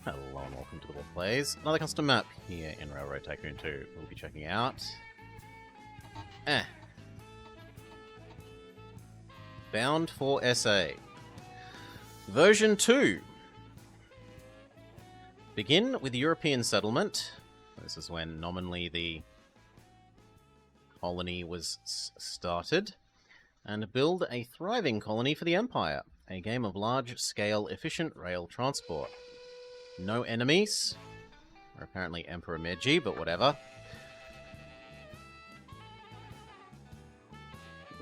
Hello and welcome to the Wolf Plays. Another custom map here in Railroad Tycoon 2 we'll be checking out. Bound for SA. Version 2. Begin with European settlement. This is when nominally the colony was started. And build a thriving colony for the Empire. A game of large-scale, efficient rail transport. No enemies. Or apparently Emperor Meiji, but whatever.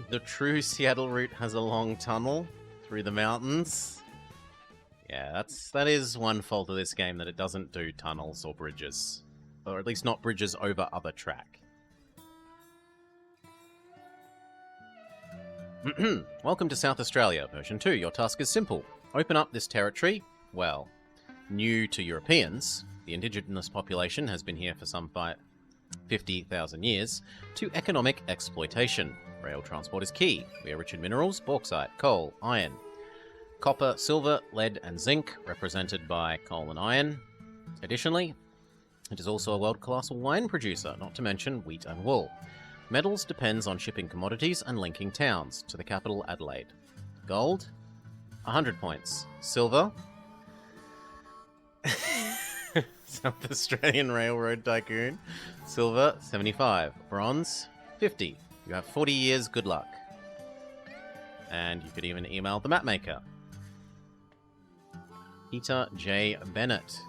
The true Seattle route has a long tunnel through the mountains. Yeah, that is one fault of this game, that it doesn't do tunnels or bridges. Or at least not bridges over other track. Welcome to South Australia, version 2. Your task is simple. Open up this territory. Well, new to Europeans, the indigenous population has been here for some 50,000 years, to economic exploitation. Rail transport is key. We are rich in minerals, bauxite, coal, iron, copper, silver, lead, and zinc, represented by coal and iron. Additionally, it is also a world-class wine producer, not to mention wheat and wool. Metals depends on shipping commodities and linking towns to the capital, Adelaide. Gold, 100 points. Silver, South Australian Railroad Tycoon, silver, 75. Bronze, 50. You have 40 years, good luck. And you could even email the mapmaker. Peter J. Bennett,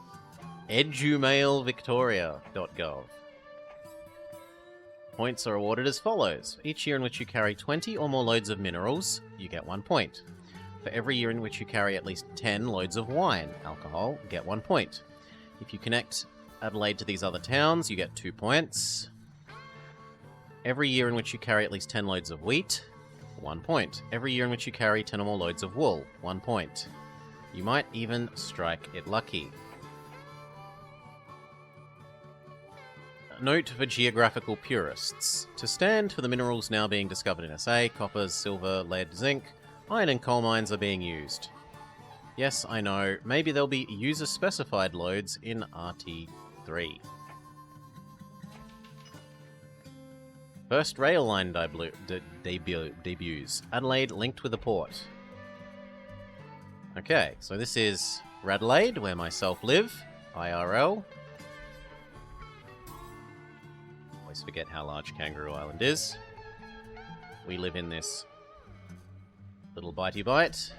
edumailvictoria.gov. Points are awarded as follows. Each year in which you carry 20 or more loads of minerals, you get 1 point. For every year in which you carry at least 10 loads of wine, alcohol, get 1 point. If you connect Adelaide to these other towns, you get 2 points. Every year in which you carry at least 10 loads of wheat, 1 point. Every year in which you carry 10 or more loads of wool, 1 point. You might even strike it lucky. Note for geographical purists. To stand for the minerals now being discovered in SA, copper, silver, lead, zinc, iron and coal mines are being used. Yes, I know, maybe there'll be user-specified loads in RT3. First rail line debuts. Adelaide linked with a port. Okay, so this is Radelaide, where myself live, IRL. Always forget how large Kangaroo Island is. We live in this little bitey bite.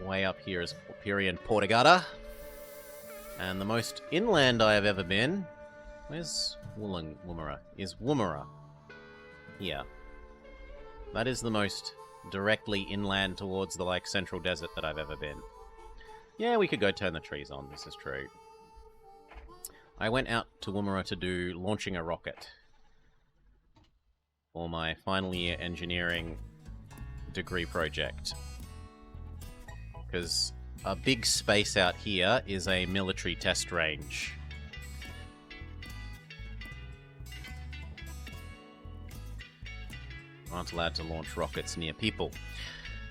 Way up here is Purian Portagata. And the most inland I have ever been... Where's Woomera? Is Woomera. Here. That is the most directly inland towards the, central desert that I've ever been. Yeah, we could go turn the trees on, this is true. I went out to Woomera to do launching a rocket for my final year engineering degree project. Because a big space out here is a military test range. Aren't allowed to launch rockets near people.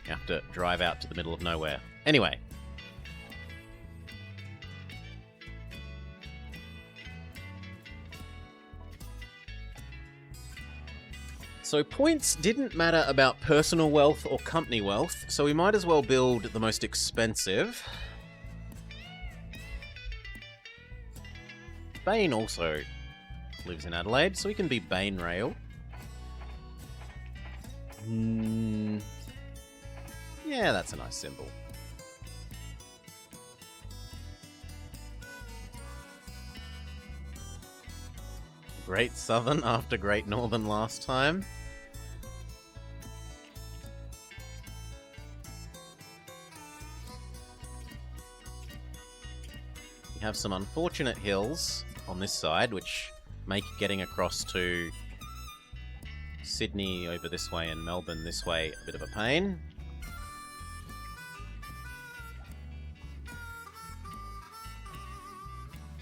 You have to drive out to the middle of nowhere. Anyway. So points didn't matter about personal wealth or company wealth, so we might as well build the most expensive. Bain also lives in Adelaide, so we can be Bain Rail. Yeah, that's a nice symbol. Great Southern after Great Northern last time. We have some unfortunate hills on this side, which make getting across to Sydney over this way and Melbourne this way a bit of a pain.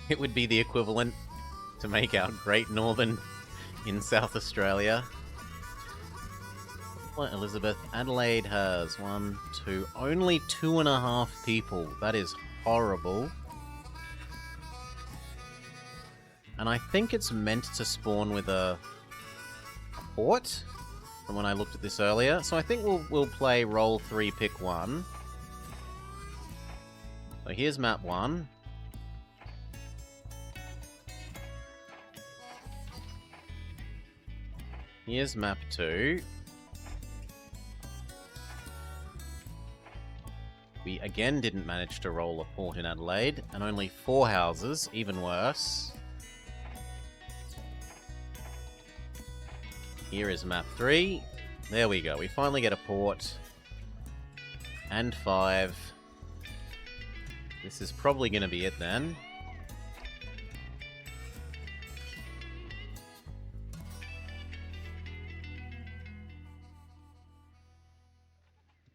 It would be the equivalent to make our Great Northern in South Australia. Well, Elizabeth, Adelaide has 1, 2, only 2.5 people. That is horrible. And I think it's meant to spawn with a port from when I looked at this earlier. So I think we'll play roll 3, pick 1. So here's map 1. Here's map 2. We again didn't manage to roll a port in Adelaide, and only 4 houses, even worse. Here is map 3. There we go, we finally get a port. And 5. This is probably going to be it then.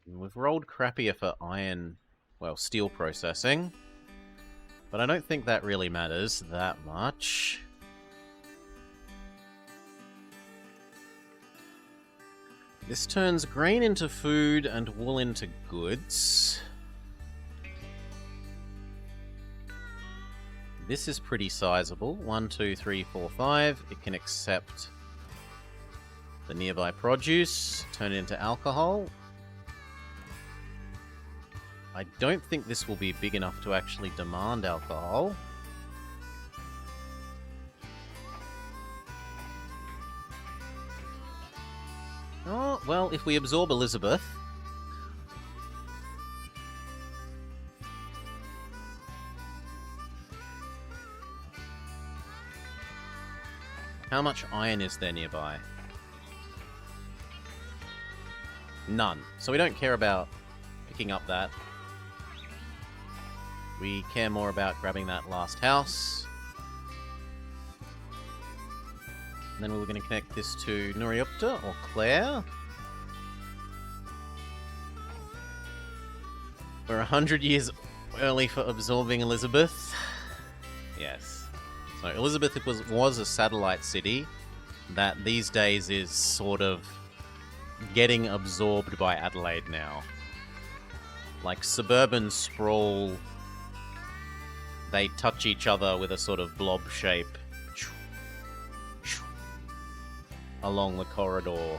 We've rolled crappier for iron, well, steel processing. But I don't think that really matters that much. This turns grain into food and wool into goods. This is pretty sizable. 1, 2, 3, 4, 5. It can accept the nearby produce, turn it into alcohol. I don't think this will be big enough to actually demand alcohol. Oh, well, if we absorb Elizabeth... How much iron is there nearby? None. So we don't care about picking up that. We care more about grabbing that last house. And then we were going to connect this to Nuriupta or Claire. We're 100 years early for absorbing Elizabeth. Yes. So Elizabeth was a satellite city that these days is sort of getting absorbed by Adelaide now. Like suburban sprawl, they touch each other with a sort of blob shape along the corridor.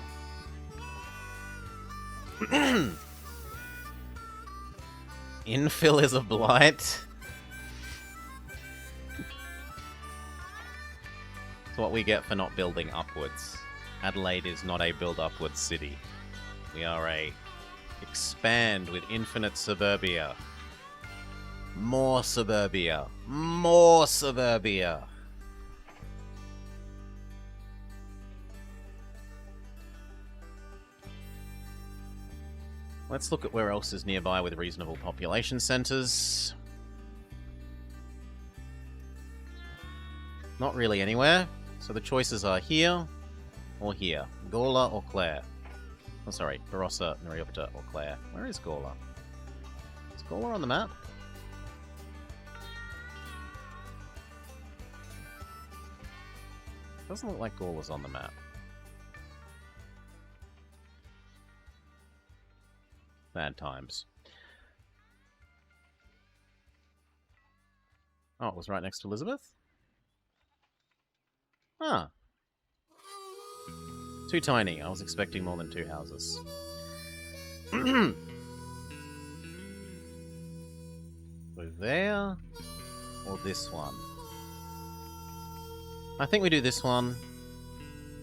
Infill is a blight. It's what we get for not building upwards. Adelaide is not a build upwards city. We are a expand with infinite suburbia. More suburbia. More suburbia. Let's look at where else is nearby with reasonable population centres. Not really anywhere. So the choices are here or here. Gawler or Clare. Oh, sorry. Barossa, Nuriupta or Clare. Where is Gawler? Is Gawler on the map? Doesn't look like Gawler's on the map. Bad times. Oh, it was right next to Elizabeth? Ah. Too tiny. I was expecting more than 2 houses. So there, or this one? I think we do this one.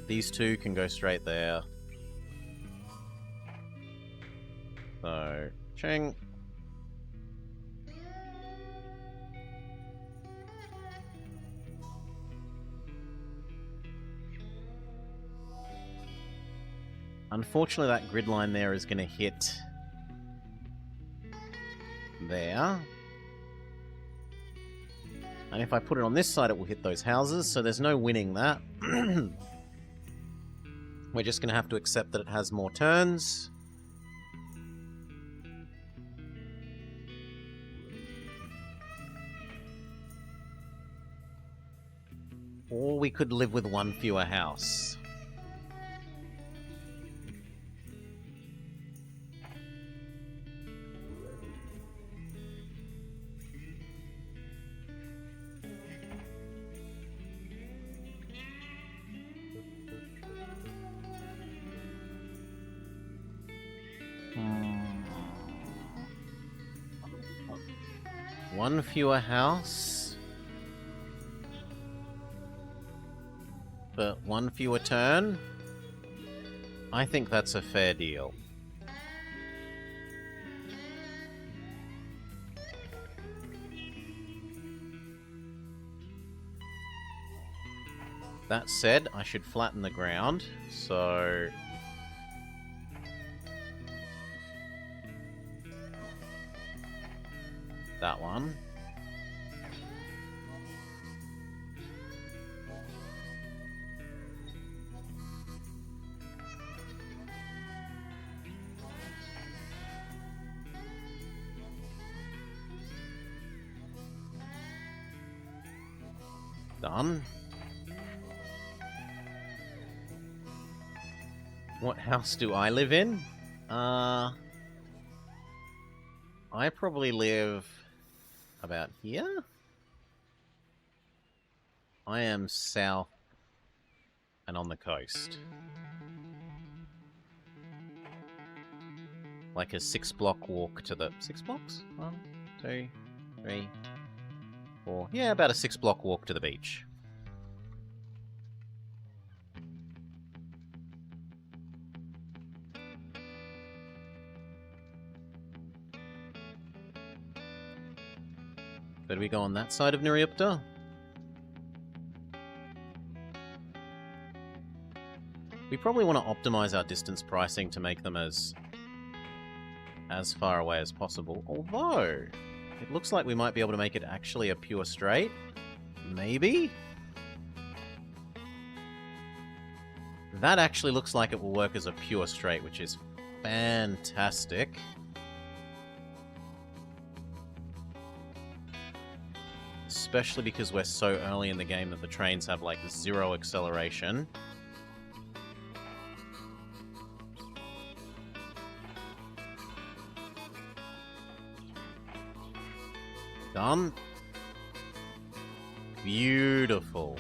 These 2 can go straight there. So, ching. Unfortunately, that grid line there is going to hit there. And if I put it on this side, it will hit those houses, so there's no winning that. We're just going to have to accept that it has more turns. Or we could live with 1 fewer house. One fewer house. But one fewer turn. I think that's a fair deal. That said, I should flatten the ground, so... that one. Done. What house do I live in? I probably live about here. I am south and on the coast. Like a 6-block walk to the... 6 blocks? 1, 2, 3, 4... Yeah, about a 6-block walk to the beach. So do we go on that side of Nariupta? We probably want to optimize our distance pricing to make them as far away as possible. Although, it looks like we might be able to make it actually a pure straight. Maybe? That actually looks like it will work as a pure straight, which is fantastic. Especially because we're so early in the game that the trains have, like, 0 acceleration. Done. Beautiful.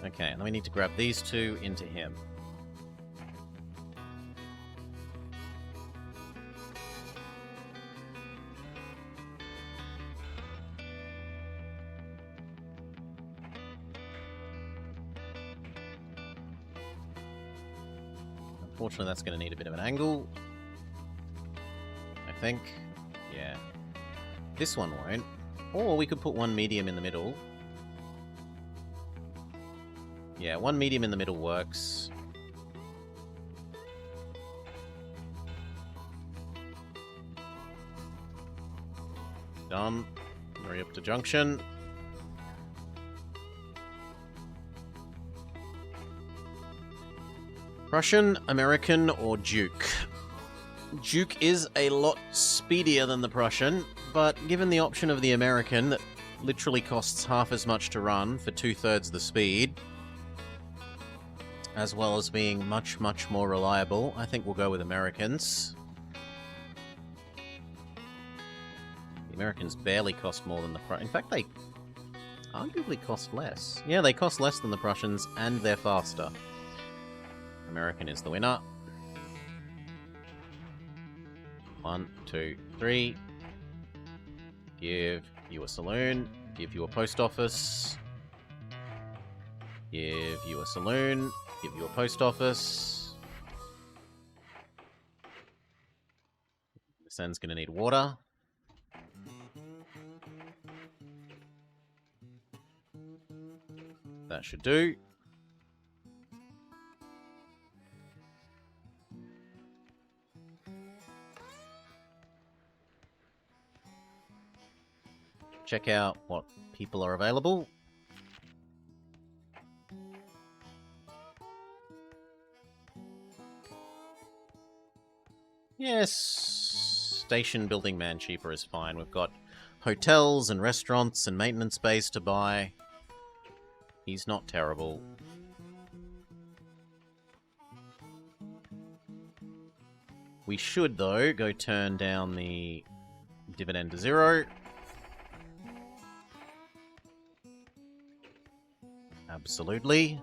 Okay, and then we need to grab these two into him. Unfortunately, that's going to need a bit of an angle. I think. Yeah. This one won't. Or we could put one medium in the middle. Yeah, one medium in the middle works. Done. Hurry up to junction. Prussian, American, or Duke? Duke is a lot speedier than the Prussian, but given the option of the American that literally costs half as much to run for 2/3 the speed, as well as being much, much more reliable, I think we'll go with Americans. The Americans barely cost more than the Prussians. In fact, they arguably cost less. Yeah, they cost less than the Prussians, and they're faster. American is the winner. 1, 2, 3. Give you a saloon. Give you a post office. Give you a saloon. Give you a post office. This end's going to need water. That should do. Check out what people are available. Yes, station building man cheaper is fine. We've got hotels and restaurants and maintenance bays to buy. He's not terrible. We should, though, go turn down the dividend to 0. Absolutely.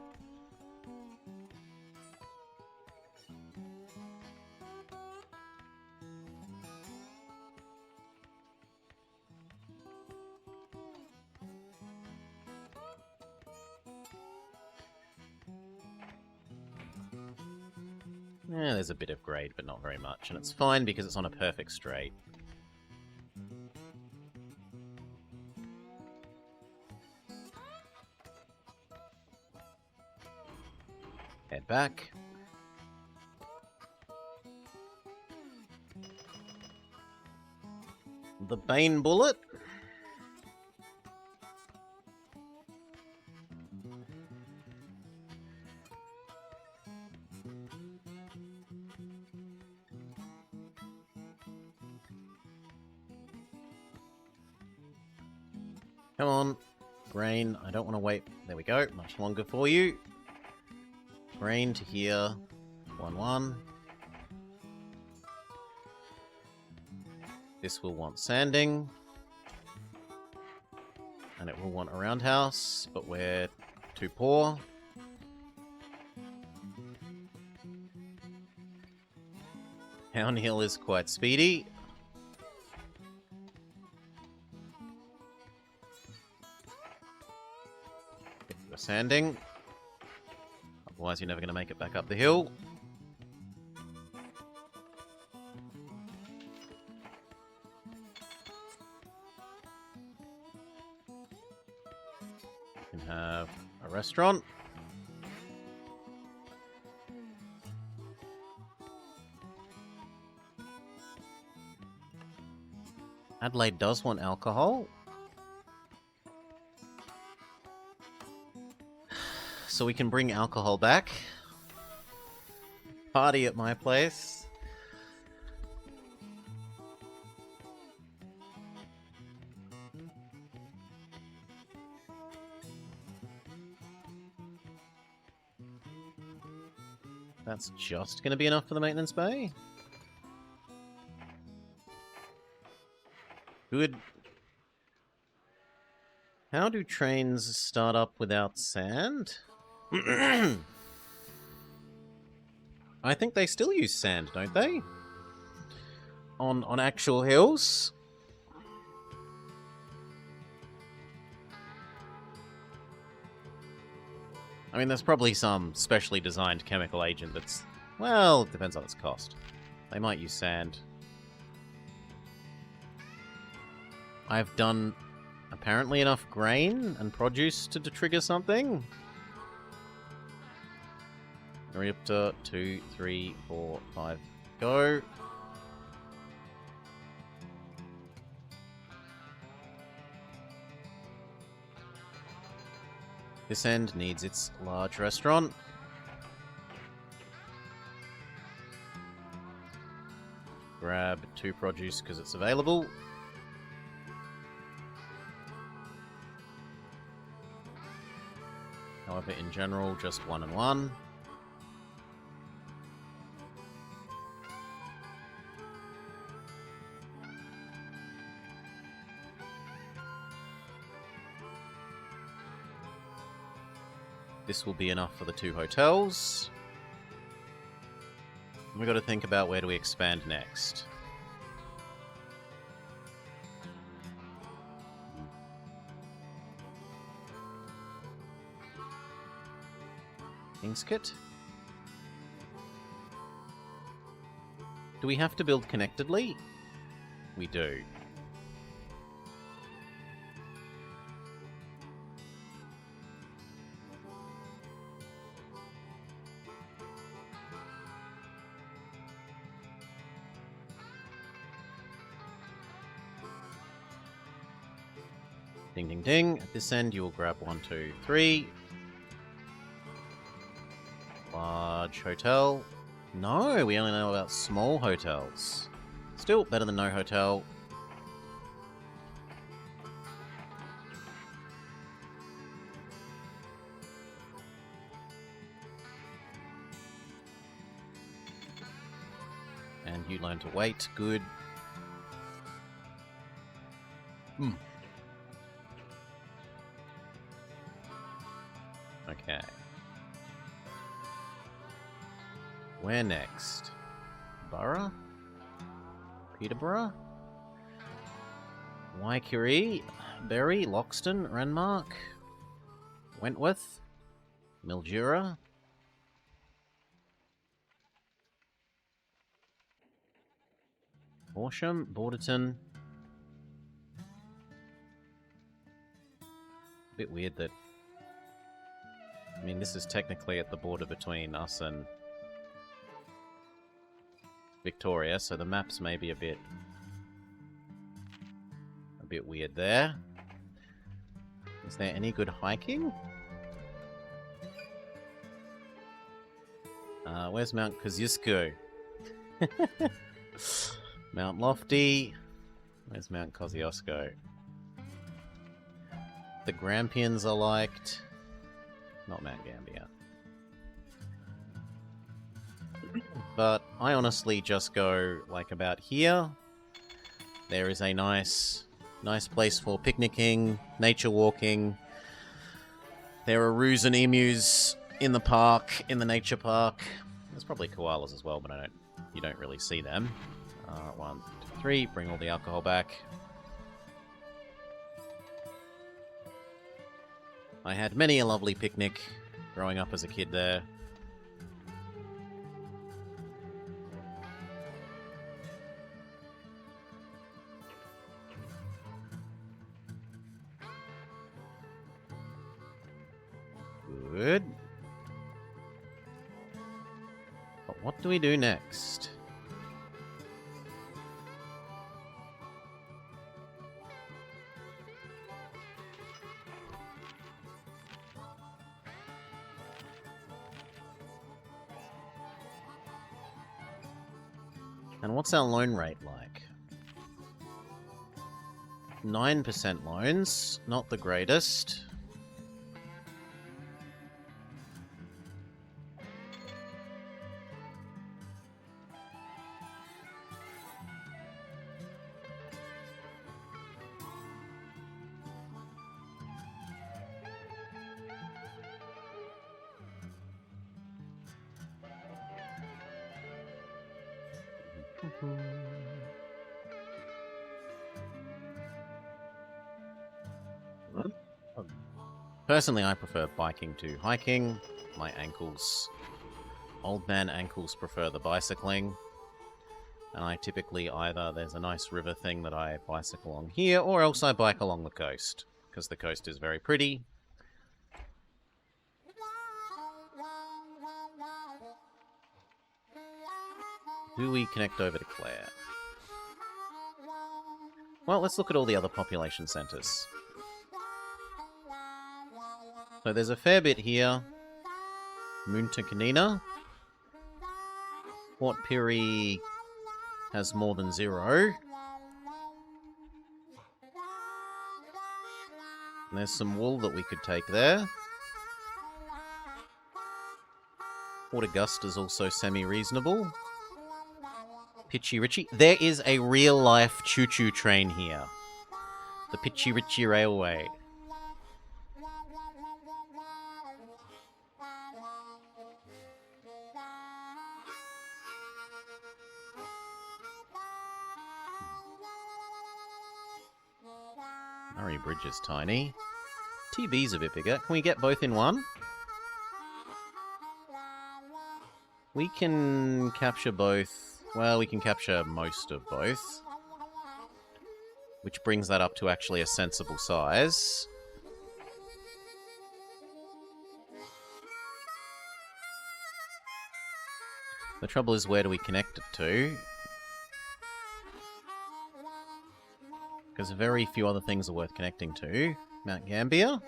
Yeah, there's a bit of grade, but not very much. And it's fine because it's on a perfect straight. Head back. The Bane Bullet. Come on, Grain. I don't want to wait. There we go. Much longer for you. Grain to here. 1-1. This will want sanding. And it will want a roundhouse, but we're too poor. Downhill is quite speedy. You're sanding. Otherwise you're never going to make it back up the hill. You can have a restaurant. Adelaide does want alcohol. So we can bring alcohol back. Party at my place. That's just going to be enough for the maintenance bay. Good. How do trains start up without sand? I think they still use sand, don't they? On actual hills? I mean, there's probably some specially designed chemical agent that's... Well, it depends on its cost. They might use sand. I've done apparently enough grain and produce to trigger something. Reactor 2, 3, 4, 5, go. This end needs its large restaurant. Grab 2 produce because it's available. However, in general, just 1 and 1. This will be enough for the 2 hotels. We've got to think about where do we expand next. Kingskit? Do we have to build connectedly? We do. Ding, ding, ding. At this end, you will grab 1, 2, 3. Large hotel. No, we only know about small hotels. Still better than no hotel. And you learn to wait. Good. Okay. Where next? Borough? Peterborough? Waikerie? Berry? Loxton? Renmark? Wentworth? Mildura? Horsham, Borderton. A bit weird that... I mean, this is technically at the border between us and Victoria, so the maps may be a bit weird there. Is there any good hiking? Where's Mount Kosciuszko? Mount Lofty. Where's Mount Kosciuszko? The Grampians are liked. Not Mount Gambier. But I honestly just go like about here. There is a nice place for picnicking, nature walking. There are roos and emus in the park, in the nature park. There's probably koalas as well, but you don't really see them. 1, 2, 3, bring all the alcohol back. I had many a lovely picnic growing up as a kid there. Good. But what do we do next? And what's our loan rate like? 9% loans, not the greatest. Personally, I prefer biking to hiking. My ankles, old man ankles, prefer the bicycling. And I typically either, there's a nice river thing that I bicycle along here, or else I bike along the coast, because the coast is very pretty. Do we connect over to Clare? Well, let's look at all the other population centres. So there's a fair bit here. Muntakanina. Port Pirie has more than 0. And there's some wool that we could take there. Port Augusta's also semi-reasonable. Pitchy Ritchie. There is a real-life Choo Choo train here. The Pitchy Ritchie Railway. Murray Bridge is tiny. TB's a bit bigger. Can we get both in one? We can capture both. Well, we can capture most of both. Which brings that up to actually a sensible size. The trouble is, where do we connect it to? Because very few other things are worth connecting to. Mount Gambier.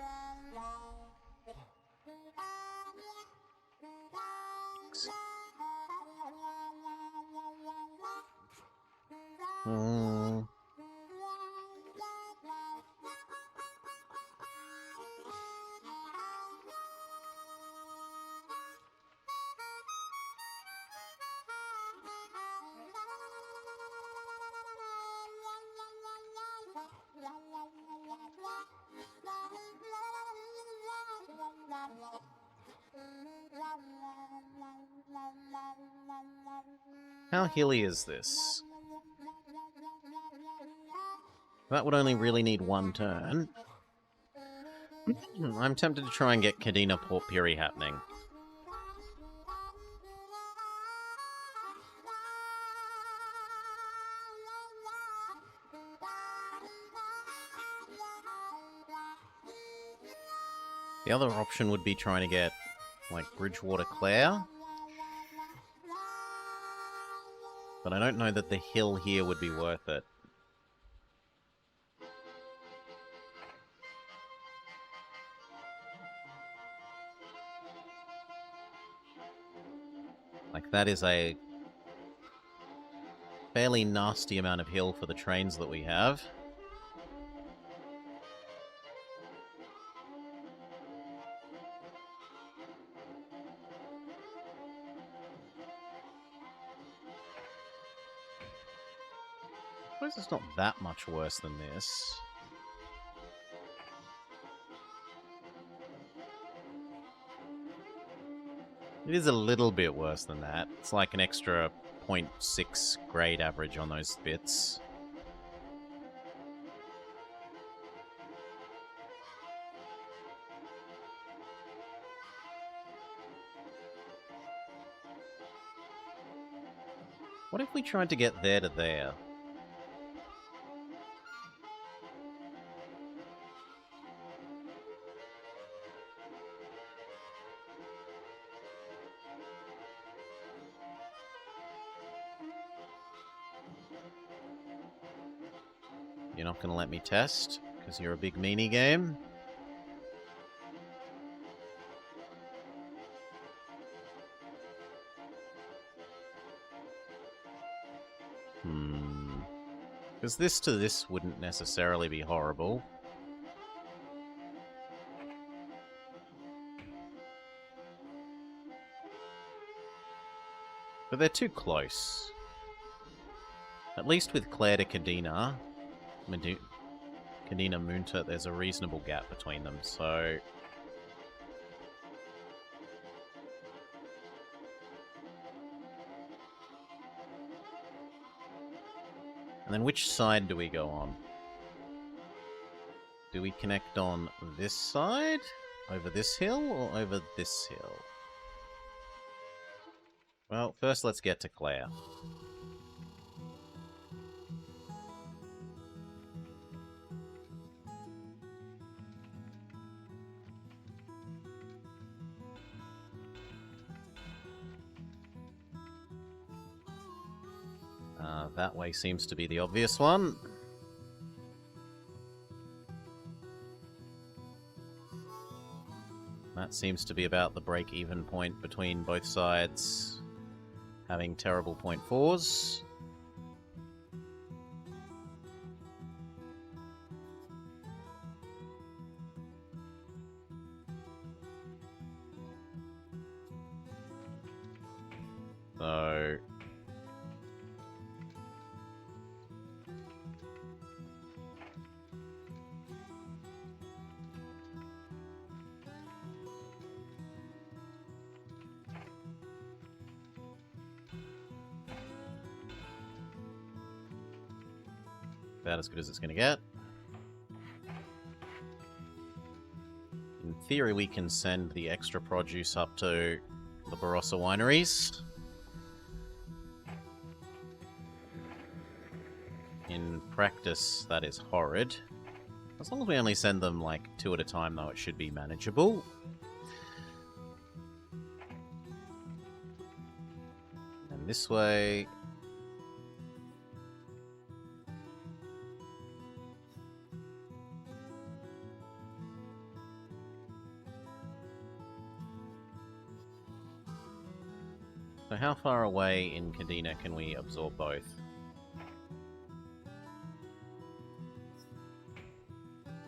How hilly is this? That would only really need one turn. I'm tempted to try and get Kadena Port Pirie happening. The other option would be trying to get, like, Bridgewater Clare. But I don't know that the hill here would be worth it. Like, that is a fairly nasty amount of hill for the trains that we have. I suppose it's not that much worse than this. It is a little bit worse than that. It's like an extra 0.6 grade average on those bits. What if we tried to get there to there? You're not going to let me test, because you're a big meanie game? Because this to this wouldn't necessarily be horrible. But they're too close. At least with Claire to Kadena, Kadena Munter, there's a reasonable gap between them, so... And then which side do we go on? Do we connect on this side? Over this hill, or over this hill? Well, first let's get to Claire. That way seems to be the obvious one. That seems to be about the break-even point between both sides having terrible 0.4s. So... about as good as it's going to get. In theory, we can send the extra produce up to the Barossa wineries. In practice, that is horrid. As long as we only send them, like, 2 at a time, though, it should be manageable. And this way... So how far away in Kadena can we absorb both?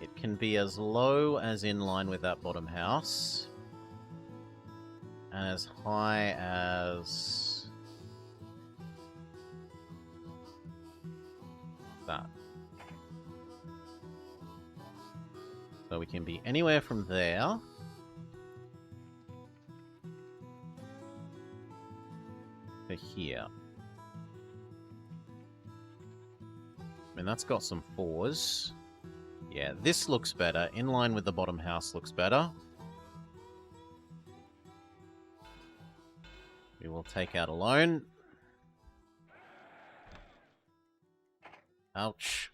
It can be as low as in line with that bottom house, and as high as that. So we can be anywhere from there to here. I mean, that's got some 4s. Yeah, this looks better. In line with the bottom house looks better. We will take out a loan. Ouch.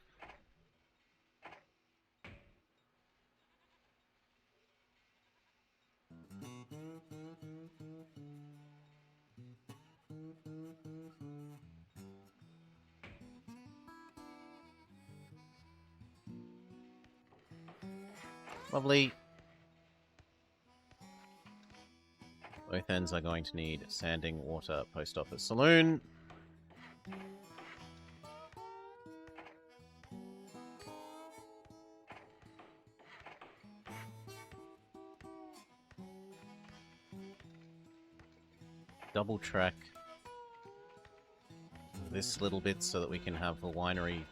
Lovely. Both ends are going to need sanding, water, post office, saloon. Double track this little bit so that we can have the winery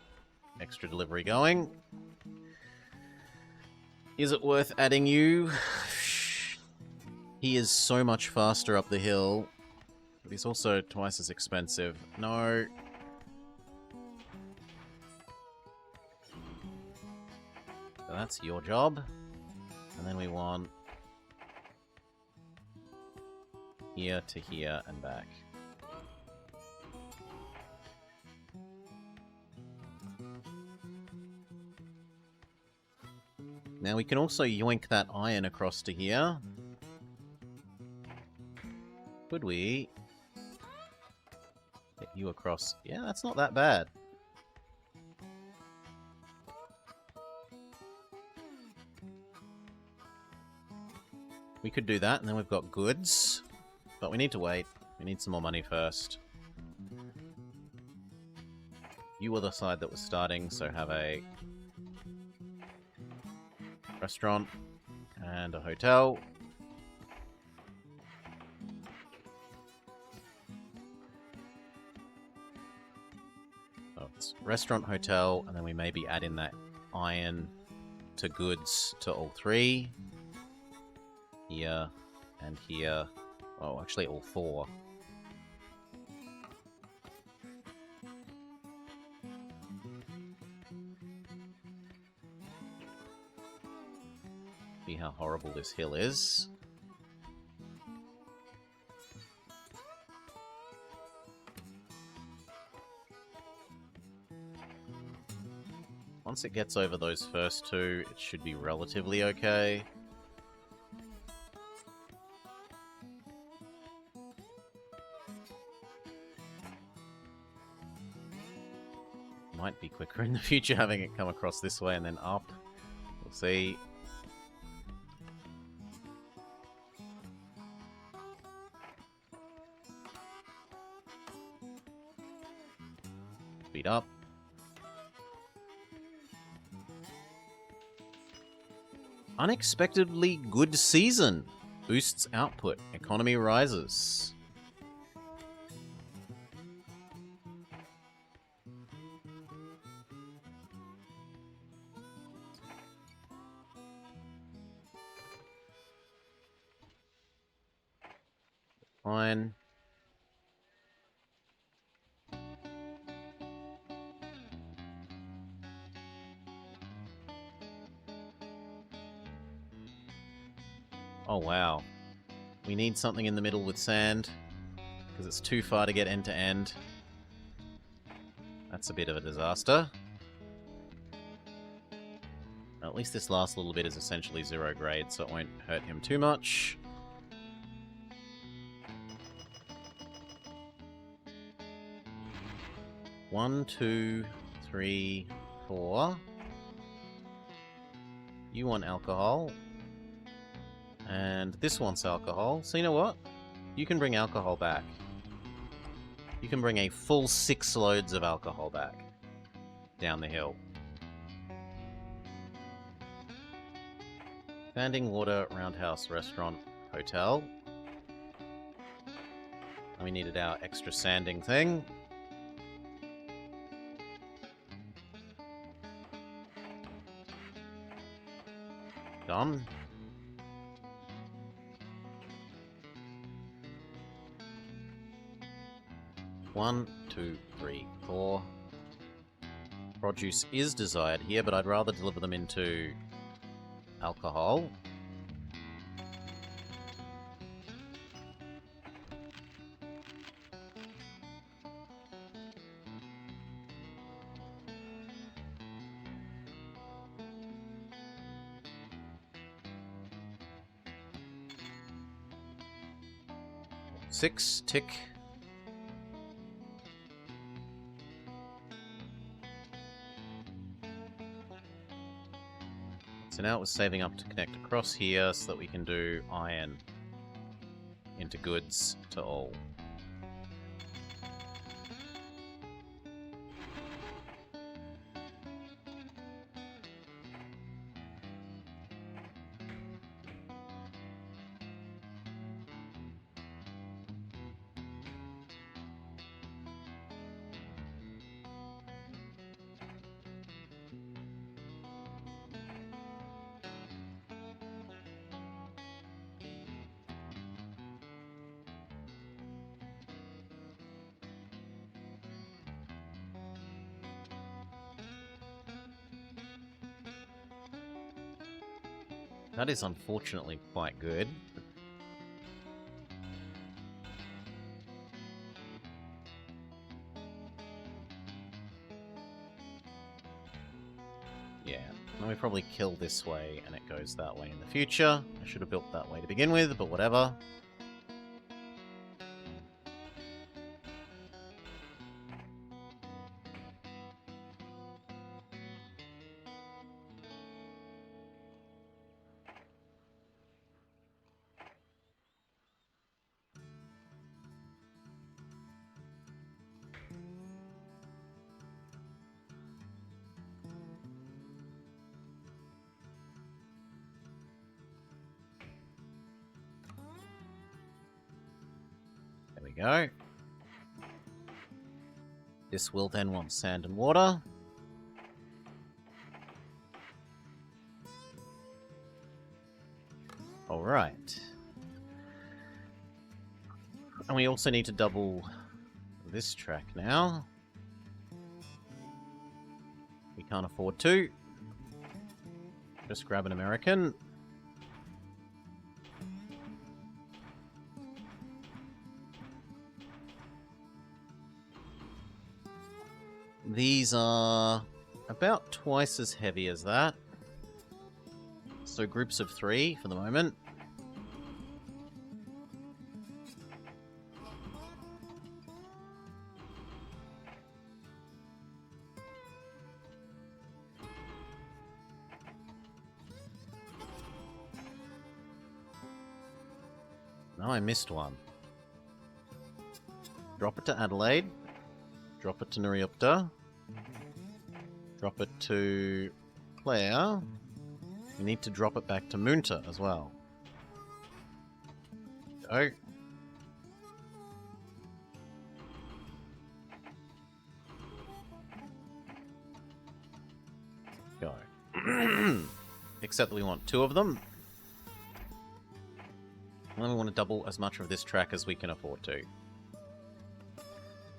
extra delivery going. Is it worth adding you? He is so much faster up the hill, but he's also twice as expensive. No. So that's your job. And then we want here to here and back. Now we can also yoink that iron across to here. Could we get you across? Yeah, that's not that bad. We could do that, and then we've got goods. But we need to wait. We need some more money first. You were the side that was starting, so have a restaurant and a hotel. Oh, it's restaurant, hotel, and then we maybe add in that iron to goods to all three. Here and here. Oh, actually all four. See how horrible this hill is. Once it gets over those first two, it should be relatively okay. Might be quicker in the future having it come across this way and then up. We'll see. Speed up. Unexpectedly good season. Boosts output. Economy rises. Fine. Oh, wow. We need something in the middle with sand, because it's too far to get end to end. That's a bit of a disaster. At least this last little bit is essentially 0 grade, so it won't hurt him too much. One, two, three, four. You want alcohol. And this wants alcohol. So you know what? You can bring alcohol back. You can bring a full 6 loads of alcohol back down the hill. Standing water, roundhouse, restaurant, hotel. And we needed our extra sanding thing. Done. One, two, three, four. Produce is desired here, but I'd rather deliver them into alcohol. Six, tick. So now it was saving up to connect across here so that we can do iron into goods to all. That is unfortunately quite good. Yeah, and we probably kill this way and it goes that way in the future. I should have built that way to begin with, but whatever. There we go. This will then want sand and water. Alright. And we also need to double this track now. We can't afford to. Just grab an American. These are about twice as heavy as that. So groups of 3 for the moment. No, I missed one. Drop it to Adelaide. Drop it to Nariupta. Drop it to Clare. We need to drop it back to Munta as well. Go. Go. Except that we want 2 of them. And then we want to double as much of this track as we can afford to.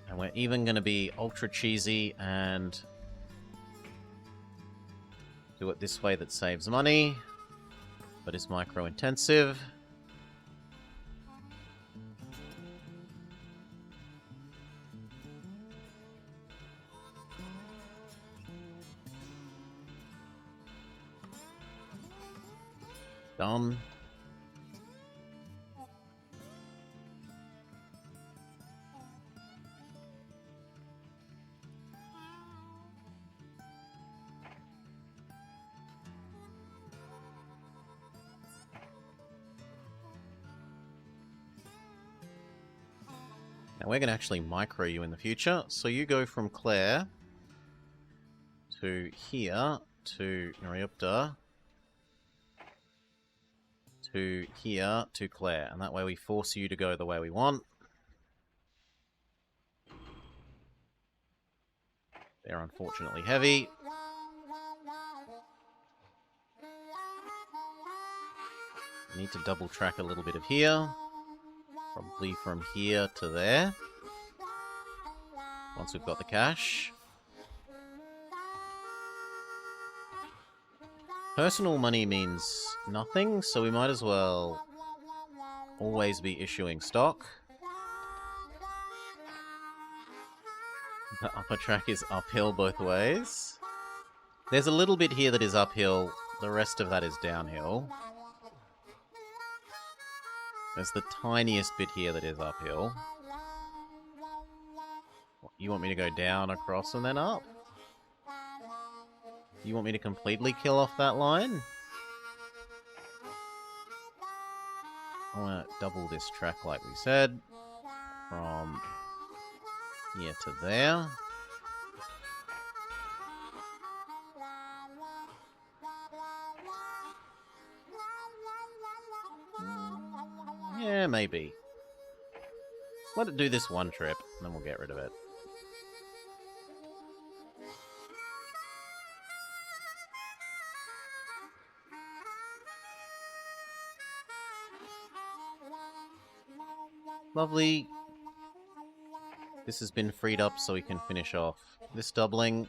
And we're even going to be ultra cheesy and do it this way that saves money, but is micro intensive. Done. Now we're going to actually micro you in the future. So you go from Clare to here to Nariupta to here to Clare. And that way we force you to go the way we want. They're unfortunately heavy. We need to double track a little bit of here. Probably from here to there. Once we've got the cash. Personal money means nothing, so we might as well always be issuing stock. The upper track is uphill both ways. There's a little bit here that is uphill. The rest of that is downhill. There's the tiniest bit here that is uphill. You want me to go down, across, and then up? You want me to completely kill off that line? I want to double this track like we said, from here to there. Yeah, maybe. Let it do this one trip, and then we'll get rid of it. Lovely. This has been freed up so we can finish off this doubling.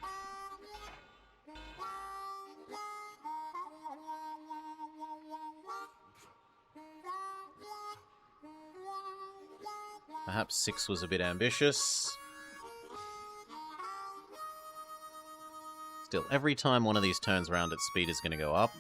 Perhaps 6 was a bit ambitious. Still, every time one of these turns around, its speed is going to go up.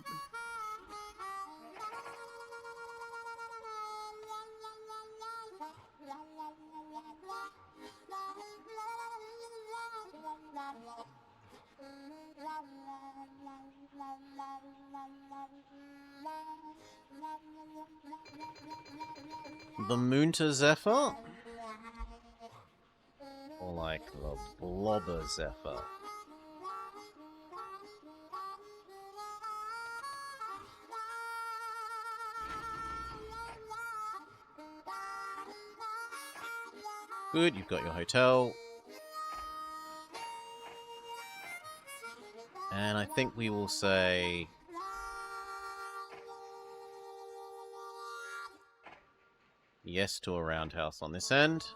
The Moonter Zephyr? Or like the Blobber Zephyr? Good, you've got your hotel. And I think we will say... yes to a roundhouse on this end.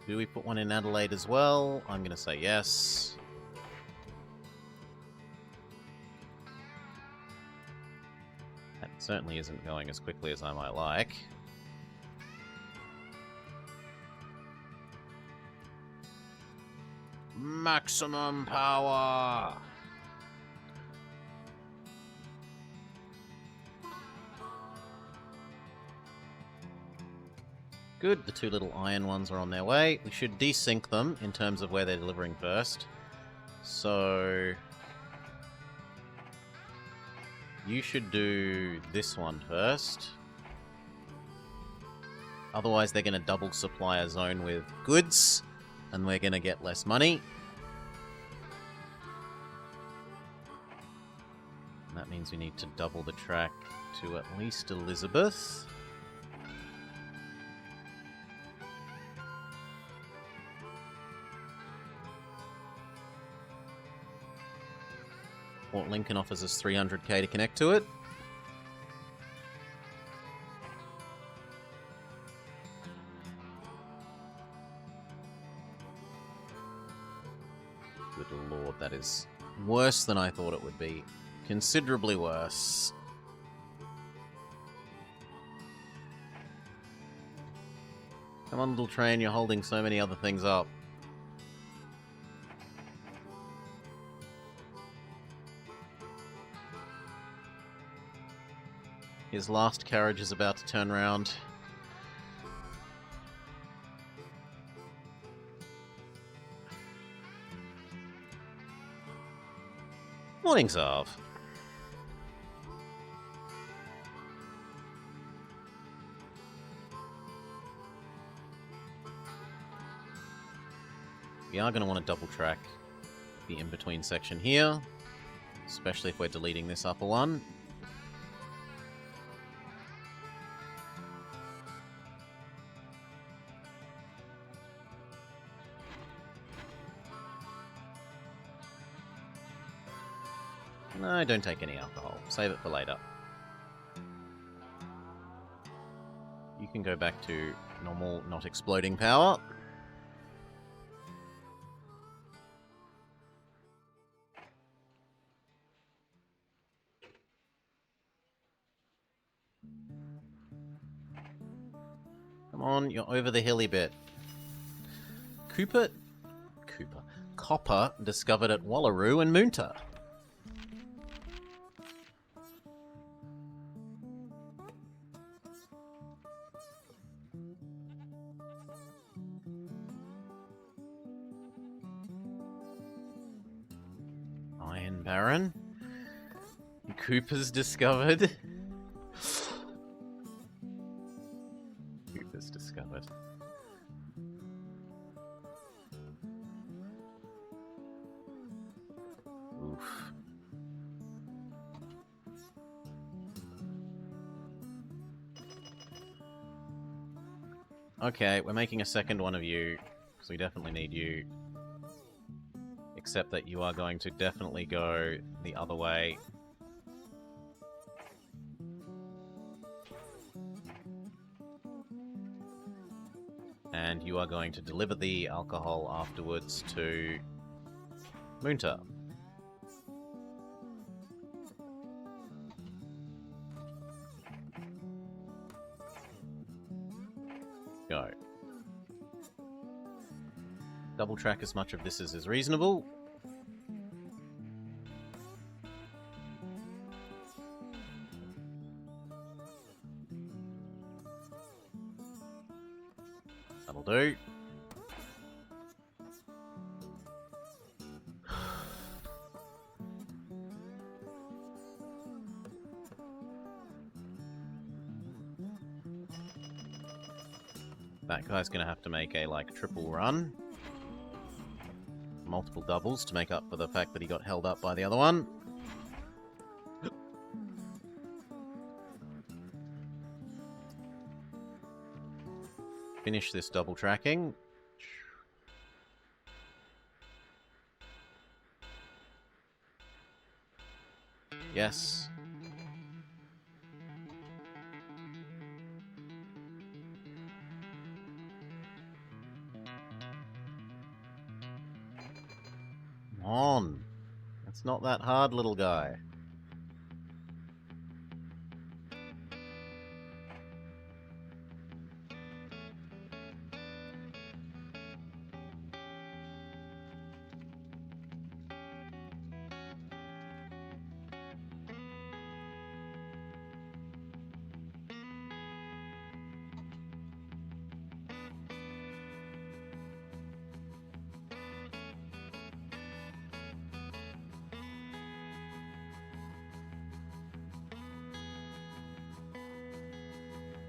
Do we put one in Adelaide as well? I'm going to say yes. That certainly isn't going as quickly as I might like. Maximum power! Good, the 2 little iron ones are on their way. We should desync them in terms of where they're delivering first. So... you should do this one first. Otherwise they're going to double supply a zone with goods, and we're going to get less money. And that means we need to double the track to at least Elizabeth. Port Lincoln offers us 300k to connect to it. Good lord, that is worse than I thought it would be. Considerably worse. Come on, little train, you're holding so many other things up. His last carriage is about to turn round. Morning, Zarv. We are going to want to double track the in-between section here, especially if we're deleting this upper one. No, don't take any alcohol. Save it for later. You can go back to normal, not exploding power. Come on, you're over the hilly bit. Copper discovered at Wallaroo and Moonta. Baron. Cooper's discovered. Cooper's discovered. Oof. Okay, we're making a second one of you, because we definitely need you. Except that you are going to definitely go the other way. And you are going to deliver the alcohol afterwards to Moonta. Go. Double track as much of this as is reasonable. That'll do. That guy's gonna have to make a, like, triple run. Multiple doubles to make up for the fact that he got held up by the other one. Finish this double tracking. Yes. Come on. It's not that hard, little guy.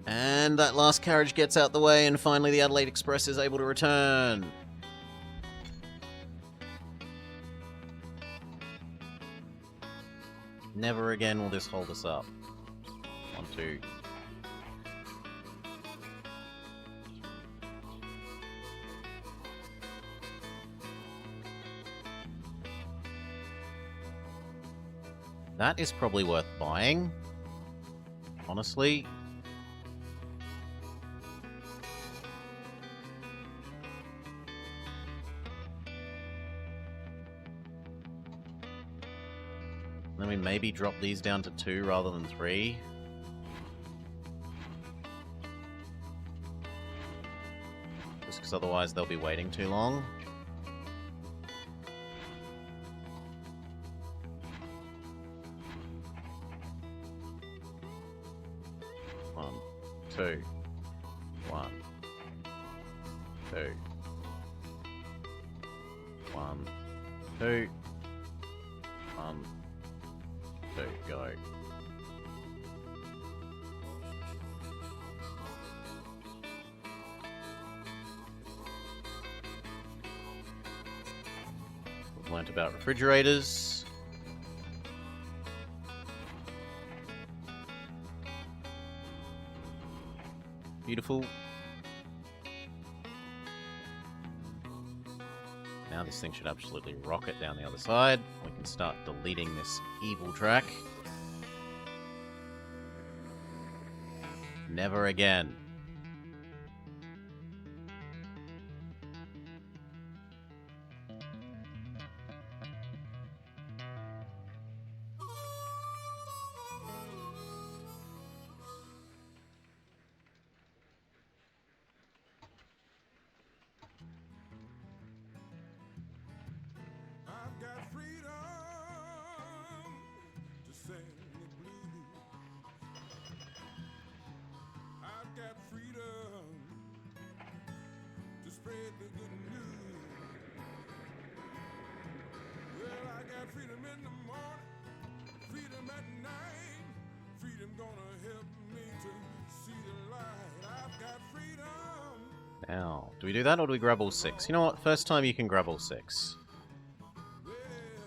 And that last carriage gets out the way, and finally the Adelaide Express is able to return. Never again will this hold us up. 1, 2. That is probably worth buying, honestly. Then we maybe drop these down to 2 rather than 3. Just because otherwise they'll be waiting too long. One, 2. 1, 2. 1, 2. 1, 2, go. We've learnt about refrigerators. Beautiful. Now this thing should absolutely rocket down the other side. We can start deleting this evil track. Never again. I've got freedom to sing the blues. I've got Now, do we do that or do we grab all 6? You know what? First time you can grab all 6.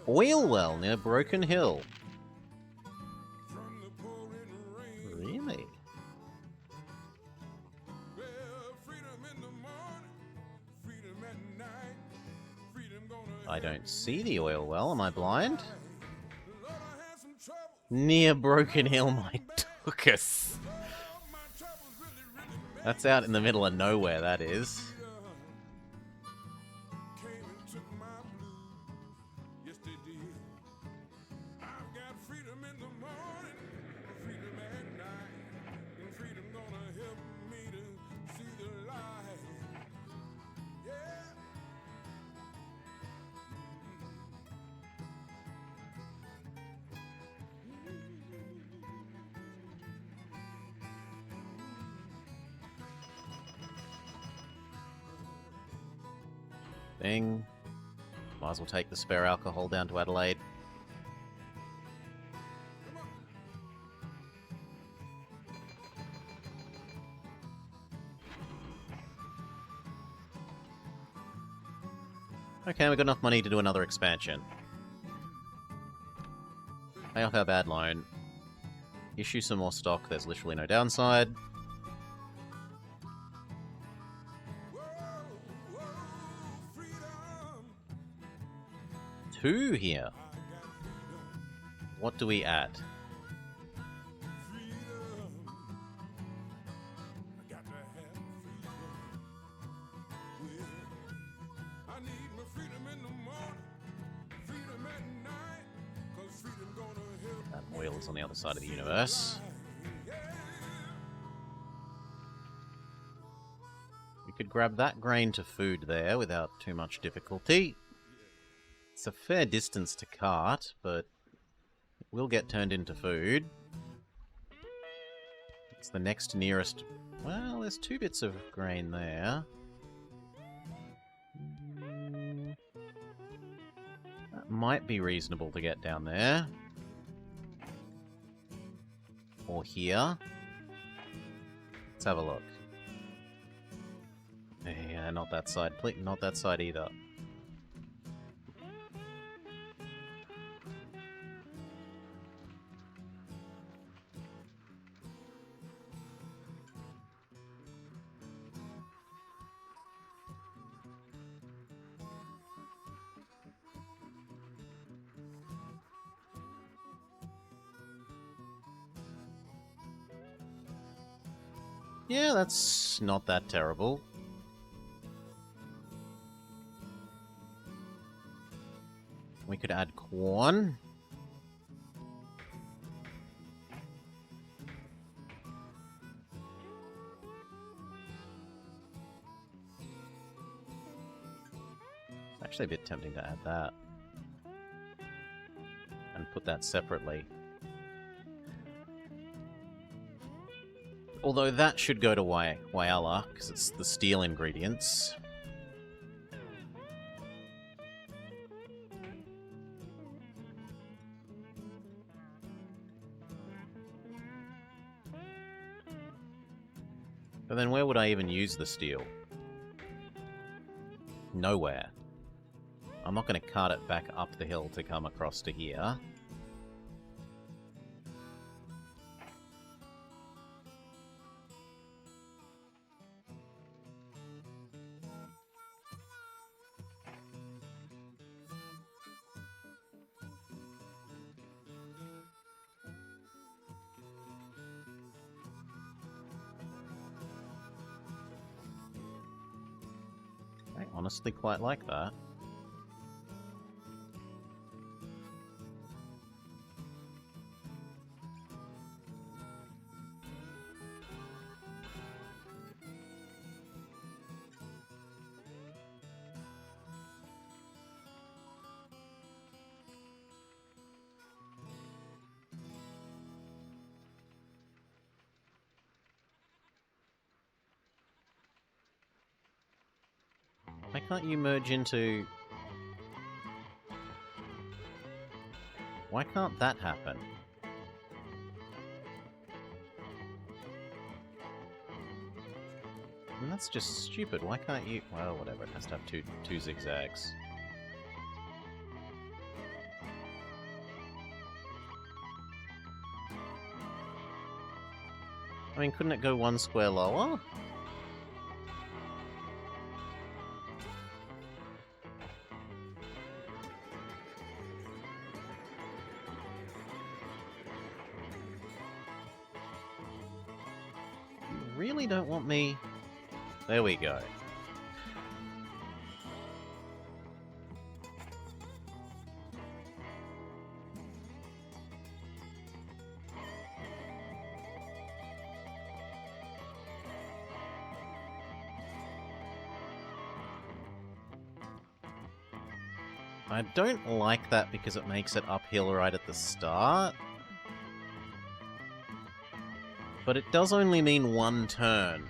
Oil well near Broken Hill. Really? I don't see the oil well. Am I blind? Near Broken Hill, my Tookus. That's out in the middle of nowhere, that is. Bing. Might as well take the spare alcohol down to Adelaide. Okay, we've got enough money to do another expansion. Pay off our bad loan. Issue some more stock, there's literally no downside. Two here. What do we add? That oil is on the other side of the universe. We could grab that grain to food there without too much difficulty. It's a fair distance to cart, but it will get turned into food. It's the next nearest... Well, there's 2 bits of grain there. That might be reasonable to get down there. Or here. Let's have a look. Yeah, not that side. Not that side either. Yeah, that's not that terrible. We could add corn. It's actually a bit tempting to add that. And put that separately. Although that should go to Whyalla, because it's the steel ingredients. But then where would I even use the steel? Nowhere. I'm not going to cart it back up the hill to come across to here. I honestly quite like that. Why can't you merge into... Why can't that happen? And that's just stupid. Why can't you... Well, whatever. It has to have two zigzags. I mean, couldn't it go one square lower? You really don't want me... There we go. I don't like that because it makes it uphill right at the start. But it does only mean one turn.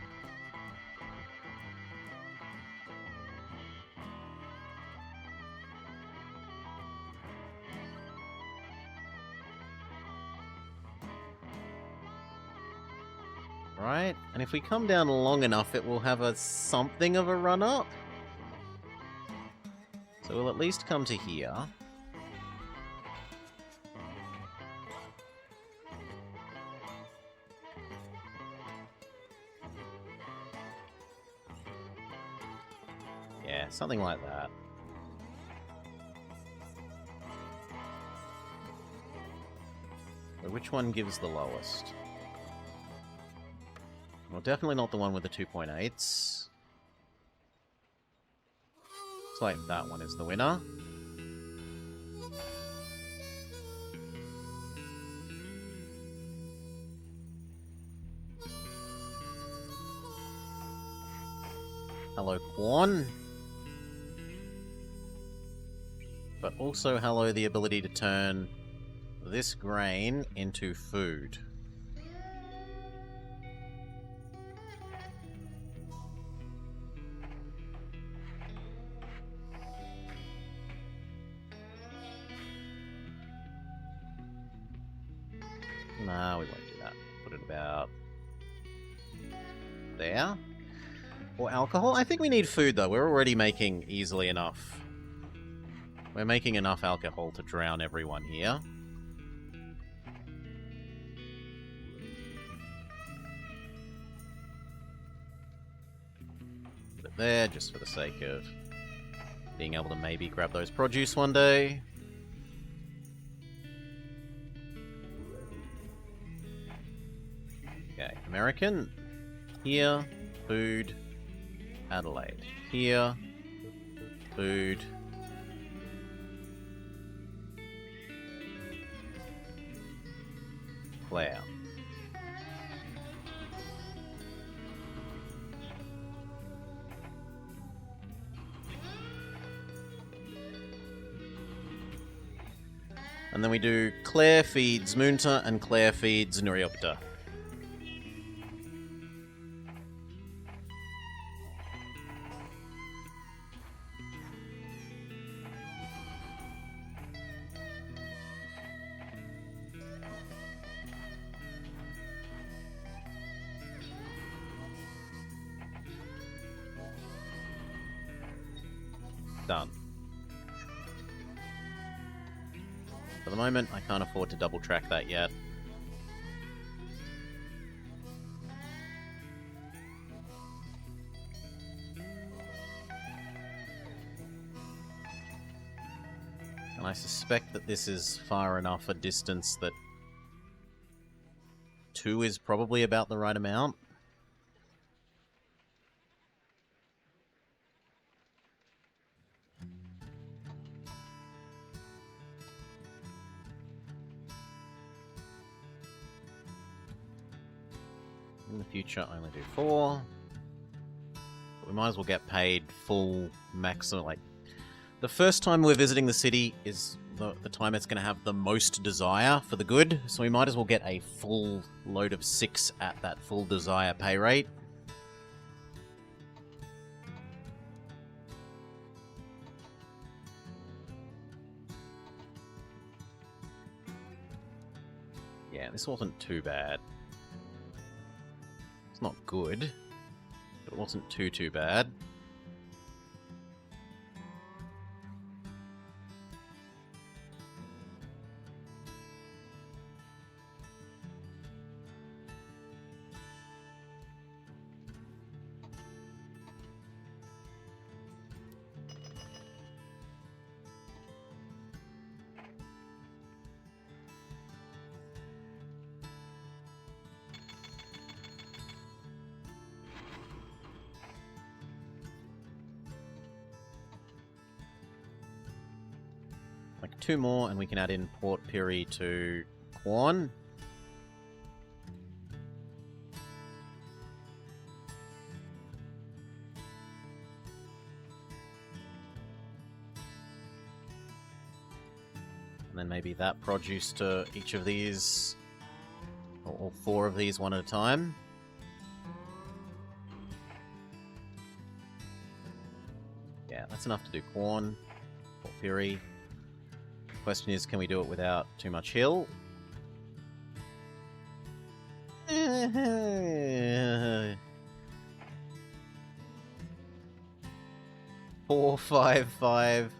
Right? And if we come down long enough, it will have a something of a run-up. So we'll at least come to here. Yeah, something like that. So which one gives the lowest? Well, definitely not the one with the 2.8s. Looks like that one is the winner. Hello, Quan. But also hello the ability to turn this grain into food. Nah, we won't do that. Put it about there. Or alcohol? I think we need food, though. We're already making easily enough. We're making enough alcohol to drown everyone here. Put it there, just for the sake of being able to maybe grab those produce one day. Okay, American. Here, food. Adelaide. Here, food. Claire. And then we do Claire feeds Munta and Claire feeds Nuriopta. Done. For the moment, I can't afford to double track that yet. And I suspect that this is far enough a distance that 2 is probably about the right amount. In the future, I only do 4. But we might as well get paid full maximum. Like, the first time we're visiting the city is the time it's going to have the most desire for the good. So we might as well get a full load of 6 at that full desire pay rate. Yeah, this wasn't too bad. It's not good, but It wasn't too bad. Like 2 more, and we can add in Port Pirie to Quan. And then maybe that produce to each of these, or all 4 of these one at a time. Yeah, that's enough to do Quan, Port Pirie. Question is, can we do it without too much hill? 4, 5, 5.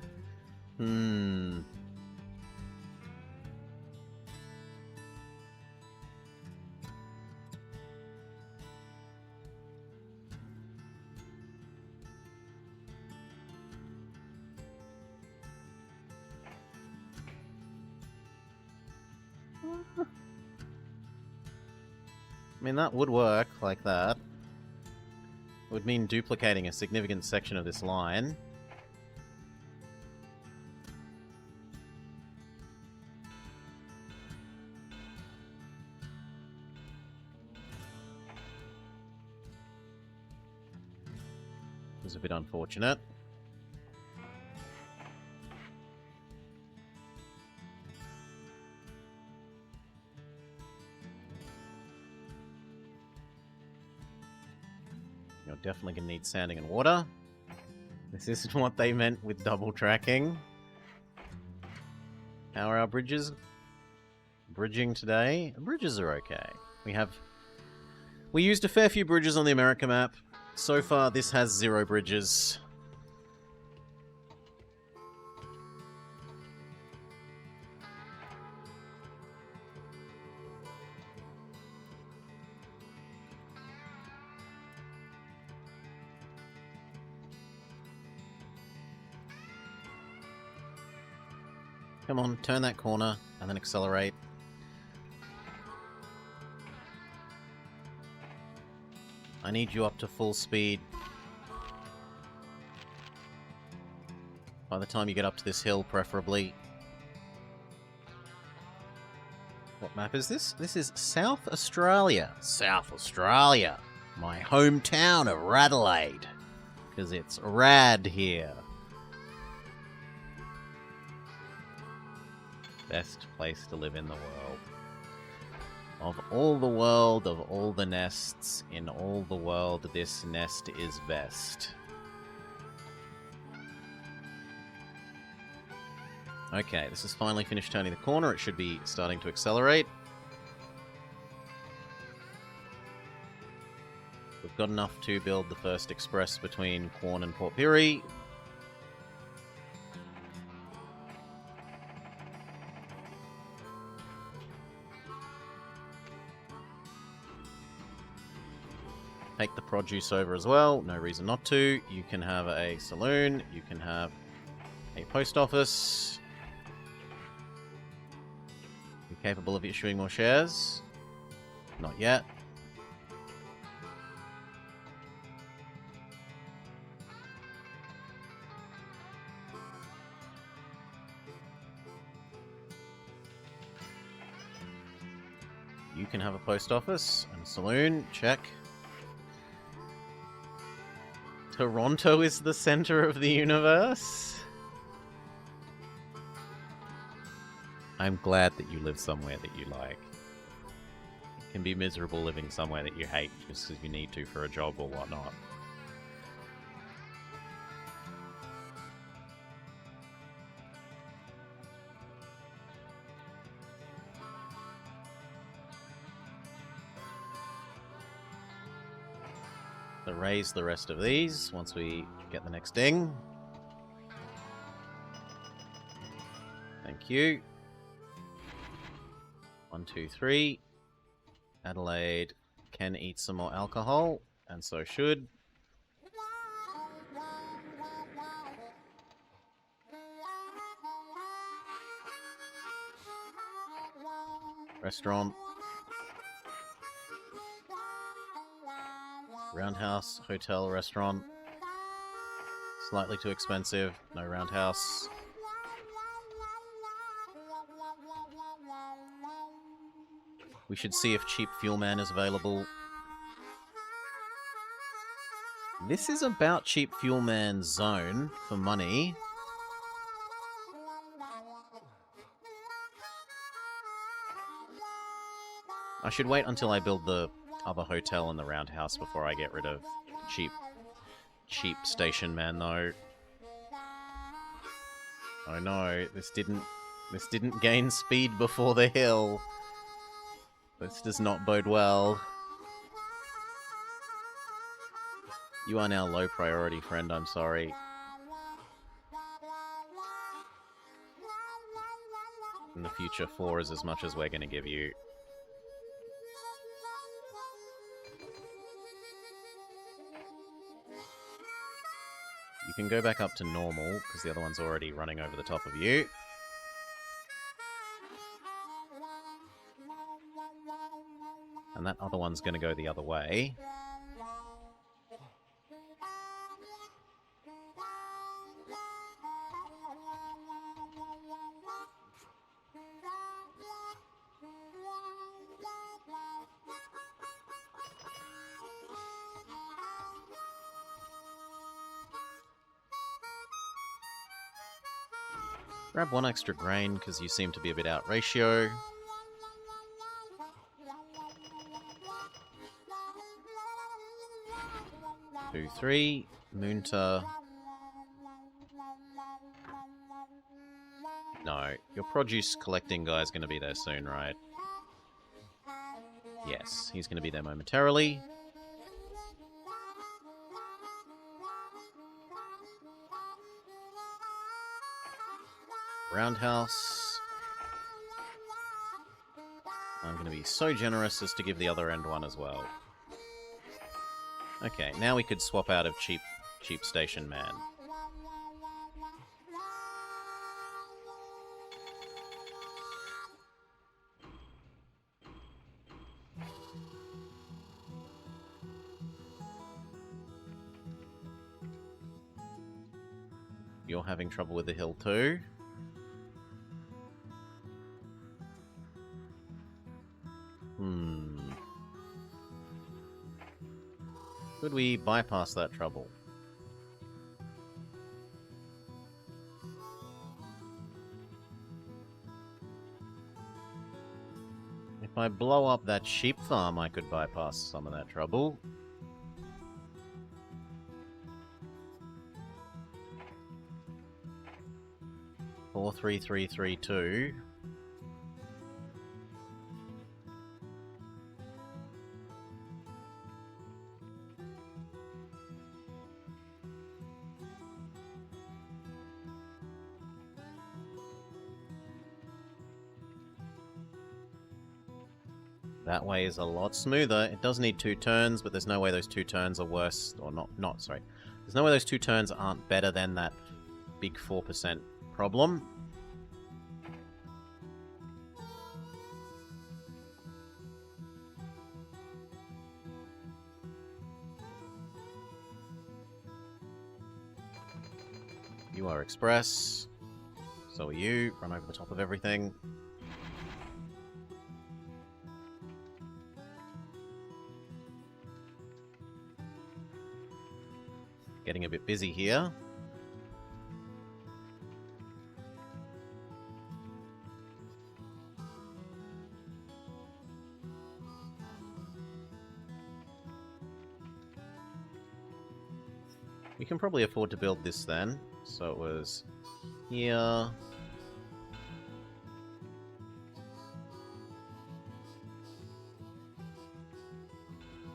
I mean, that would work like that. It would mean duplicating a significant section of this line. It was a bit unfortunate. You're definitely going to need sanding and water. This isn't what they meant with double tracking. How are our bridges? Bridging today? The bridges are okay. We used a fair few bridges on the America map. So far, this has 0 bridges. Come on, turn that corner, and then accelerate. I need you up to full speed. By the time you get up to this hill, preferably. What map is this? This is South Australia. South Australia. My hometown of Radelaide. Because it's rad here. Best place to live in the world. Of all the world, of all the nests, in all the world, this nest is best. Okay, this is finally finished turning the corner. It should be starting to accelerate. We've got enough to build the first express between Quan and Port Pirie. Take the produce over as well. No reason not to. You can have a saloon. You can have a post office. You're capable of issuing more shares? Not yet. You can have a post office and a saloon. Check. Toronto is the center of the universe? I'm glad that you live somewhere that you like. It can be miserable living somewhere that you hate just because you need to for a job or whatnot. raise the rest of these once we get the next ding. Thank you. 1, 2, 3. Adelaide can eat some more alcohol, and so should. Restaurant. Roundhouse, hotel, restaurant. Slightly too expensive. No roundhouse. We should see if Cheap Fuel Man is available. This is about Cheap Fuel Man's zone for money. I should wait until I build the other hotel and the roundhouse before I get rid of cheap station man, though. Oh no, this didn't gain speed before the hill. This does not bode well. You are now low priority, friend, I'm sorry. In the future, 4 is as much as we're going to give you. You can go back up to normal, because the other one's already running over the top of you. And that other one's going to go the other way. Grab 1 extra grain, because you seem to be a bit out ratio. Two, 3. Moonta. No, your produce collecting guy's going to be there soon, right? Yes, he's going to be there momentarily. Roundhouse. I'm going to be so generous as to give the other end one as well. Okay, now we could swap out of cheap station man. You're having trouble with the hill too. Could we bypass that trouble? If I blow up that sheep farm, I could bypass some of that trouble. Four, 3, 3, 3, 2. That way is a lot smoother. It does need 2 turns, but there's no way those 2 turns are worse, or not, sorry. There's no way those 2 turns aren't better than that big 4% problem. You are express. So are you. Run over the top of everything. Getting a bit busy here. We can probably afford to build this then. So it was here.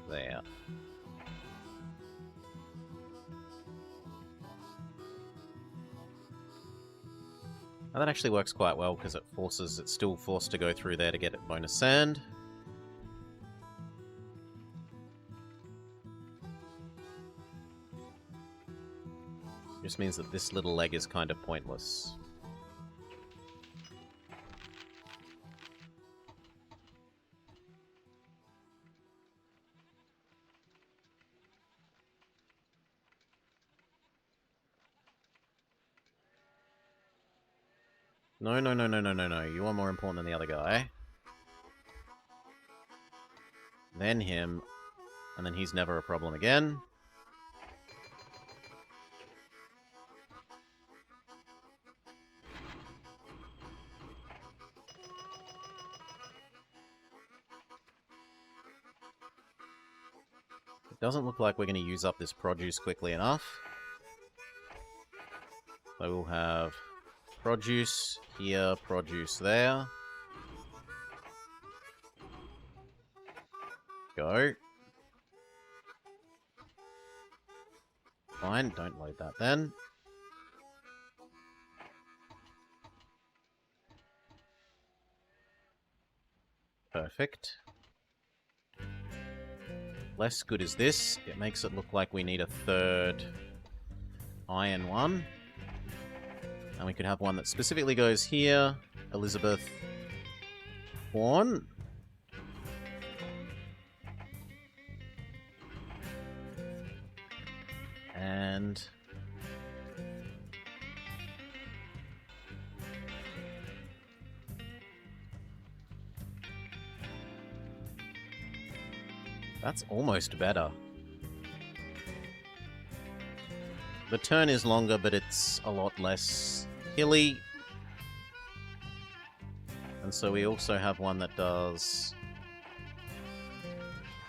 There. That actually works quite well because it's still forced to go through there to get it bonus sand. Just means that this little leg is kind of pointless. No. You are more important than the other guy. Then him. And then he's never a problem again. It doesn't look like we're going to use up this produce quickly enough. So we'll have produce here, produce there. Go. Fine, don't load that then. Perfect. Less good is this. It makes it look like we need a third iron one. And we could have one that specifically goes here. Elizabeth Horn. And that's almost better. The turn is longer, but it's a lot less hilly. And so we also have one that does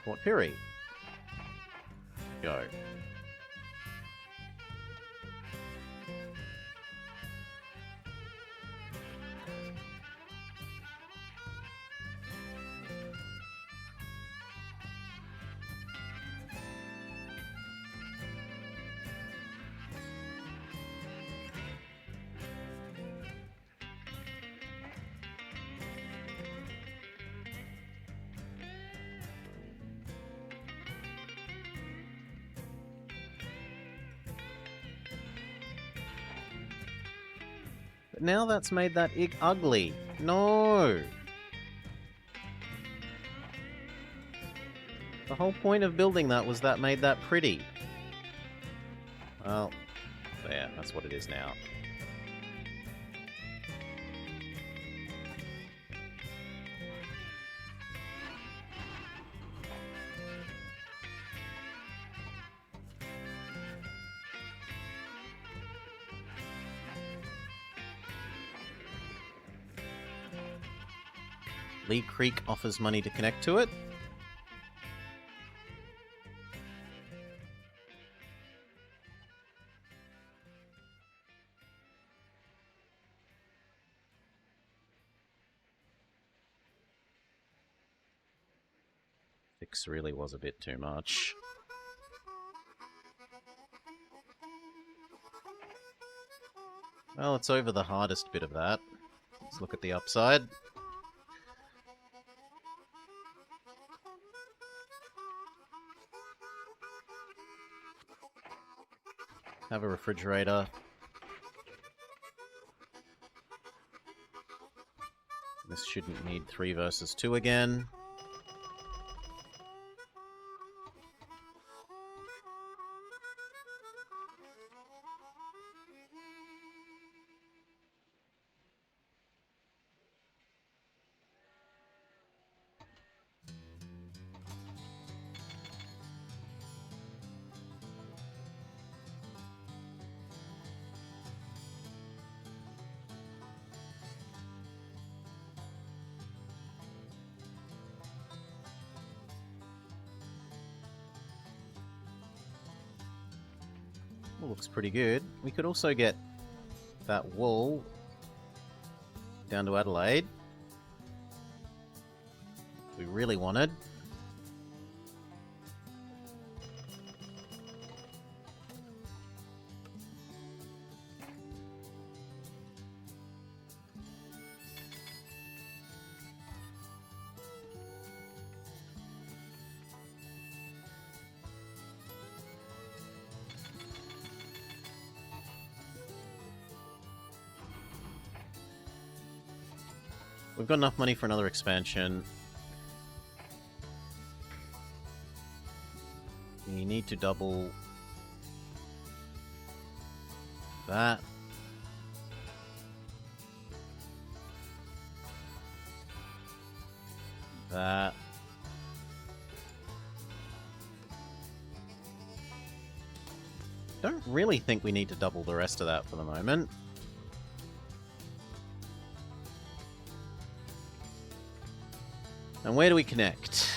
Fort Piri. Go. Now that's made that ugly. No! The whole point of building that was that made that pretty. Well, there, that's what it is now. Lee Creek offers money to connect to it. Six really was a bit too much. Well, it's over the hardest bit of that. Let's look at the upside. Have a refrigerator. This shouldn't need 3 versus 2 again. Looks pretty good. We could also get that wall down to Adelaide. We really wanted. We've got enough money for another expansion. We need to double that. That. Don't really think we need to double the rest of that for the moment. And where do we connect?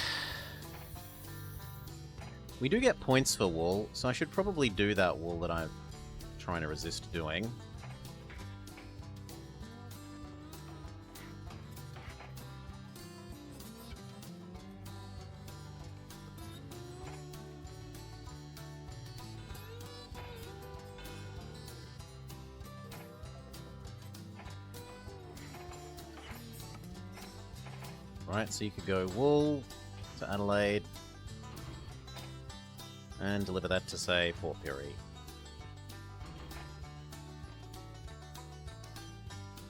We do get points for wool, so I should probably do that wool that I'm trying to resist doing. Right, so you could go wool to Adelaide and deliver that to, say, Port Pirie.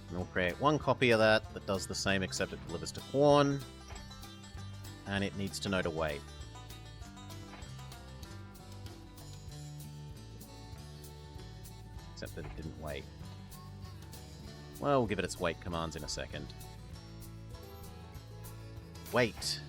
And we'll create one copy of that that does the same except it delivers to Quorn, and it needs to know to wait. Except that it didn't wait. Well, we'll give it its wait commands in a second. Wait.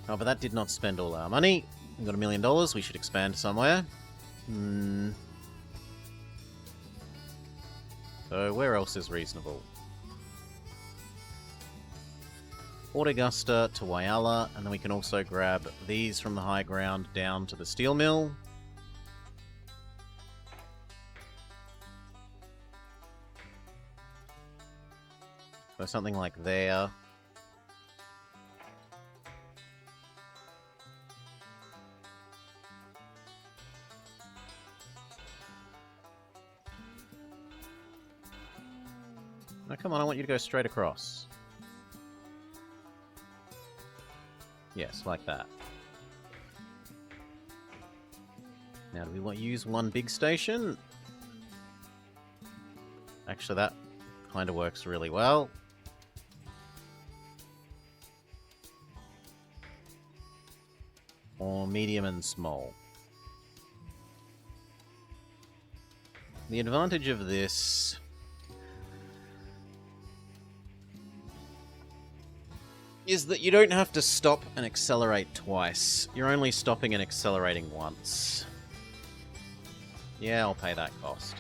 Oh, but that did not spend all our money. We got $1 million. We should expand somewhere. So where else is reasonable? Port Augusta to Whyalla, and then we can also grab these from the high ground down to the steel mill. So something like there. No, come on, I want you to go straight across. Yes, like that. Now, do we want to use one big station? Actually, that kind of works really well. Or medium and small. The advantage of this is that you don't have to stop and accelerate twice. You're only stopping and accelerating once. Yeah, I'll pay that cost.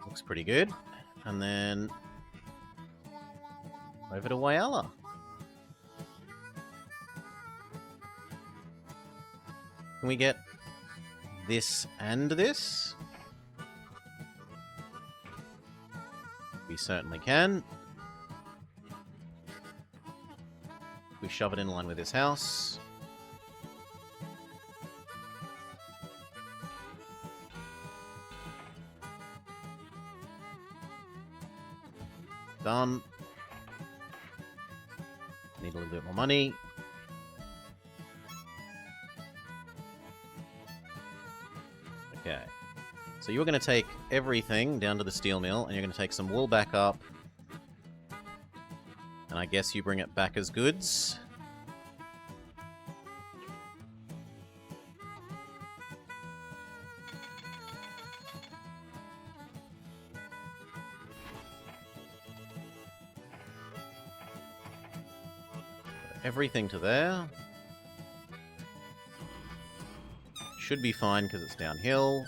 Looks pretty good. And then over to Whyalla. Can we get this and this? We certainly can. We shove it in line with this house. Done. Need a little bit more money. Okay. So you're going to take everything down to the steel mill, and you're going to take some wool back up. And I guess you bring it back as goods. Everything to there. Should be fine because it's downhill.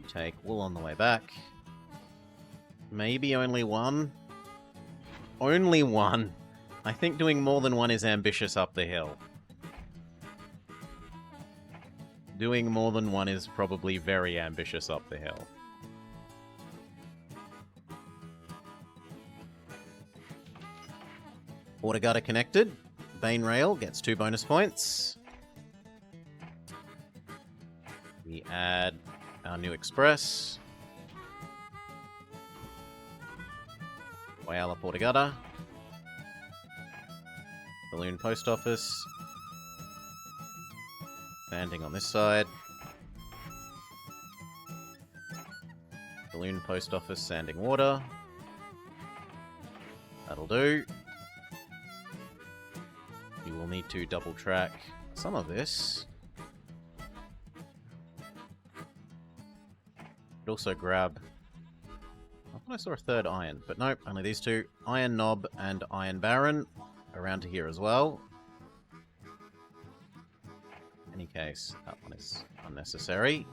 Take wool on the way back. Maybe only one. Only one. I think doing more than one is ambitious up the hill. Doing more than one is probably very ambitious up the hill. Water gutter connected. Bane rail gets 2 bonus points. We add our new express. Wayala Porta Gutter. Balloon post office. Landing on this side. Balloon post office, sanding water. That'll do. You will need to double track some of this. Could also grab... I thought I saw a third iron, but nope, only these two. Iron Knob and Iron Baron around to here as well. In any case, that one is unnecessary.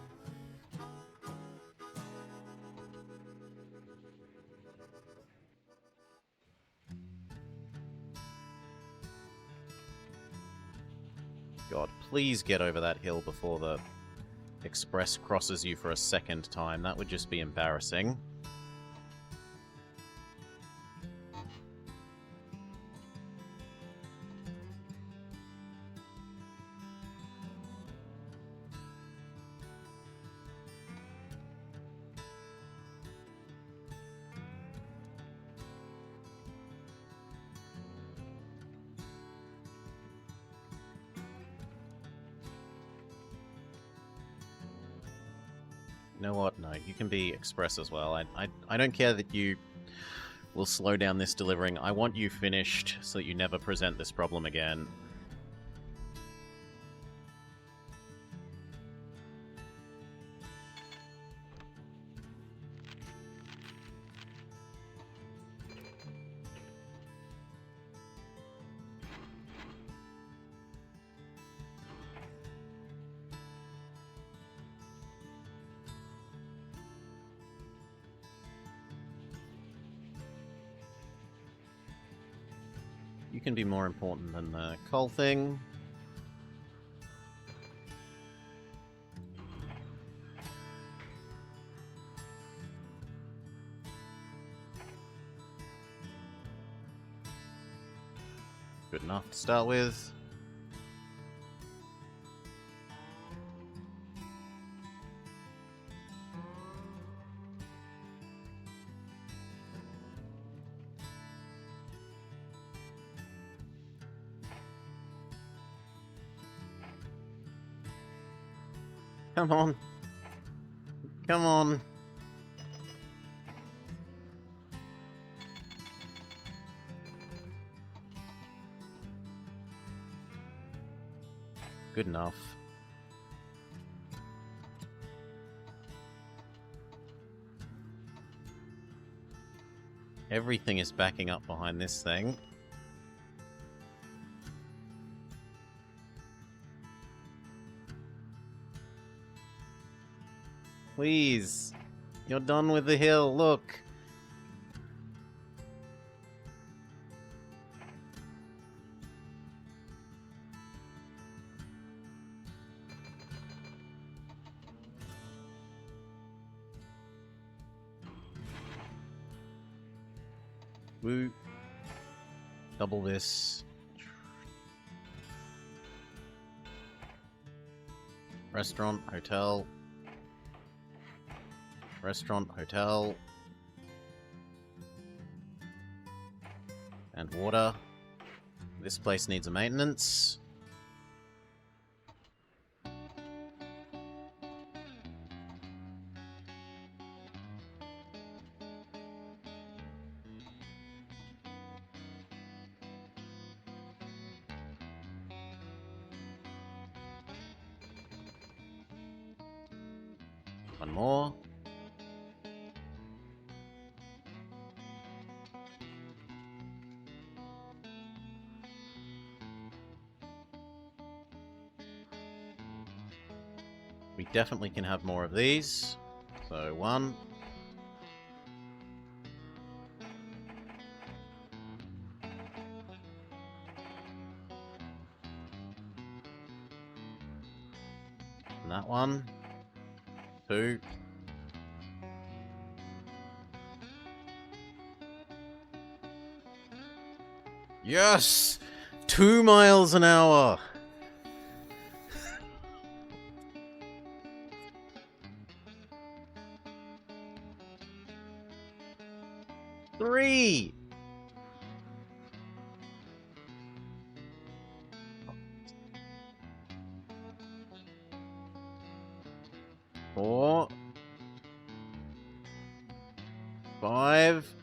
God, please get over that hill before the express crosses you for a second time. That would just be embarrassing. You know what? No, you can be express as well. I don't care that you will slow down this delivering. I want you finished so that you never present this problem again. You can be more important than the coal thing. Good enough to start with. Come on. Come on. Good enough. Everything is backing up behind this thing. Please. You're done with the hill, look. Woo. Double this. Restaurant, hotel. Restaurant, hotel. And water. This place needs a maintenance. One more. We definitely can have more of these. So, one. And that one. 2. Yes! 2 miles an hour! Three! 4. 5.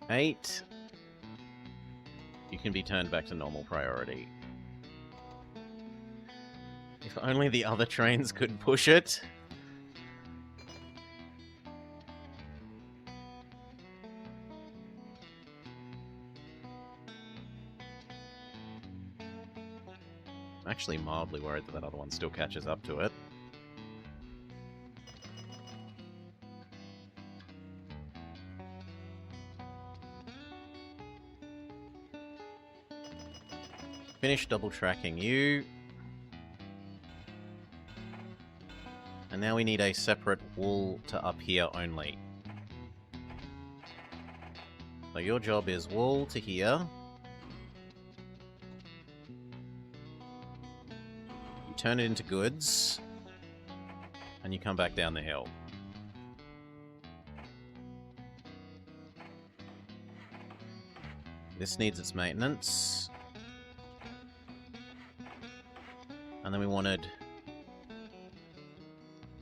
8. You can be turned back to normal priority. If only the other trains could push it. I'm actually mildly worried that other one still catches up to it. Finish double tracking you. And now we need a separate wool to up here only. So your job is wool to here. You turn it into goods. And you come back down the hill. This needs its maintenance. And then we wanted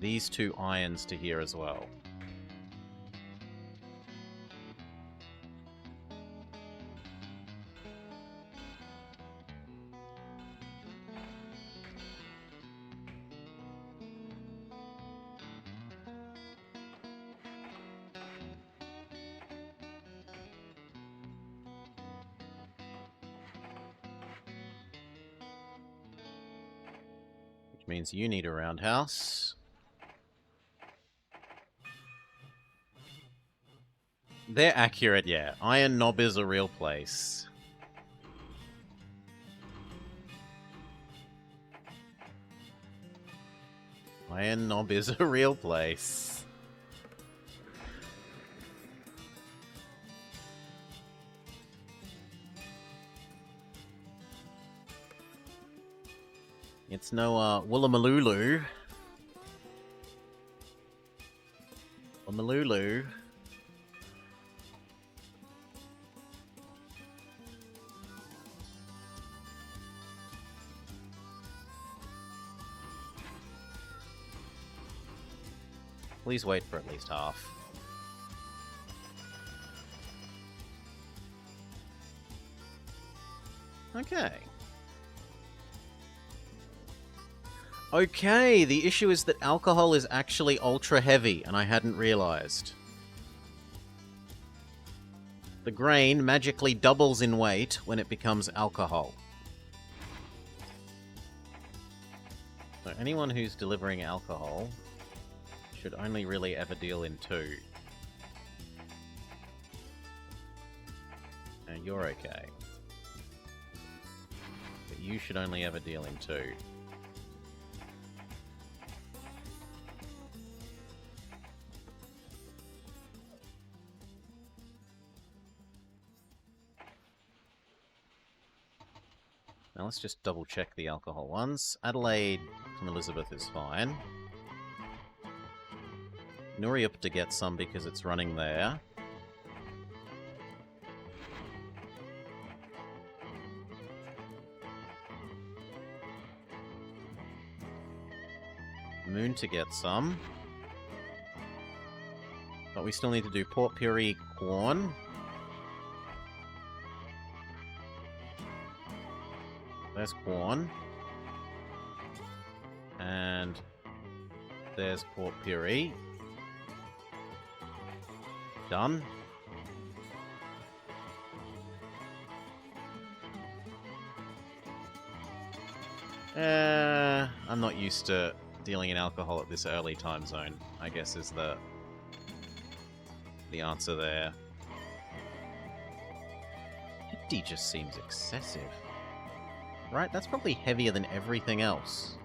these 2 irons to here as well. Which means you need a roundhouse. They're accurate, yeah. Iron Knob is a real place. Iron Knob is a real place. It's no, Woollamalulu. Woollamalulu. Please wait for at least half. Okay. Okay, the issue is that alcohol is actually ultra heavy, and I hadn't realized. The grain magically doubles in weight when it becomes alcohol. So anyone who's delivering alcohol should only really ever deal in 2. And you're okay. But you should only ever deal in 2. Now let's just double check the alcohol ones. Adelaide from Elizabeth is fine. Nuriup to get some because it's running there. Moon to get some. But we still need to do Port Pirie Corn. There's Corn. And there's Port Pirie. Done. I'm not used to dealing in alcohol at this early time zone, I guess is the answer there. 50 just seems excessive. Right? That's probably heavier than everything else.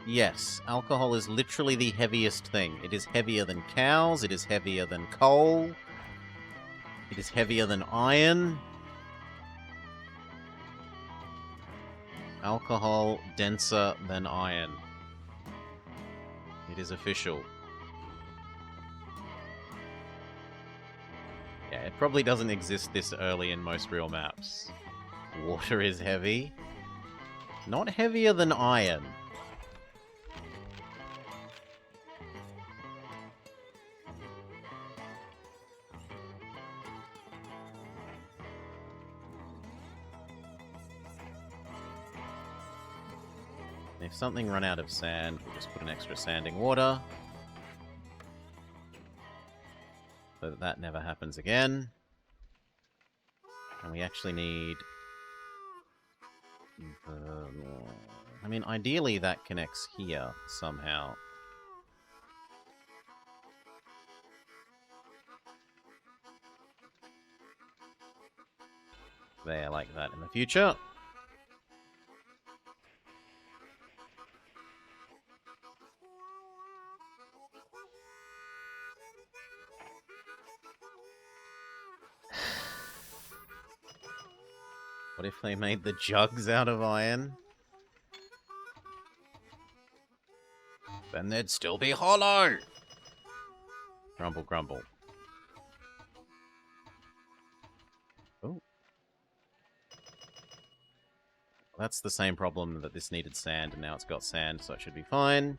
Yes, alcohol is literally the heaviest thing. It is heavier than cows, it is heavier than coal, it is heavier than iron. Alcohol denser than iron. It is official. Yeah, it probably doesn't exist this early in most real maps. Water is heavy. Not heavier than iron. If something run out of sand, we'll just put an extra sanding water. So that never happens again. And we actually need... I mean, ideally that connects here somehow. There, like that in the future. What if they made the jugs out of iron? Then they'd still be hollow! Grumble, grumble. Oh. That's the same problem that this needed sand, and now it's got sand, so it should be fine.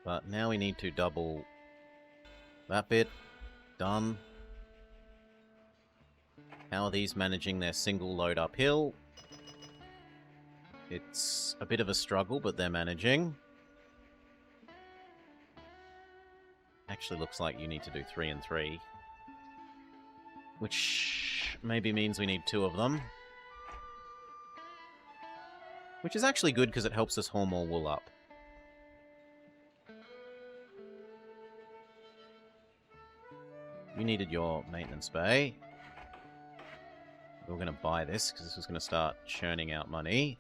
But now we need to double that bit. Done. How are these managing their single load uphill? It's a bit of a struggle, but they're managing. Actually looks like you need to do 3 and 3. Which maybe means we need 2 of them. Which is actually good because it helps us haul more wool up. You needed your maintenance bay. We were going to buy this because this was going to start churning out money.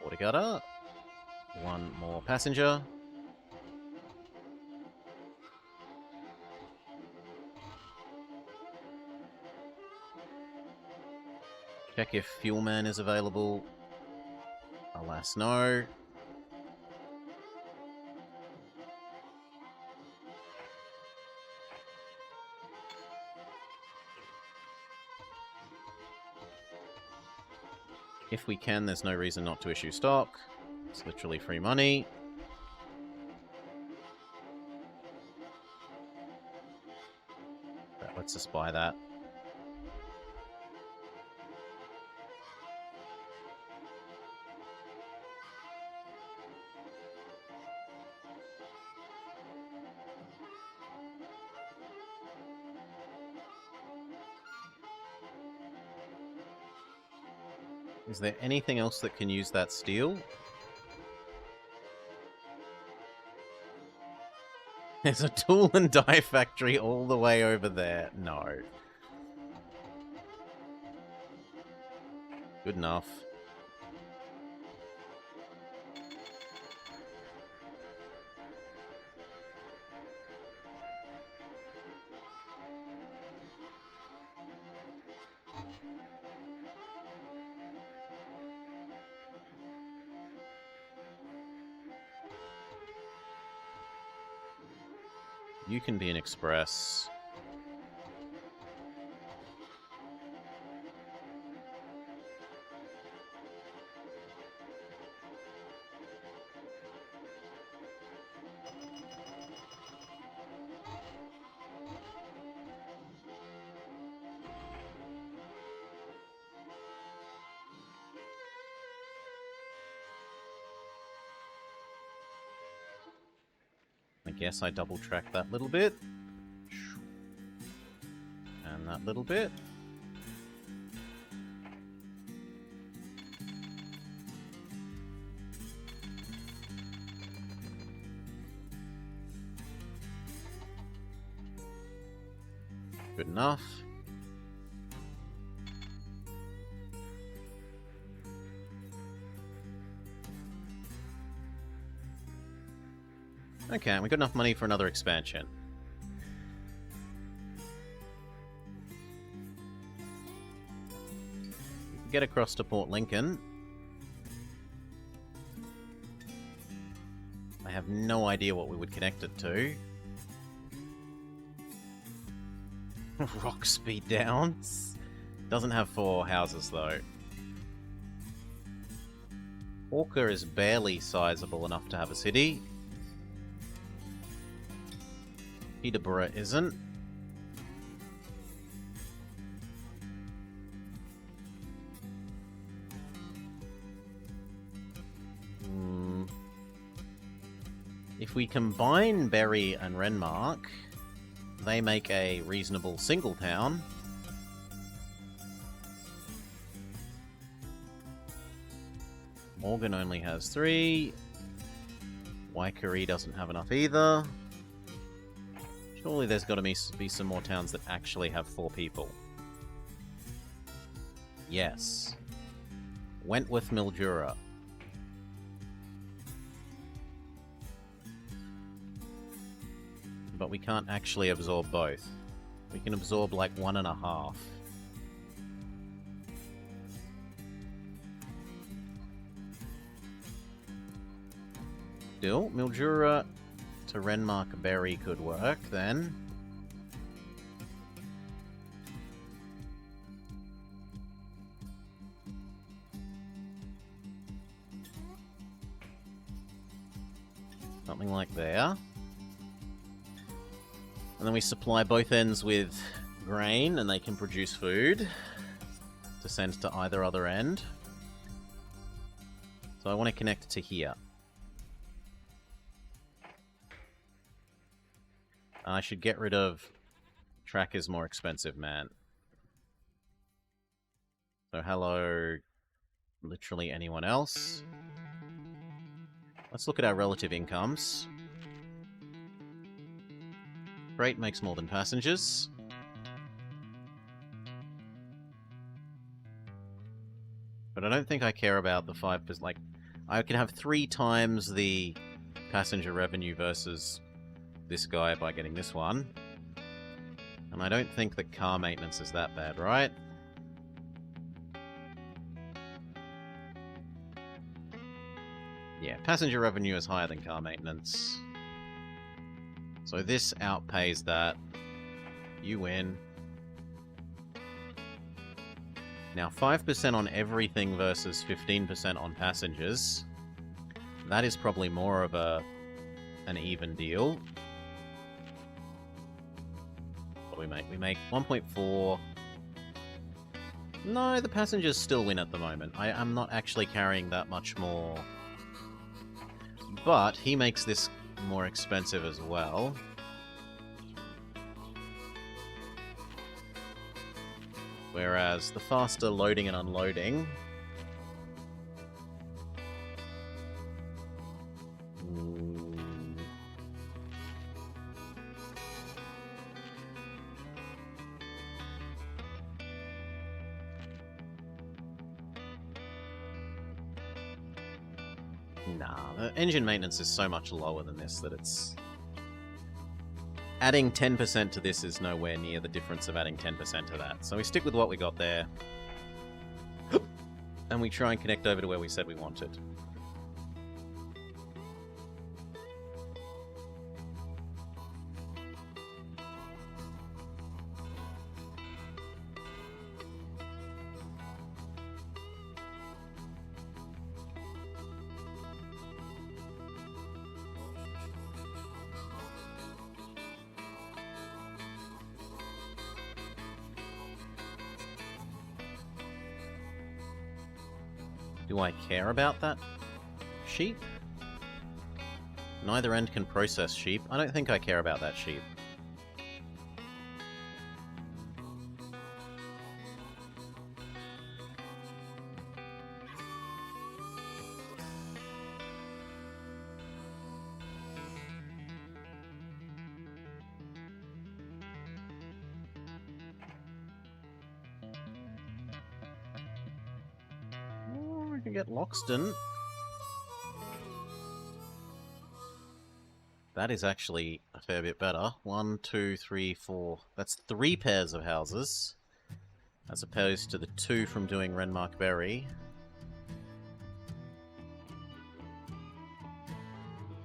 Water gutter. 1 more passenger. Check if Fuel Man is available. Alas, no. If we can, there's no reason not to issue stock. It's literally free money. But let's just buy that. Is there anything else that can use that steel? There's a tool and die factory all the way over there. No. Good enough. You can be an express. guess I double track that little bit. And that little bit. Good enough. Okay, we got enough money for another expansion. Get across to Port Lincoln. I have no idea what we would connect it to. Rock speed downs. Doesn't have 4 houses though. Orca is barely sizable enough to have a city. Peterborough isn't. If we combine Bury and Renmark, they make a reasonable single town. Morgan only has 3. Waikari doesn't have enough either. Surely there's got to be some more towns that actually have 4 people. Yes. Wentworth, Mildura. But we can't actually absorb both. We can absorb like 1.5. Still, Mildura to Renmark Berry could work then. Something like there. And then we supply both ends with grain, and they can produce food to send to either other end. So I want to connect to here. I should get rid of... Track is more expensive, man. So hello, literally anyone else. Let's look at our relative incomes. Freight makes more than passengers. But I don't think I care about the 5%. Like, I can have 3 times the passenger revenue versus this guy by getting this one. And I don't think that car maintenance is that bad, right? Yeah, passenger revenue is higher than car maintenance. So this outpays that. You win. Now 5% on everything versus 15% on passengers. That is probably more of an even deal. What do we make? We make 1.4. No, the passengers still win at the moment. I'm not actually carrying that much more. But he makes this more expensive as well. Whereas the faster loading and unloading... Nah, the engine maintenance is so much lower than this that it's... Adding 10% to this is nowhere near the difference of adding 10% to that. So we stick with what we got there. And we try and connect over to where we said we wanted. Do I care about that sheep? Neither end can process sheep. I don't think I care about that sheep. Oh, I can get Loxton. That is actually a fair bit better. 1, 2, 3, 4. That's 3 pairs of houses, as opposed to the 2 from doing Renmark Berry.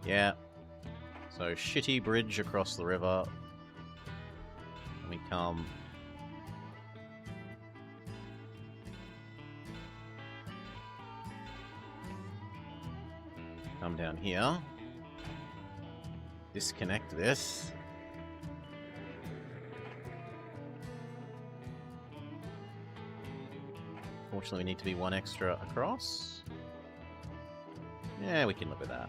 Yeah. So, shitty bridge across the river. Let me come. Come down here. Disconnect this. Fortunately, we need to be 1 extra across. Yeah, we can live with that.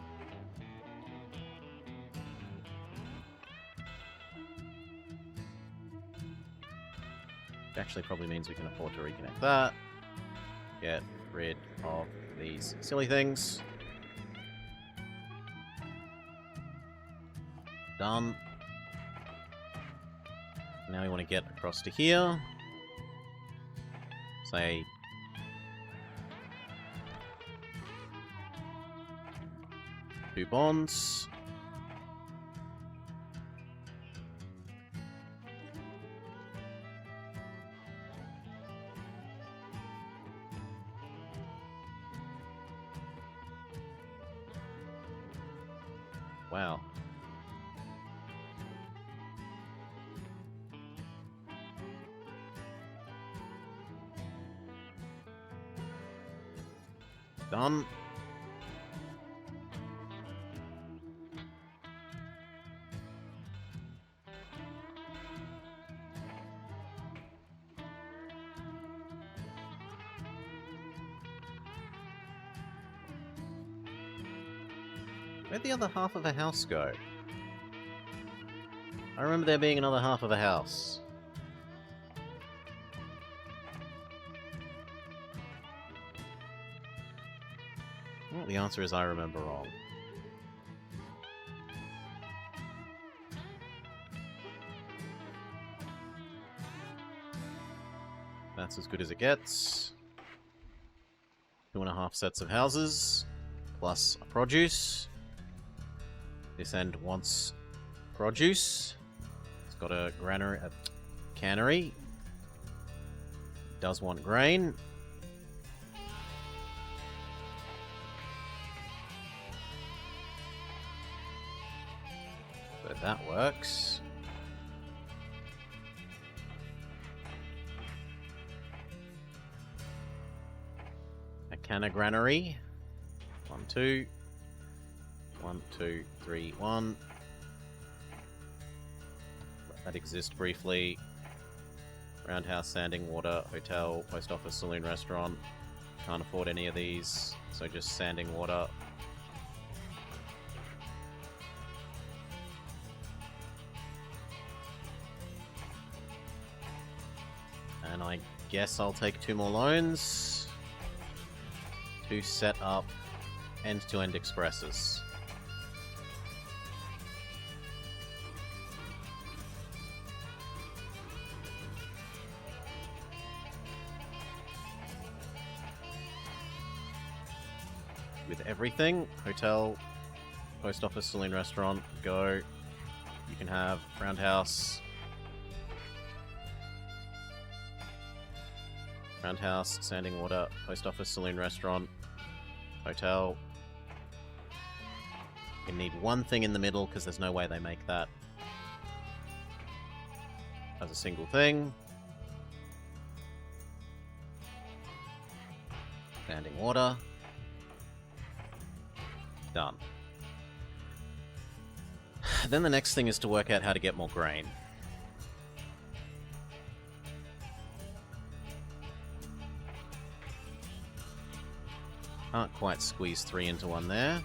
Actually probably means we can afford to reconnect that. Get rid of these silly things. Done. Now we want to get across to here. Say... two bonds. Wow. Done. Where'd the other half of a house go? I remember there being another half of a house. Well, the answer is I remember wrong. That's as good as it gets. 2.5 sets of houses, plus a produce. This end wants produce. It's got a granary, a cannery. Does want grain. So that works. A canna granary. 1, 2. 1, 2, 3, 1. Let that exist briefly. Roundhouse, sanding, water, hotel, post office, saloon, restaurant. Can't afford any of these, so just sanding, water. And I guess I'll take 2 more loans to set up end-to-end expresses. With everything, hotel, post office, saloon, restaurant, go. You can have roundhouse, sanding, water, post office, saloon, restaurant, hotel. You need 1 thing in the middle because there's no way they make that as a single thing. Sanding, water. Done. Then the next thing is to work out how to get more grain. Can't quite squeeze 3 into 1 there.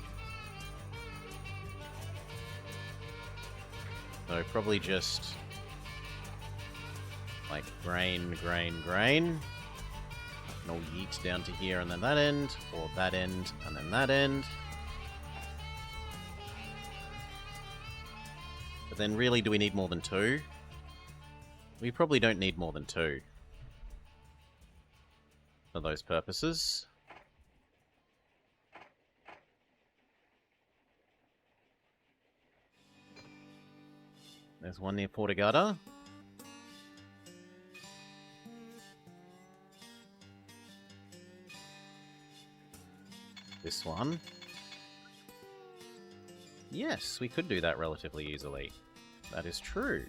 So probably just like grain, grain, grain. And all yeet down to here and then that end, or that end and then that end. But then really, do we need more than 2? We probably don't need more than 2 for those purposes. There's one near Portagata. This one. Yes, we could do that relatively easily. That is true.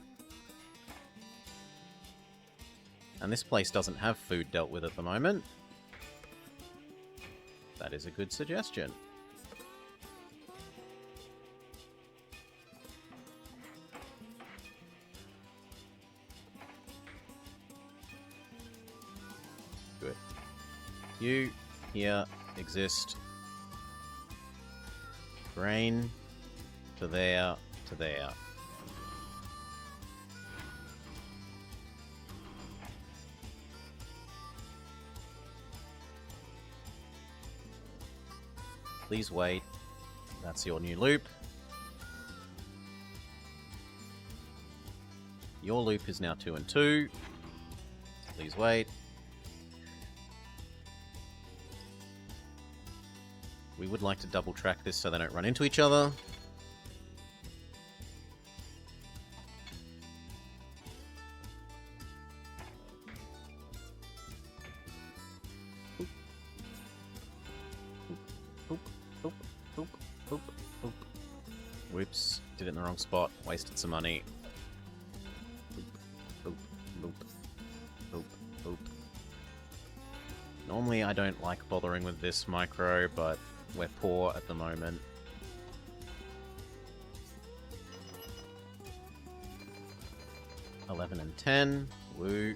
And this place doesn't have food dealt with at the moment. That is a good suggestion. Good. You here exist. Grain to there to there. Please wait. That's your new loop. Your loop is now 2 and 2. Please wait. We would like to double track this so they don't run into each other. Whoops, did it in the wrong spot, wasted some money. Normally I don't like bothering with this micro, but we're poor at the moment. $11 and 10, woo.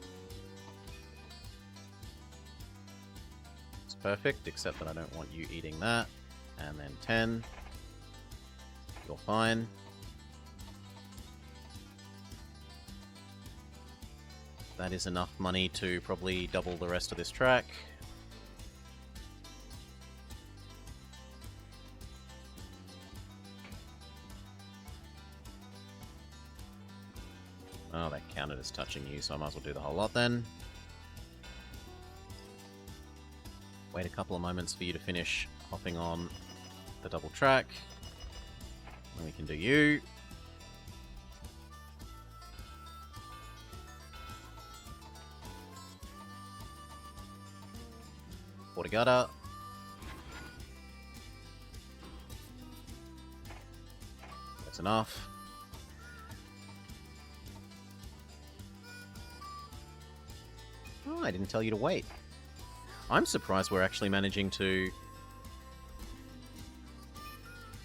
It's perfect, except that I don't want you eating that. And then 10. You're fine. That is enough money to probably double the rest of this track. Oh, that counted as touching you, so I might as well do the whole lot then. Wait a couple of moments for you to finish hopping on the double track. Then we can do you. Portagata. That's enough. Oh, I didn't tell you to wait. I'm surprised we're actually managing to...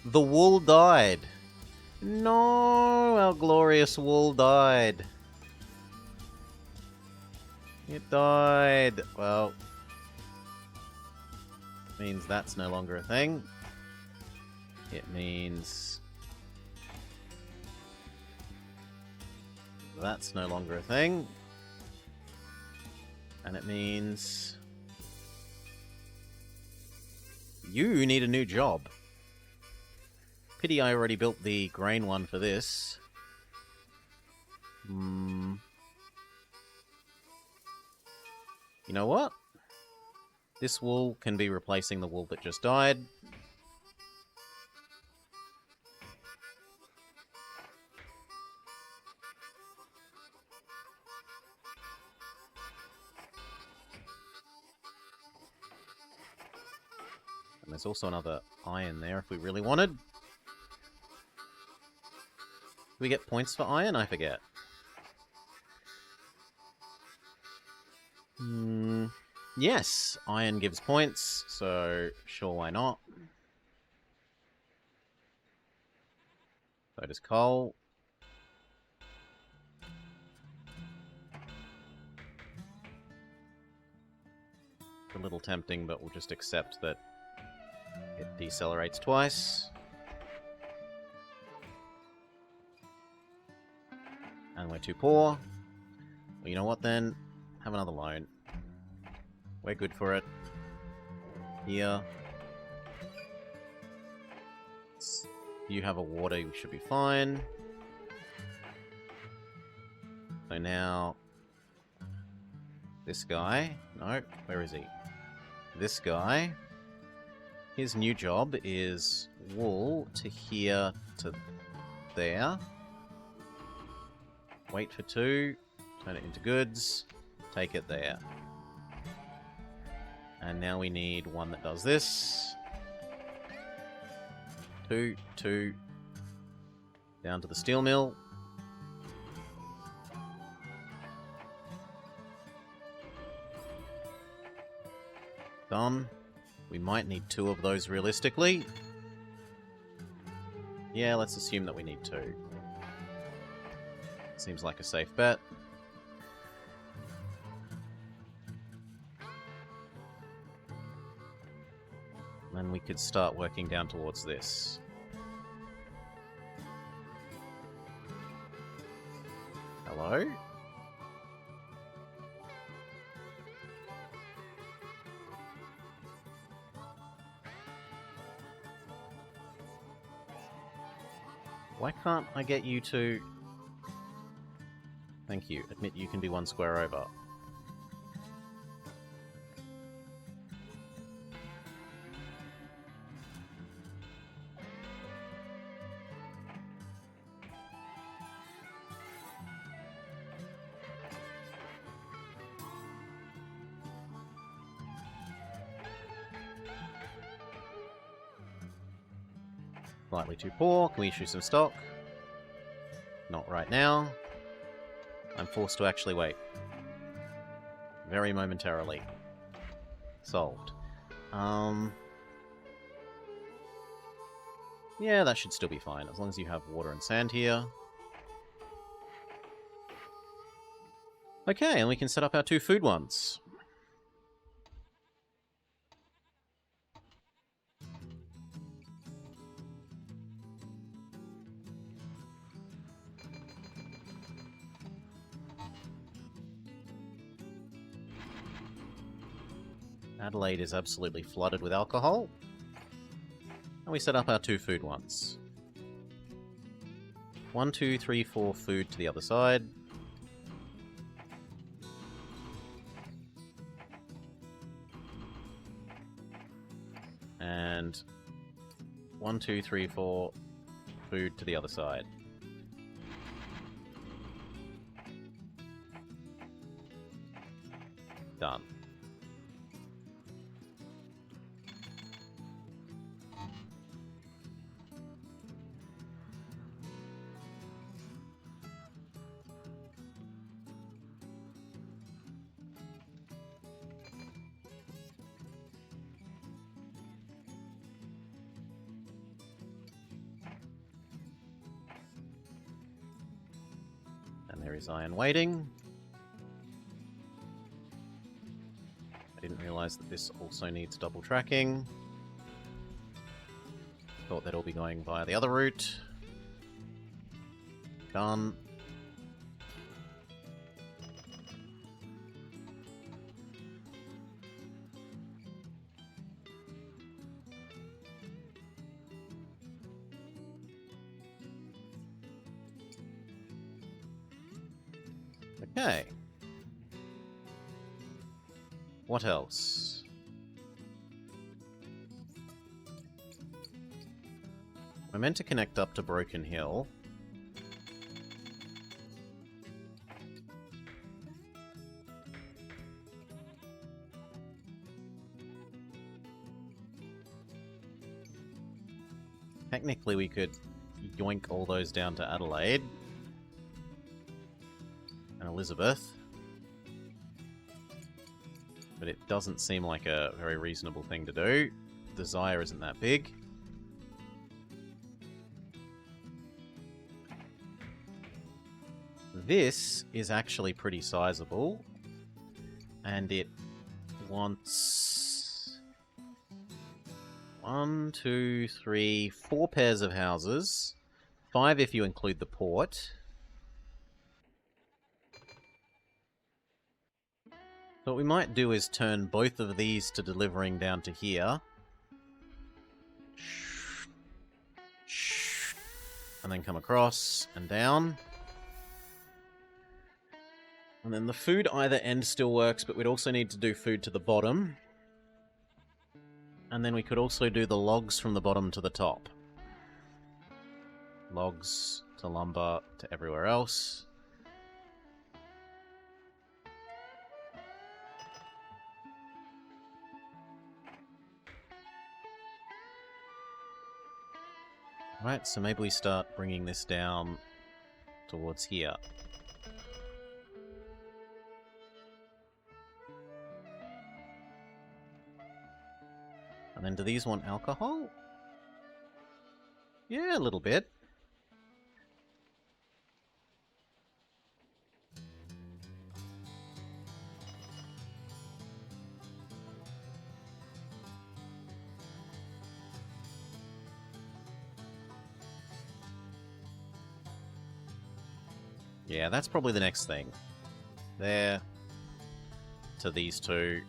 The wool died. No, our glorious wool died. It died. Well, means that's no longer a thing. It means that's no longer a thing. And it means you need a new job. Pity I already built the grain one for this. You know what? This wool can be replacing the wool that just died. And there's also another iron there if we really wanted. Do we get points for iron? I forget. Yes, iron gives points, so sure, why not? So does coal. It's a little tempting, but we'll just accept that it decelerates twice. we're too poor. Well, you know what then? Have another loan. We're good for it. Here. You have a water, you should be fine. So now... This guy... No, where is he? This guy... His new job is wool to here to there. Wait for 2. Turn it into goods. Take it there. And now we need one that does this. 2, 2. Down to the steel mill. Done. We might need 2 of those realistically. Yeah, let's assume that we need 2. Seems like a safe bet. And we could start working down towards this. Hello? Why can't I get you to... Thank you. Admit you can be 1 square over. Slightly too poor. Can we issue some stock? Not right now. I'm forced to actually wait. Very momentarily. Solved. Yeah, that should still be fine, as long as you have water and sand here. Okay, and we can set up our 2 food ones. Adelaide is absolutely flooded with alcohol. And we set up our 2 food ones. 1, 2, 3, 4 food to the other side. And 1, 2, 3, 4 food to the other side. Done. And there is iron waiting. I didn't realise that this also needs double tracking. Thought they'd all be going via the other route. Done. Okay. What else? We're meant to connect up to Broken Hill. Technically, we could yoink all those down to Adelaide and Elizabeth, but it doesn't seem like a very reasonable thing to do. Desire isn't that big. This is actually pretty sizable, and it wants 1, 2, 3, 4 pairs of houses, 5 if you include the port. So what we might do is turn both of these to delivering down to here. And then come across and down. And then the food either end still works, but we'd also need to do food to the bottom. And then we could also do the logs from the bottom to the top. Logs to lumber to everywhere else. Right, so maybe we start bringing this down towards here. And then do these want alcohol? Yeah, a little bit. Yeah, that's probably the next thing. There. To these two.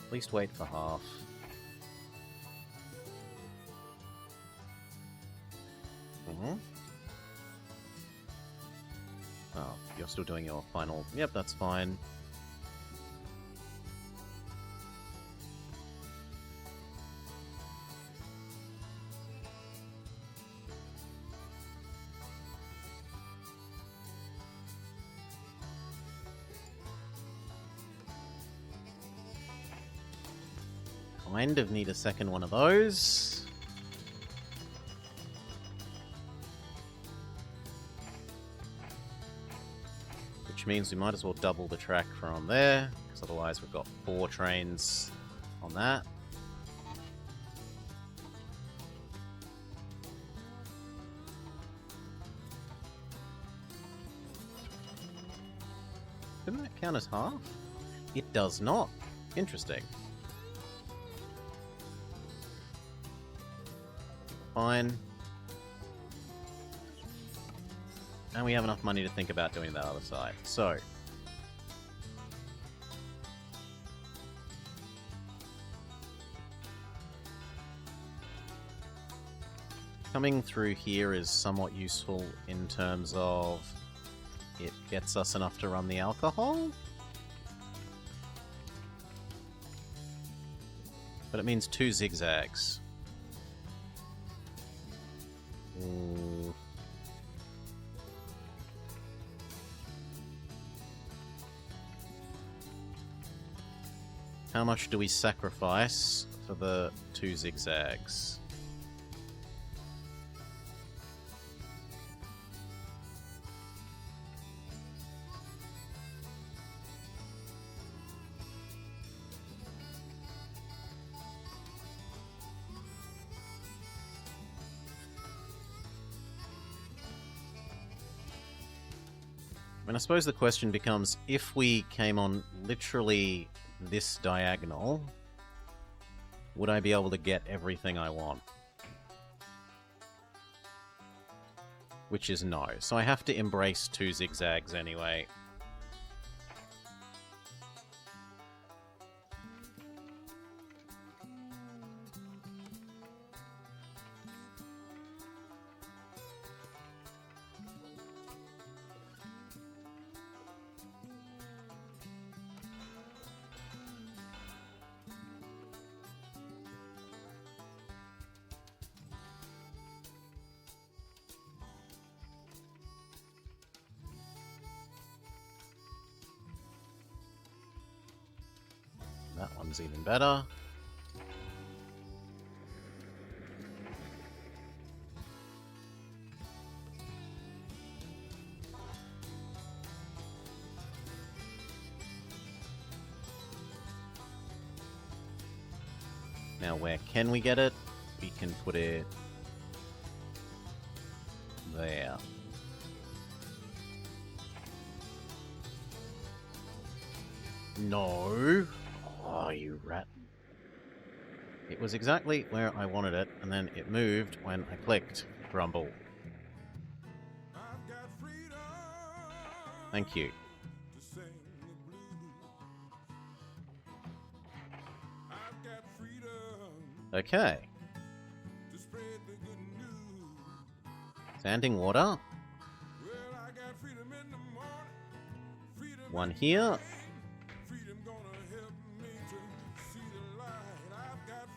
At least wait for half. Oh, you're still doing your final... Yep, that's fine. Kind of need a second one of those. Which means we might as well double the track from there, because otherwise we've got 4 trains on that. Didn't that count as half? It does not. Interesting. Fine. And we have enough money to think about doing that other side. So. Coming through here is somewhat useful in terms of it gets us enough to run the alcohol. But it means 2 zigzags. Ooh. How much do we sacrifice for the 2 zigzags? And I suppose the question becomes, if we came on literally this diagonal, would I be able to get everything I want? Which is no. So I have to embrace 2 zigzags anyway. That one's even better. Now, where can we get it? We can put it there. No. Oh, you rat. It was exactly where I wanted it, and then it moved when I clicked. Grumble. Thank you. Okay. Standing water. One here.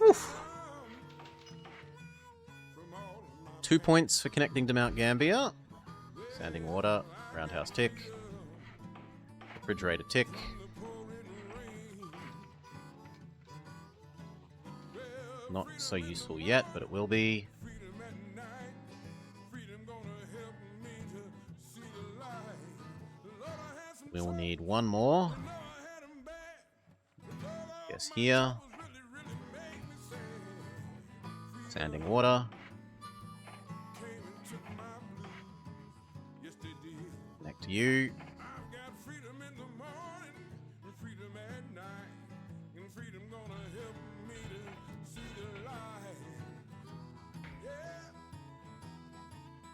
Oof. 2 points for connecting to Mount Gambier. Standing water. Roundhouse tick. Refrigerator tick. Not so useful yet, but it will be. We'll need one more. Guess here. Standing water. Connect to you.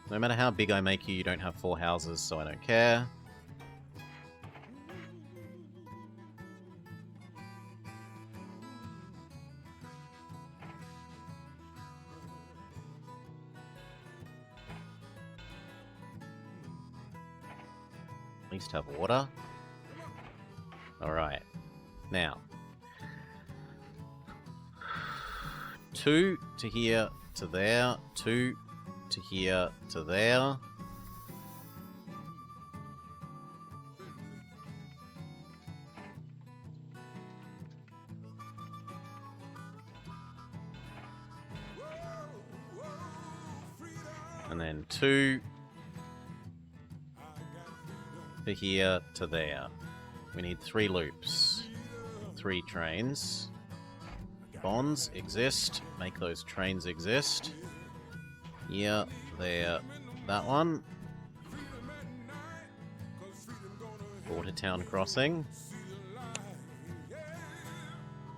No matter how big I make you, you don't have 4 houses, so I don't care. At least have water. Alright. Now. 2 to here to there. 2 to here to there. And then 2 to here to there. We need 3 loops. 3 trains. Bonds exist. Make those trains exist. Here, there, that one. Bordertown Crossing.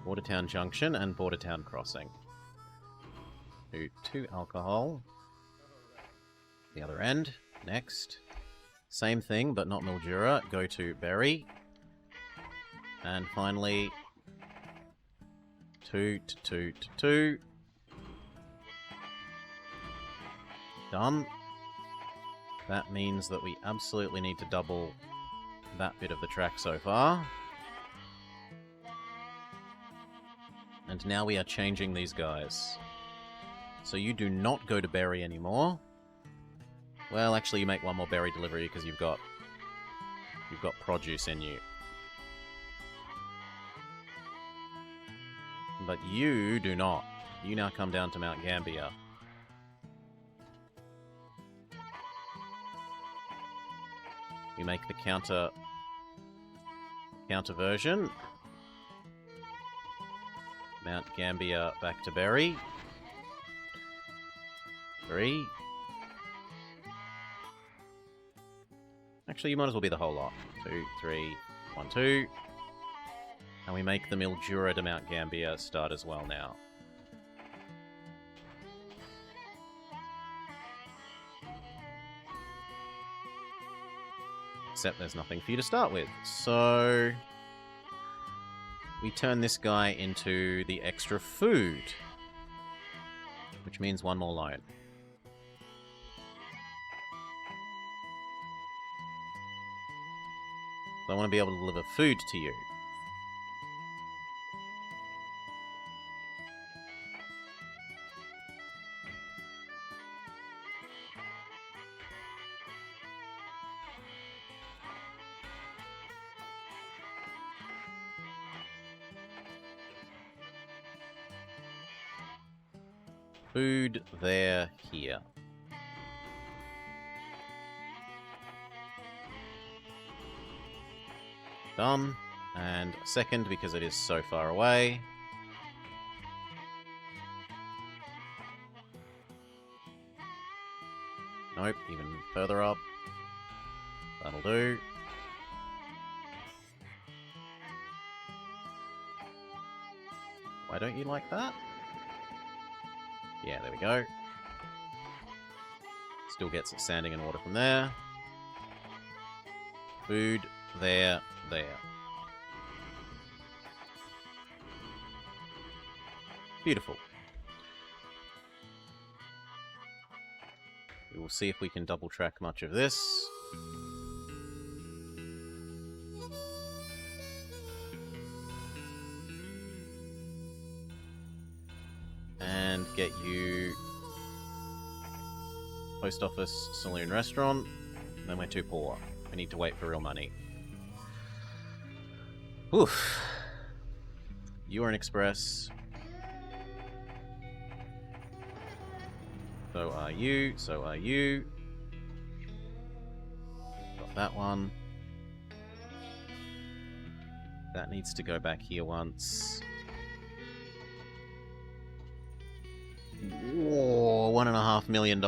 Bordertown Junction and Bordertown Crossing. Do 2 alcohol. The other end. Next. Same thing, but not Mildura. Go to Berry. And finally, 2 to 2 to 2. Done. That means that we absolutely need to double that bit of the track so far. And now we are changing these guys. So you do not go to Berry anymore. Well, actually you make one more berry delivery because you've got produce in you. But you do not. You now come down to Mount Gambier. We make the counter version. Mount Gambier back to Berry. 3. Actually, you might as well be the whole lot. 2, 3, 1, 2. And we make the Mildura to Mount Gambier start as well now. Except there's nothing for you to start with. So we turn this guy into the extra food, which means one more loan. So I want to be able to deliver food to you. Food there, here. Done. And second, because it is so far away. Nope, even further up. That'll do. Why don't you like that? Yeah, there we go. Still gets sanding and water from there. Food, there. Beautiful. We will see if we can double track much of this. And get you post office, saloon, restaurant. Then we're too poor. We need to wait for real money. Oof. You are an express. So are you. So are you. Got that one. That needs to go back here once. Whoa, $1.5 million.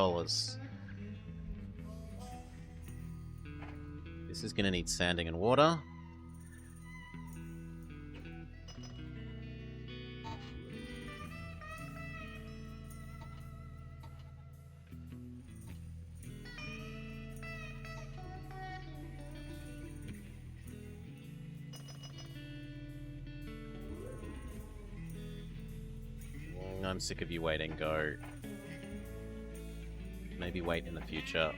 This is going to need sanding and water. I'm sick of you waiting, go. Maybe wait in the future.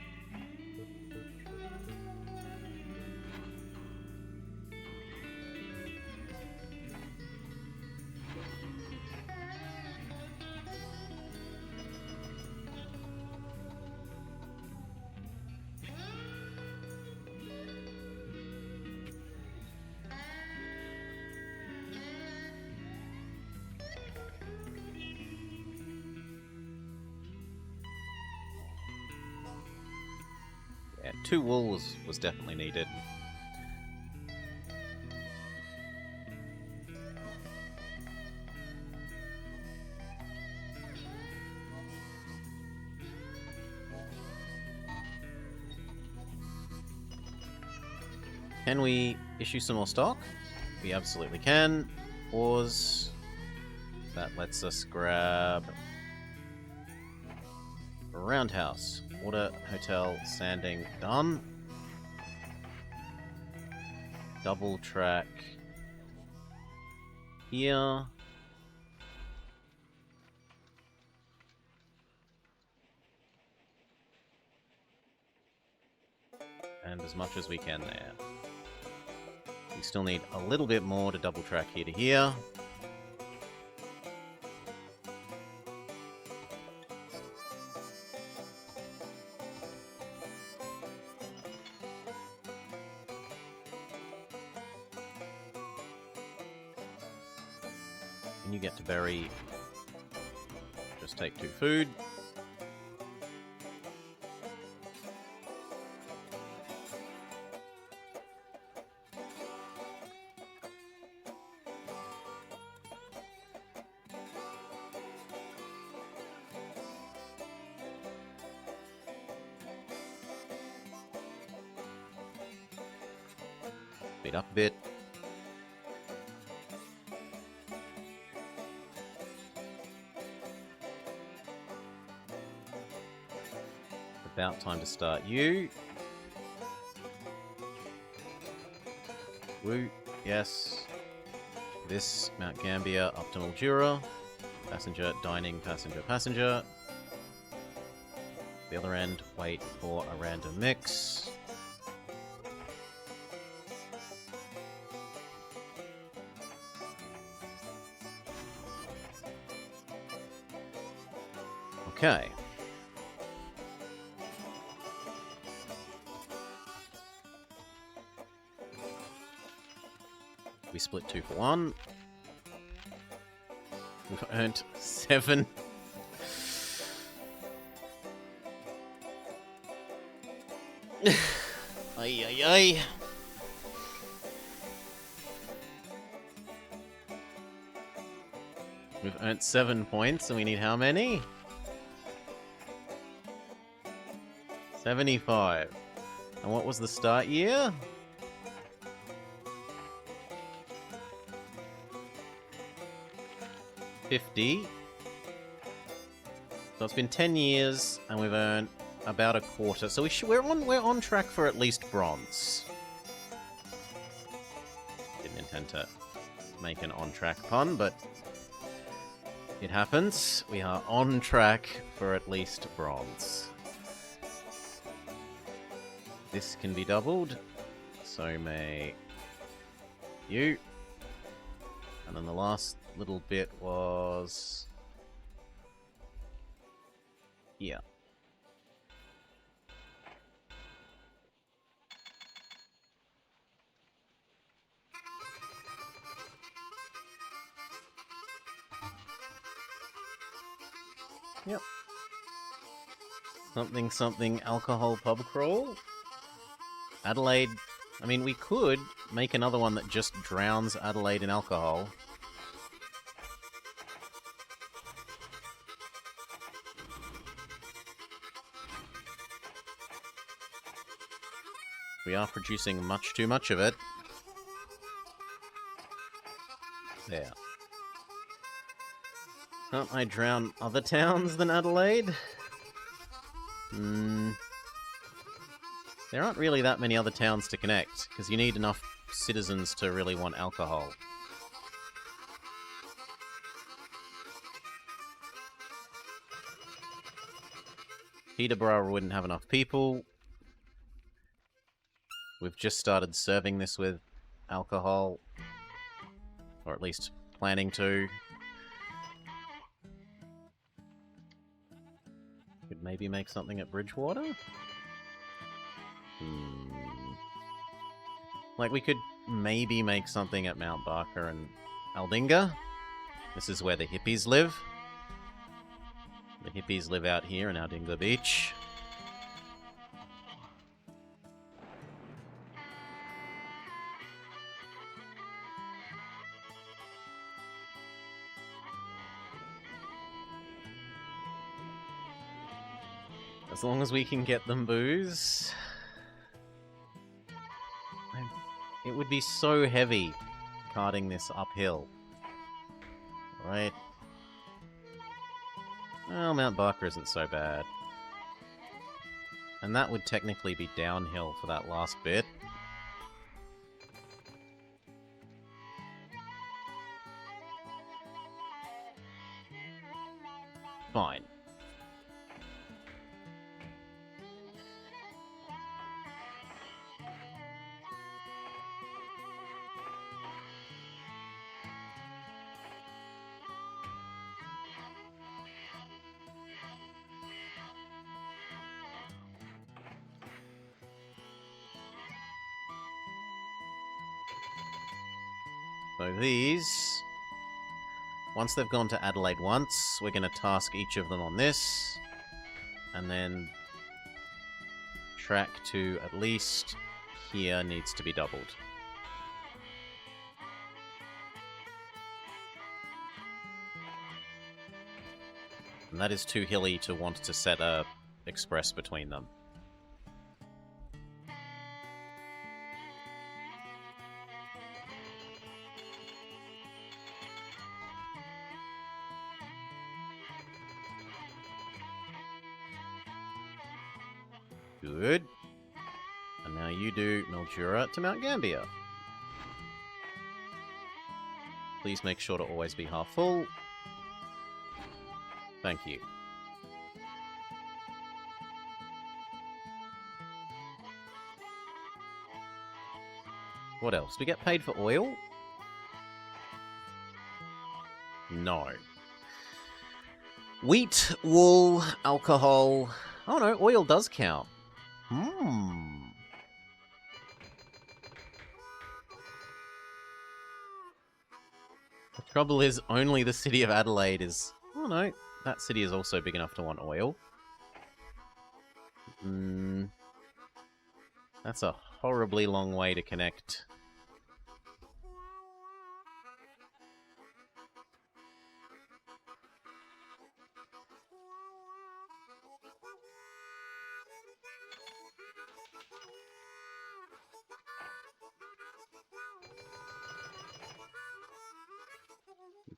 Yeah, 2 wool was definitely needed. Can we issue some more stock? We absolutely can. Pause. That lets us grab a roundhouse. Water, hotel, sanding, done. Double track here. And as much as we can there. We still need a little bit more to double track here to here. And you get to bury. Just take 2 food. Speed up a bit. About time to start you. Woo, yes. This, Mount Gambier, up to Mildura. Passenger, dining, passenger, passenger. The other end, wait for a random mix. Okay. We split 2 for 1. We've earned 7. Ay, ay, ay. We've earned 7 points, and we need how many? 75. And what was the start year? $50. So it's been 10 years, and we've earned about a quarter. So we're on track for at least bronze. Didn't intend to make an on-track pun, but it happens. We are on track for at least bronze. This can be doubled. So may you. And then the last little bit was... yeah. Yep. Something alcohol pub crawl. Adelaide. I mean, we could make another one that just drowns Adelaide in alcohol. We are producing much too much of it. There. Can't I drown other towns than Adelaide? There aren't really that many other towns to connect, because you need enough citizens to really want alcohol. Peterborough wouldn't have enough people. We've just started serving this with alcohol. Or at least planning to. Could maybe make something at Bridgewater? Like, we could maybe make something at Mount Barker and Aldinga. This is where the hippies live. The hippies live out here in Aldinga Beach. As long as we can get them booze. It would be so heavy carting this uphill. Right? Well, Mount Barker isn't so bad. And that would technically be downhill for that last bit. Fine. So these, once they've gone to Adelaide once, we're going to task each of them on this, and then track to at least here needs to be doubled. And that is too hilly to want to set a express between them. Good. And now you do Mildura to Mount Gambier. Please make sure to always be half full. Thank you. What else? Do we get paid for oil? No. Wheat, wool, alcohol... Oh no, oil does count. The trouble is, only the city of Adelaide is... Oh no, that city is also big enough to want oil. That's a horribly long way to connect.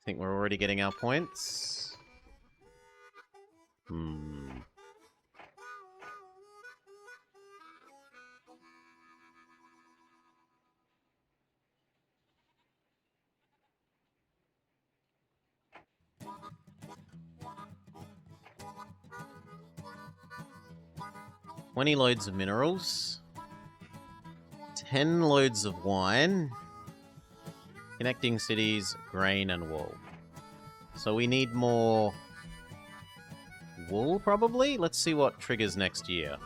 Think we're already getting our points? 20 loads of minerals. 10 loads of wine. Connecting cities, grain, and wool. So we need more wool, probably? Let's see what triggers next year.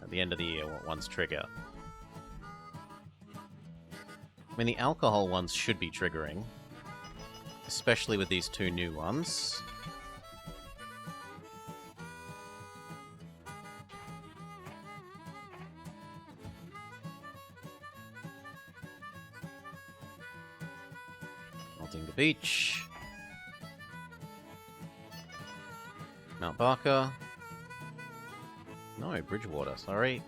At the end of the year, what ones trigger. I mean, the alcohol ones should be triggering. Especially with these two new ones. Melting the beach. Mount Barker. No, Bridgewater, sorry.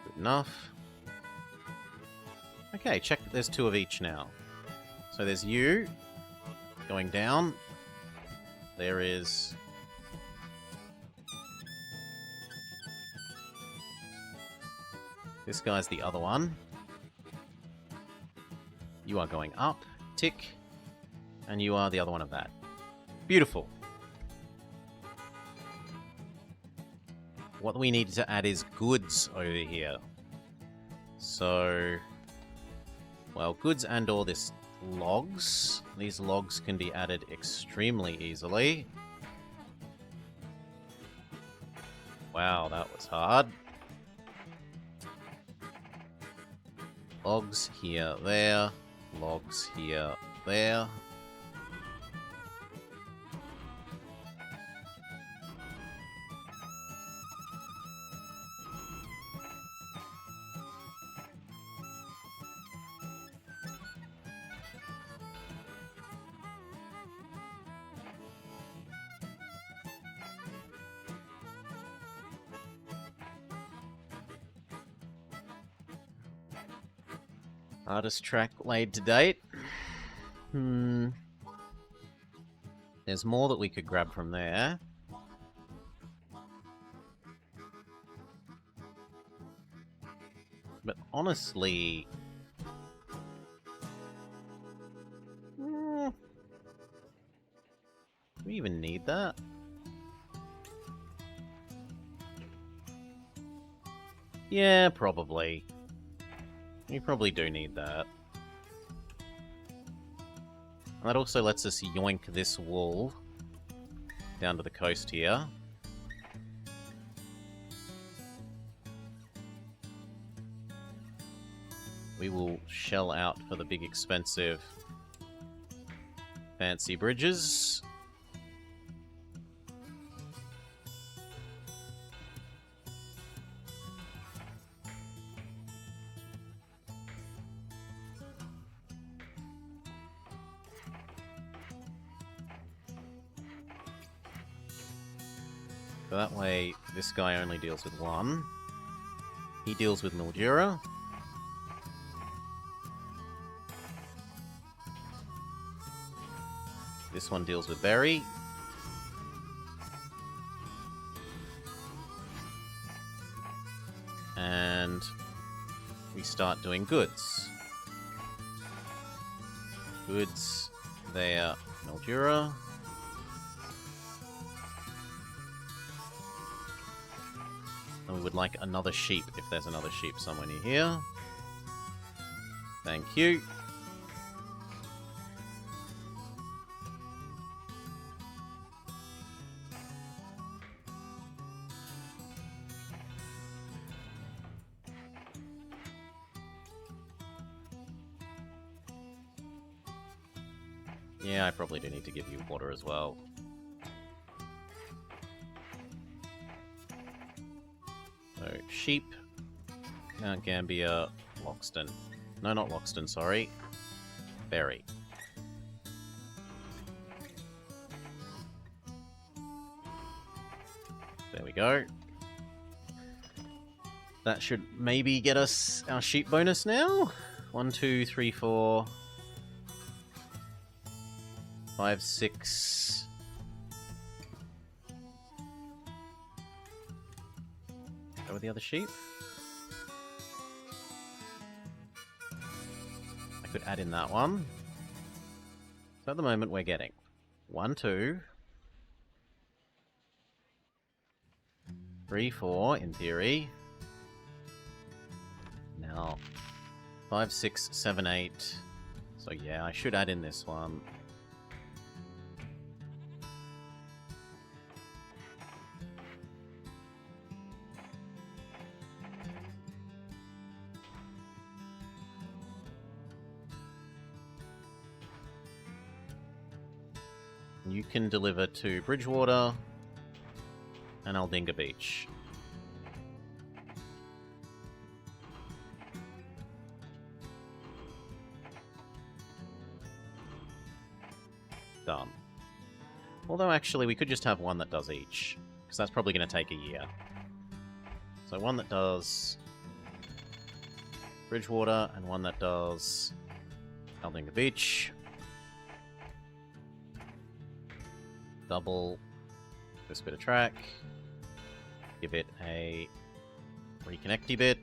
Good enough. Okay, check that there's 2 of each now. So there's you going down. There is this guy's the other one. You are going up, tick, and you are the other one of that. Beautiful. What we need to add is goods over here. So, well, goods and or this logs. These logs can be added extremely easily. Wow, that was hard. Logs here, there. Logs here, there. Hardest track laid to date. There's more that we could grab from there. But honestly... do we even need that? Yeah, probably. You probably do need that. And that also lets us yoink this wool down to the coast here. We will shell out for the big expensive fancy bridges. So that way, this guy only deals with one. He deals with Mildura. This one deals with Berry. And we start doing goods. Goods there, Mildura. And we would like another sheep, if there's another sheep somewhere near here. Thank you. Yeah, I probably do need to give you water as well. So, sheep, Mount Gambier, Loxton. No, not Loxton, sorry. Berry. There we go. That should maybe get us our sheep bonus now. 1, 2, 3, 4, 5, 6. Go with the other sheep. I could add in that one. So at the moment we're getting 1, 2, 3, 4 in theory. Now 5, 6, 7, 8. So yeah, I should add in this one. You can deliver to Bridgewater and Aldinga Beach. Done. Although actually we could just have one that does each, because that's probably going to take a year. So one that does Bridgewater and one that does Aldinga Beach. Double this bit of track. Give it a reconnecty bit.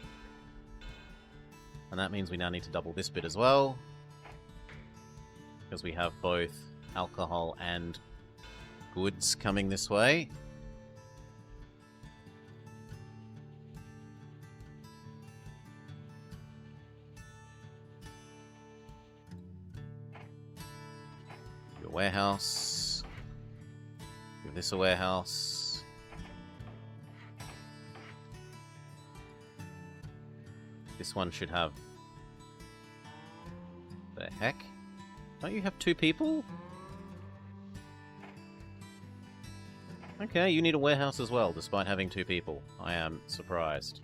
And that means we now need to double this bit as well, because we have both alcohol and goods coming this way. Your warehouse. Give this a warehouse. This one should have... The heck? Don't you have 2 people? Okay, you need a warehouse as well, despite having 2 people. I am surprised.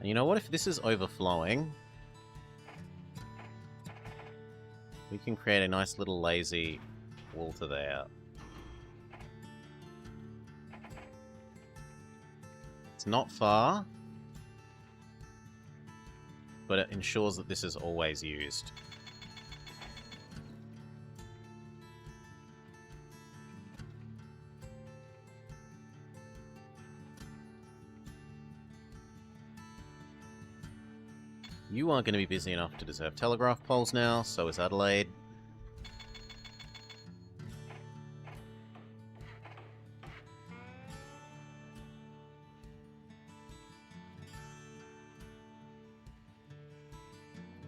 And you know what? If this is overflowing, we can create a nice little lazy water there. It's not far, but it ensures that this is always used. You are going to be busy enough to deserve telegraph poles now, so is Adelaide.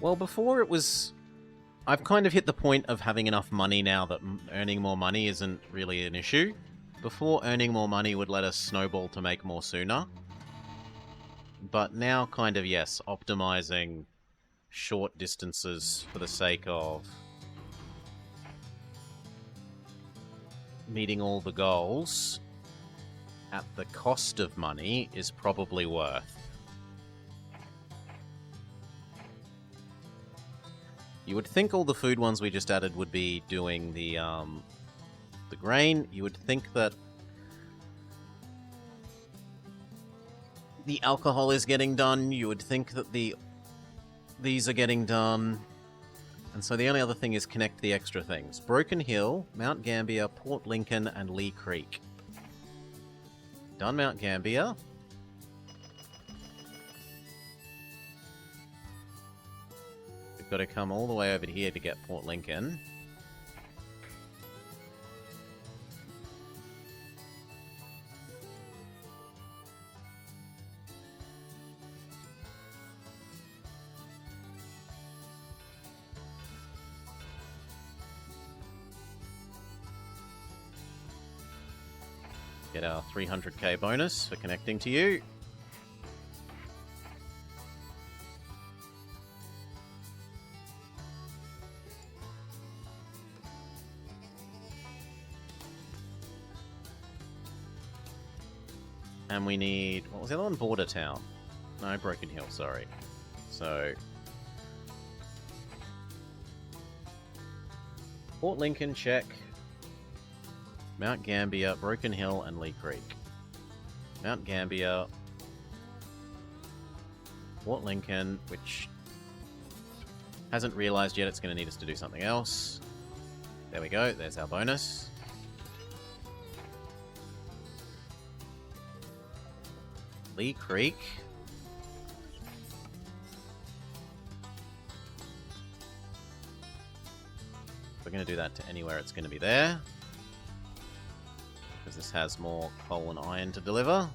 Well, before it was... I've kind of hit the point of having enough money now that earning more money isn't really an issue. Before, earning more money would let us snowball to make more sooner. But now, kind of, yes, optimizing short distances for the sake of meeting all the goals at the cost of money is probably worth. You would think all the food ones we just added would be doing the grain. You would think that the alcohol is getting done. You would think that these are getting done. And so the only other thing is connect the extra things. Broken Hill, Mount Gambier, Port Lincoln, and Lee Creek. Done Mount Gambier. We've got to come all the way over here to get Port Lincoln. Get our 300k bonus for connecting to you. And we need... What was the other one? Border Town. No, Broken Hill, sorry. So... Port Lincoln, check. Mount Gambier, Broken Hill, and Lee Creek. Mount Gambier... Port Lincoln, which... hasn't realised yet it's going to need us to do something else. There we go, there's our bonus. Lee Creek. We're going to do that to anywhere it's going to be there. Because this has more coal and iron to deliver.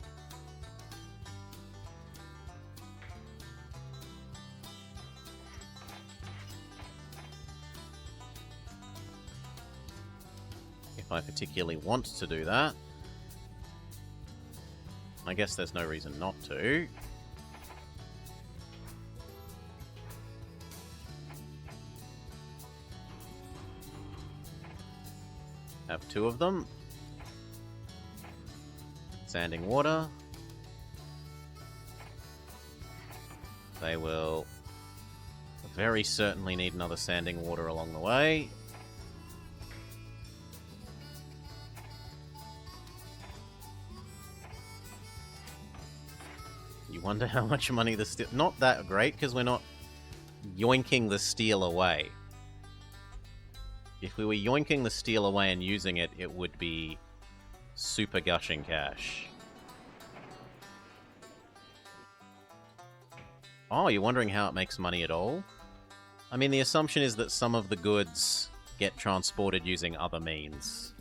If I particularly want to do that. I guess there's no reason not to. Have two of them. Sanding water. They will very certainly need another sanding water along the way. You wonder how much money the steel... Not that great, because we're not yoinking the steel away. If we were yoinking the steel away and using it, it would be super gushing cash. Oh, you're wondering how it makes money at all? I mean, the assumption is that some of the goods get transported using other means.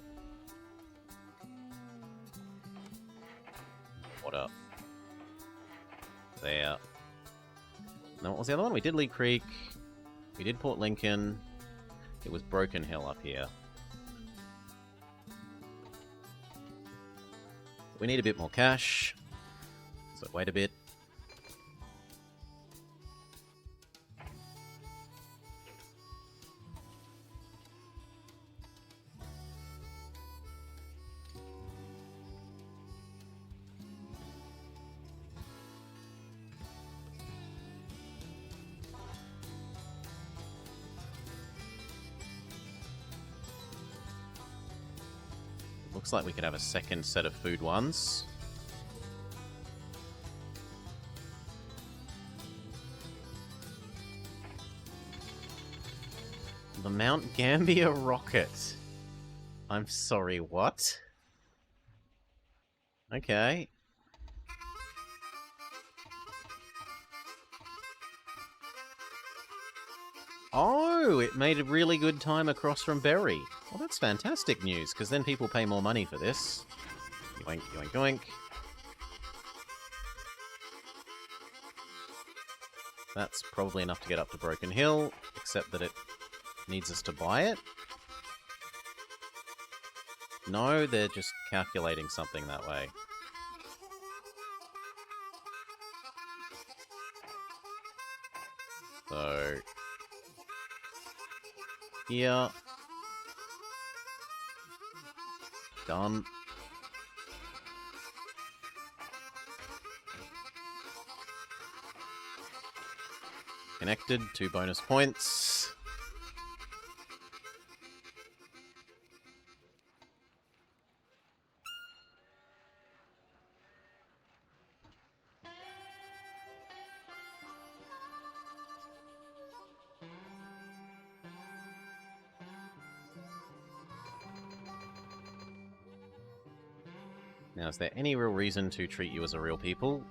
What up? There. Now, what was the other one? We did Lee Creek. We did Port Lincoln. It was Broken Hill up here. We need a bit more cash. So wait a bit. Looks like we could have a second set of food ones. The Mount Gambier rocket. I'm sorry, what? Okay. Oh, it made a really good time across from Berry. Well, that's fantastic news, because then people pay more money for this. Yoink, yoink, yoink. That's probably enough to get up to Broken Hill, except that it needs us to buy it. No, they're just calculating something that way. So... here. Done. Connected, 2 bonus points. Now, is there any real reason to treat you as a real people?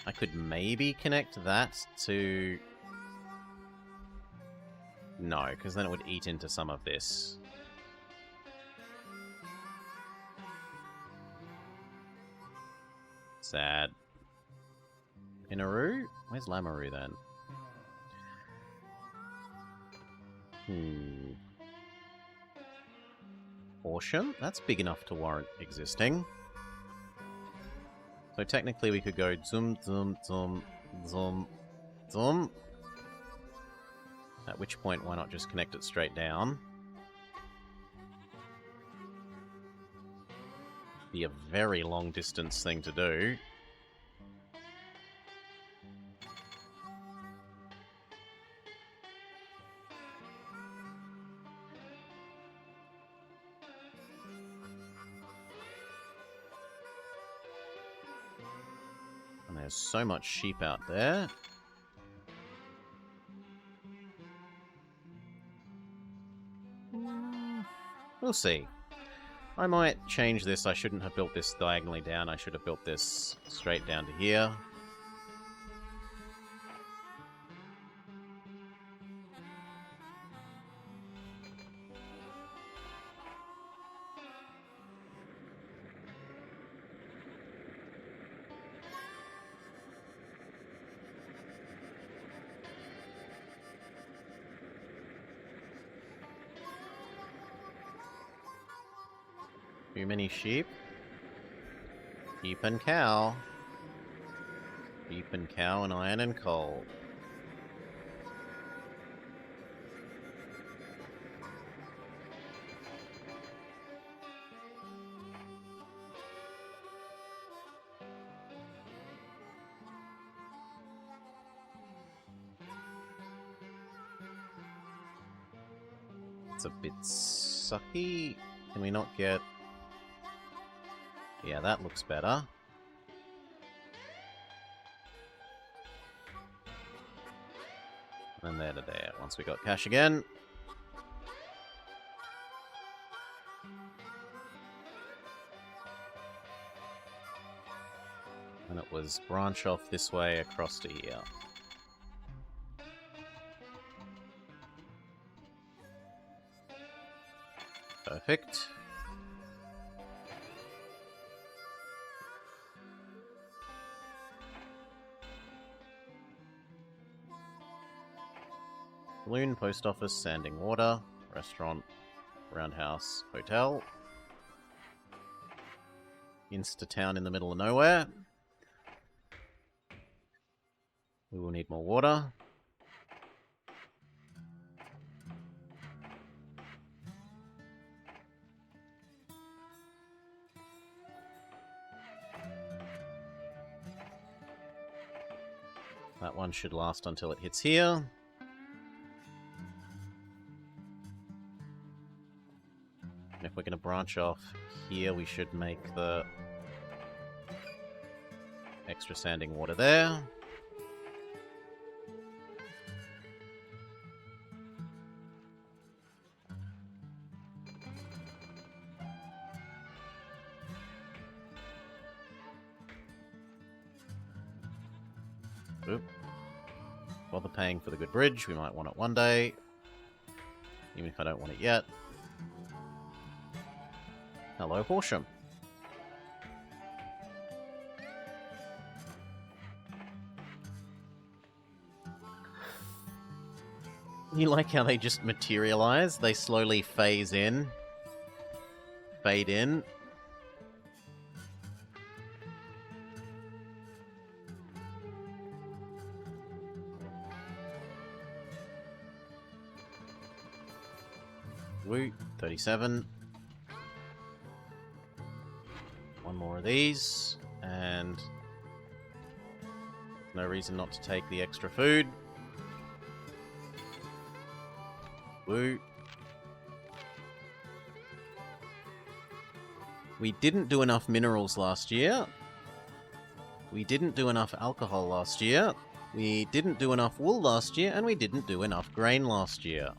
I could maybe connect that to... No, because then it would eat into some of this. Sad. Inaru? Where's Lamaru then? Horsham? That's big enough to warrant existing. So technically we could go zoom, zoom, zoom, zoom, zoom. At which point, why not just connect it straight down? Be a very long distance thing to do. And there's so much sheep out there. We'll see. I might change this. I shouldn't have built this diagonally down. I should have built this straight down to here. Too many sheep. Sheep and cow. Sheep and cow and iron and coal. It's a bit sucky. Can we not get... Yeah, that looks better. And there to there. Once we got cash again. And it was branch off this way across to here. Perfect. Saloon, post office, sanding water, restaurant, roundhouse, hotel. Insta-town in the middle of nowhere. We will need more water. That one should last until it hits here. And if we're going to branch off here, we should make the extra sanding water there. Oop. Bother paying for the good bridge. We might want it one day. Even if I don't want it yet. Hello, Horsham. You like how they just materialize? They slowly phase in. Fade in. Woo, 37. One more of these, and no reason not to take the extra food. Woo. We didn't do enough minerals last year. We didn't do enough alcohol last year. We didn't do enough wool last year, and we didn't do enough grain last year.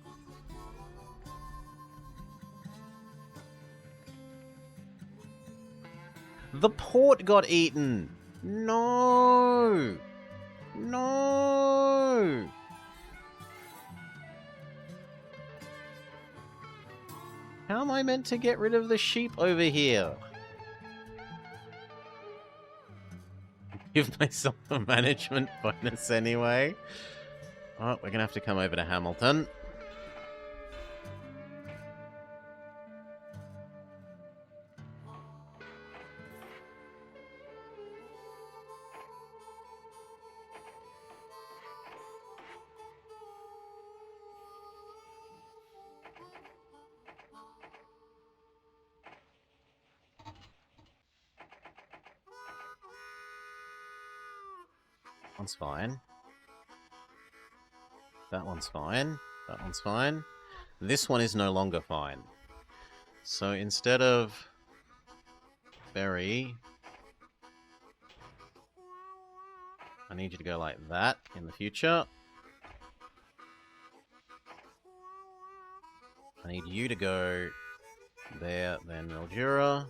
The port got eaten! No! No! How am I meant to get rid of the sheep over here? Give myself a management bonus anyway. Oh, we're gonna have to come over to Hamilton. One's fine. That one's fine. That one's fine. This one is no longer fine. So instead of berry, I need you to go like that in the future. I need you to go there, then Mildura.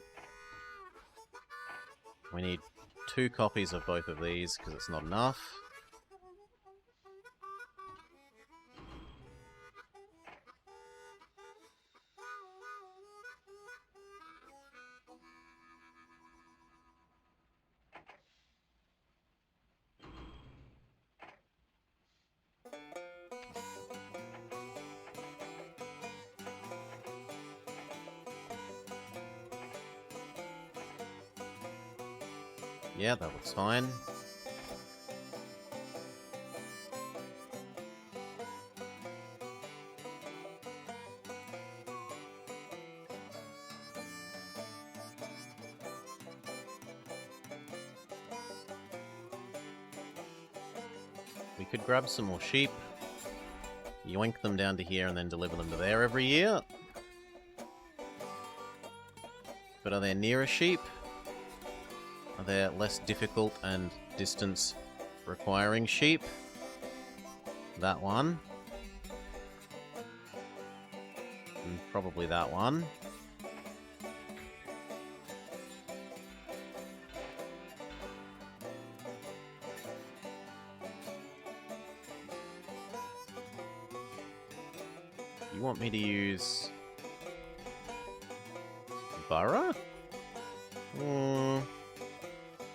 We need 2 copies of both of these because it's not enough. Yeah, that looks fine. We could grab some more sheep, yoink them down to here, and then deliver them to there every year. But are there nearer sheep? Are there less difficult and distance requiring sheep? That one. And probably that one. You want me to use Borough?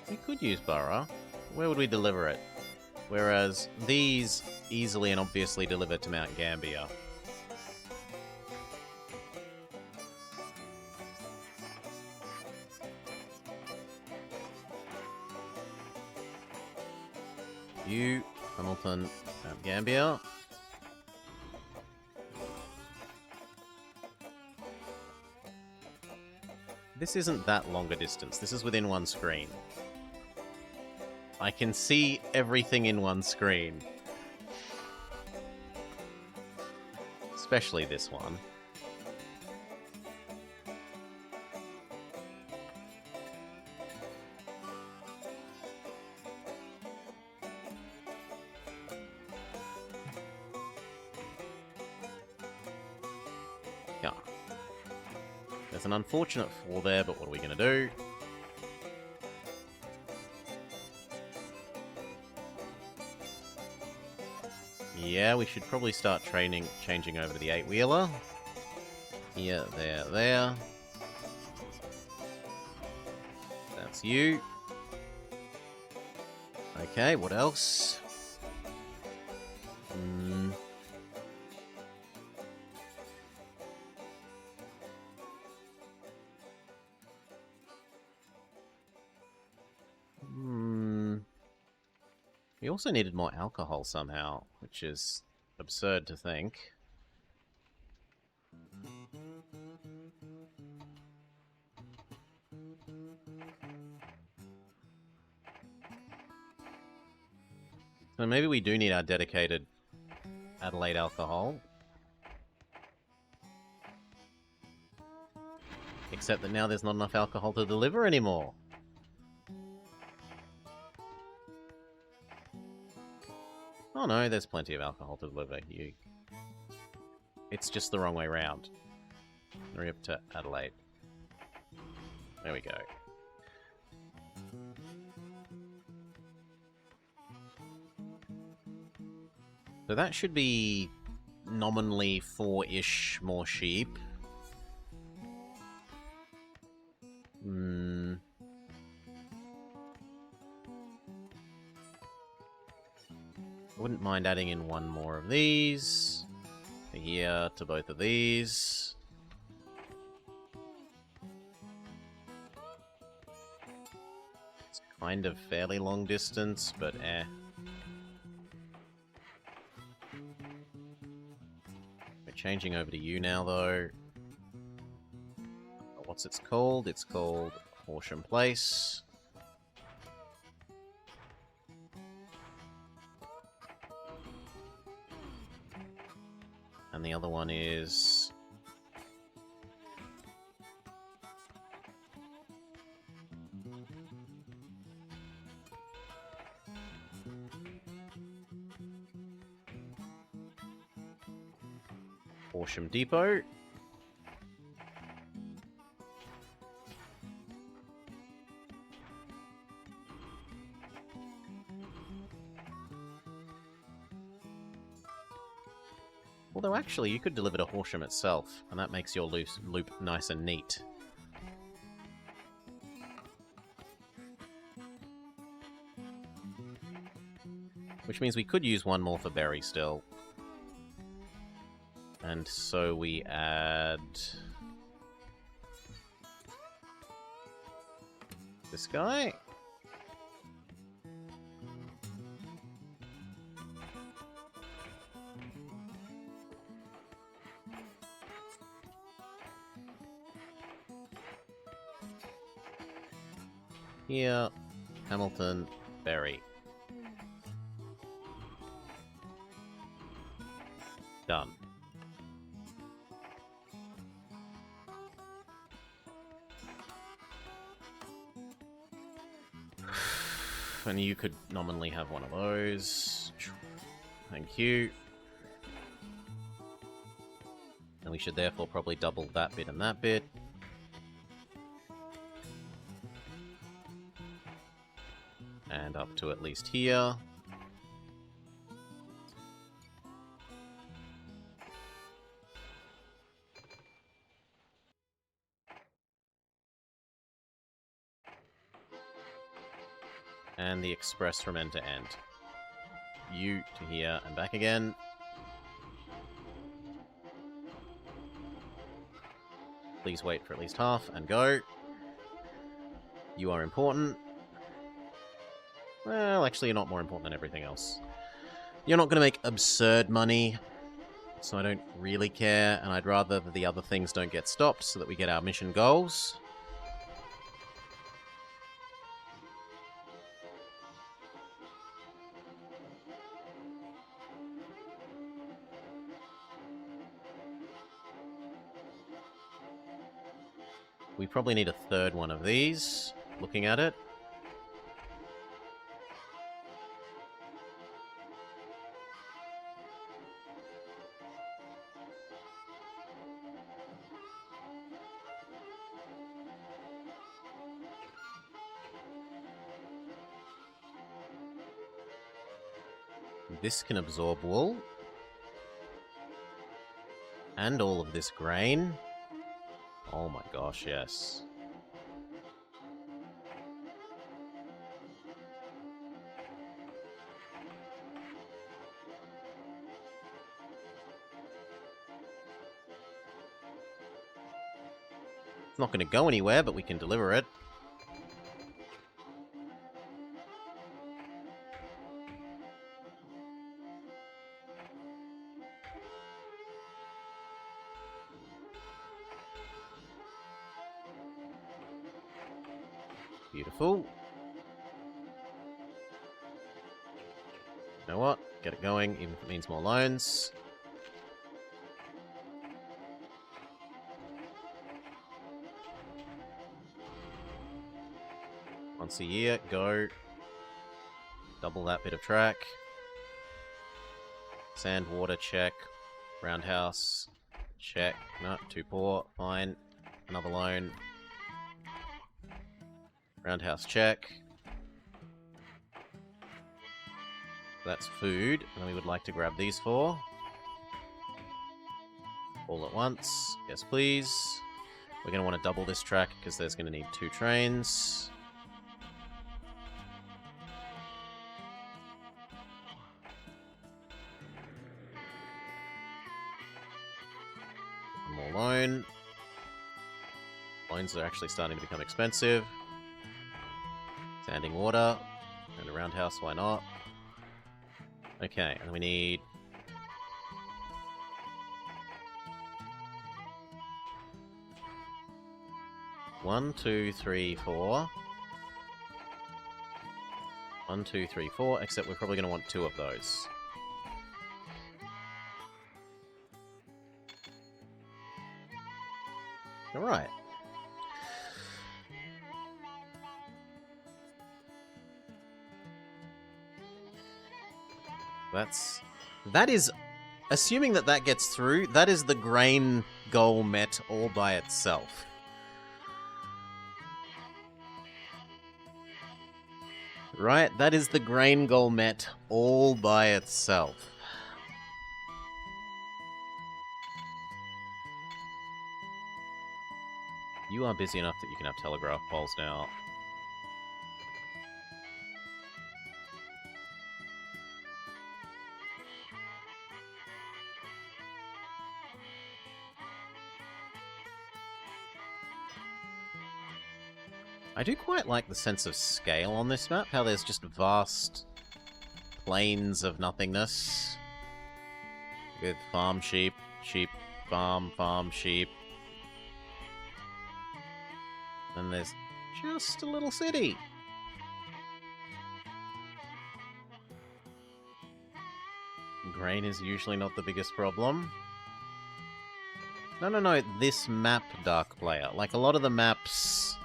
We could use Borough. Where would we deliver it? Whereas these easily and obviously deliver to Mount Gambier. You, Hamilton, Mount Gambier. This isn't that long a distance. This is within one screen. I can see everything in one screen. Especially this one. Yeah. There's an unfortunate fall there, but what are we going to do? Yeah, we should probably start changing over to the 8-wheeler. Here, there. That's you. Okay, what else? We also needed more alcohol somehow, which is absurd to think. So maybe we do need our dedicated Adelaide alcohol. Except that now there's not enough alcohol to deliver anymore. Oh no, there's plenty of alcohol to deliver. It's just the wrong way round. Hurry up to Adelaide. There we go. So that should be nominally 4-ish more sheep. I wouldn't mind adding in one more of these. Here to both of these. It's kind of fairly long distance, but eh. We're changing over to you now, though. What's it called? It's called Horsham Place. And the other one is... Horsham Depot. Although actually, you could deliver to Horsham itself, and that makes your loop nice and neat. Which means we could use one more for Berry still. And so we add... this guy? Here, Hamilton, Berry. Done. And you could nominally have one of those. Thank you. And we should therefore probably double that bit and that bit. And up to at least here. And the express from end to end. You to here and back again. Please wait for at least half and go. You are important. Well, actually, you're not more important than everything else. You're not going to make absurd money, so I don't really care, and I'd rather that the other things don't get stopped so that we get our mission goals. We probably need a third one of these, looking at it. This can absorb wool. And all of this grain. Oh my gosh, yes. It's not going to go anywhere, but we can deliver it. Beautiful. You know what? Get it going, even if it means more loans. Once a year, go. Double that bit of track. Sand, water, check. Roundhouse, check. No, too poor. Fine. Another loan. Roundhouse, check. That's food, and we would like to grab these four. All at once. Yes, please. We're going to want to double this track because there's going to need 2 trains. One more loan. Loans are actually starting to become expensive. Standing water. And a roundhouse, why not? Okay, and we need... 1, 2, 3, 4. 1, 2, 3, 4, except we're probably going to want 2 of those. Alright. That is, assuming that gets through, that is the grain goal met all by itself. Right, that is the grain goal met all by itself. You are busy enough that you can have telegraph poles now. I do quite like the sense of scale on this map, how there's just vast plains of nothingness. With farm sheep, sheep, farm, sheep. And there's just a little city. Grain is usually not the biggest problem. No, this map, Dark Player. Like, a lot of the maps...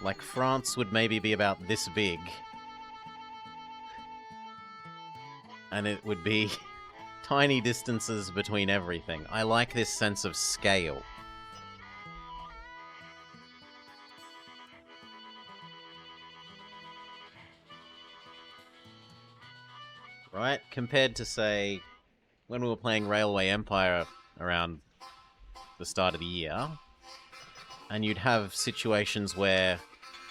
Like, France would maybe be about this big. And it would be tiny distances between everything. I like this sense of scale. Right? Compared to, say, when we were playing Railway Empire around the start of the year, and you'd have situations where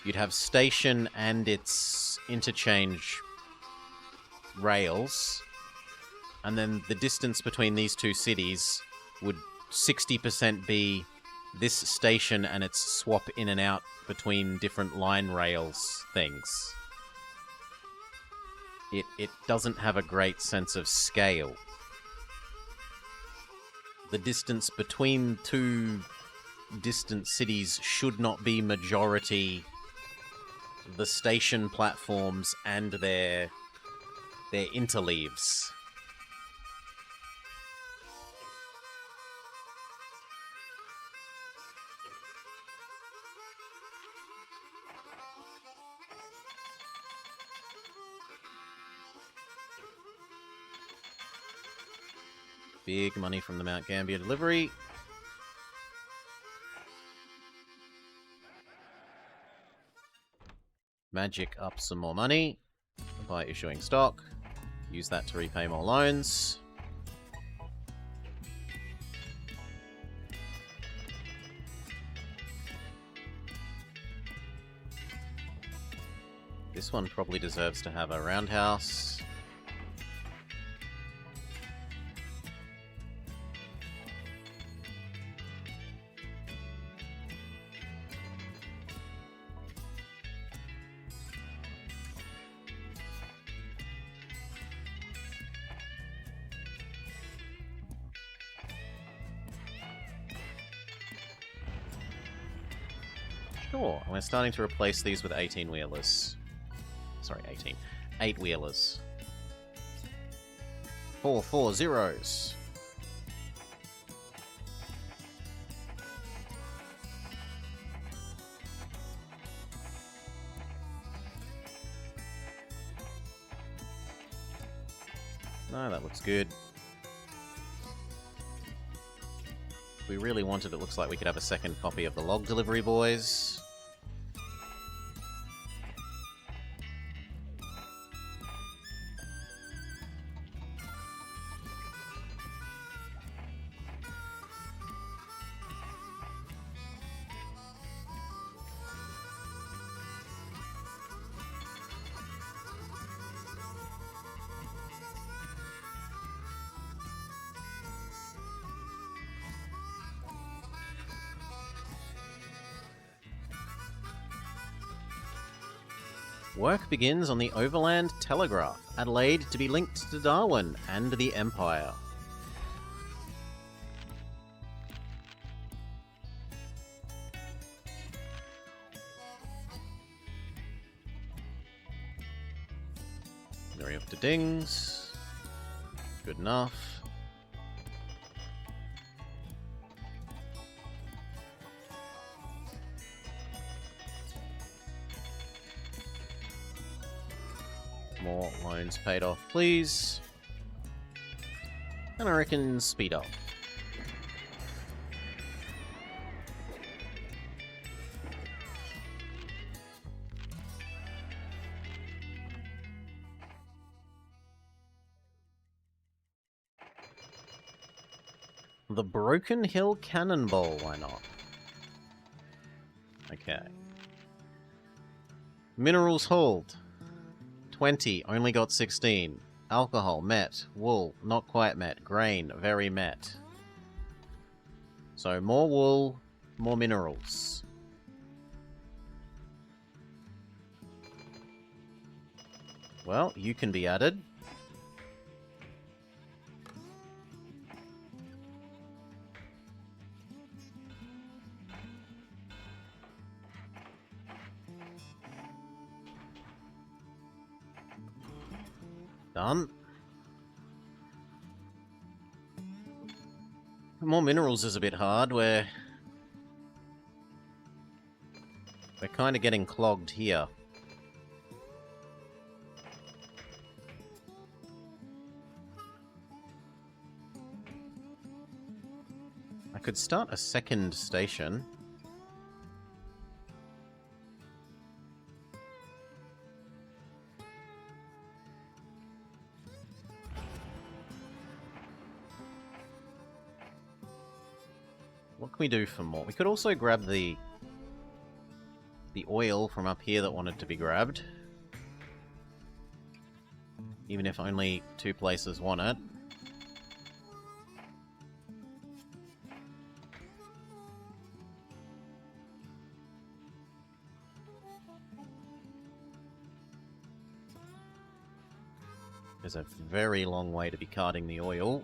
you'd have station and its interchange rails, and then the distance between these two cities would 60% be this station and its swap in and out between different line rails things. It doesn't have a great sense of scale. The distance between two distant cities should not be majority the station platforms and their interleaves. Big money from the Mount Gambier delivery. Magic up some more money by issuing stock. Use that to repay more loans. This one probably deserves to have a roundhouse. Sure, and we're starting to replace these with 18-wheelers. Sorry, 18. 8-wheelers. 4 zeros. No, that looks good. If we really wanted, it looks like we could have a second copy of the log delivery boys. Work begins on the Overland Telegraph, Adelaide to be linked to Darwin and the Empire. Going up to Dings. Good enough. More loans paid off, please. And I reckon speed up. The Broken Hill Cannonball, why not? Okay. Minerals hauled. 20, only got 16. Alcohol, met. Wool, not quite met. Grain, very met. So more wool, more minerals. Well, you can be added. Done. More minerals is a bit hard. We're kind of getting clogged here. I could start a second station. What can we do for more? We could also grab the oil from up here that wanted to be grabbed. Even if only 2 places want it. There's a very long way to be carting the oil.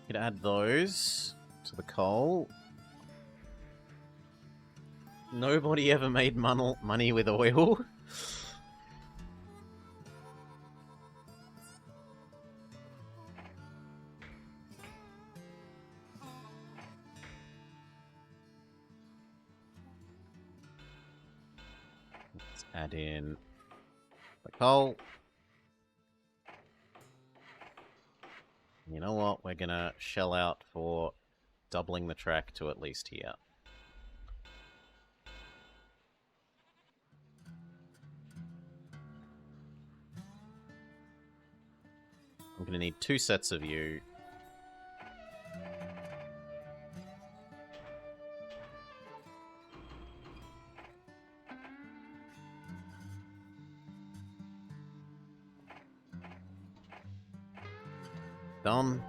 Could add those to the coal. Nobody ever made money with oil. Let's add in the coal. You know what? We're gonna shell out for doubling the track to at least here. I'm gonna need 2 sets of you. Done.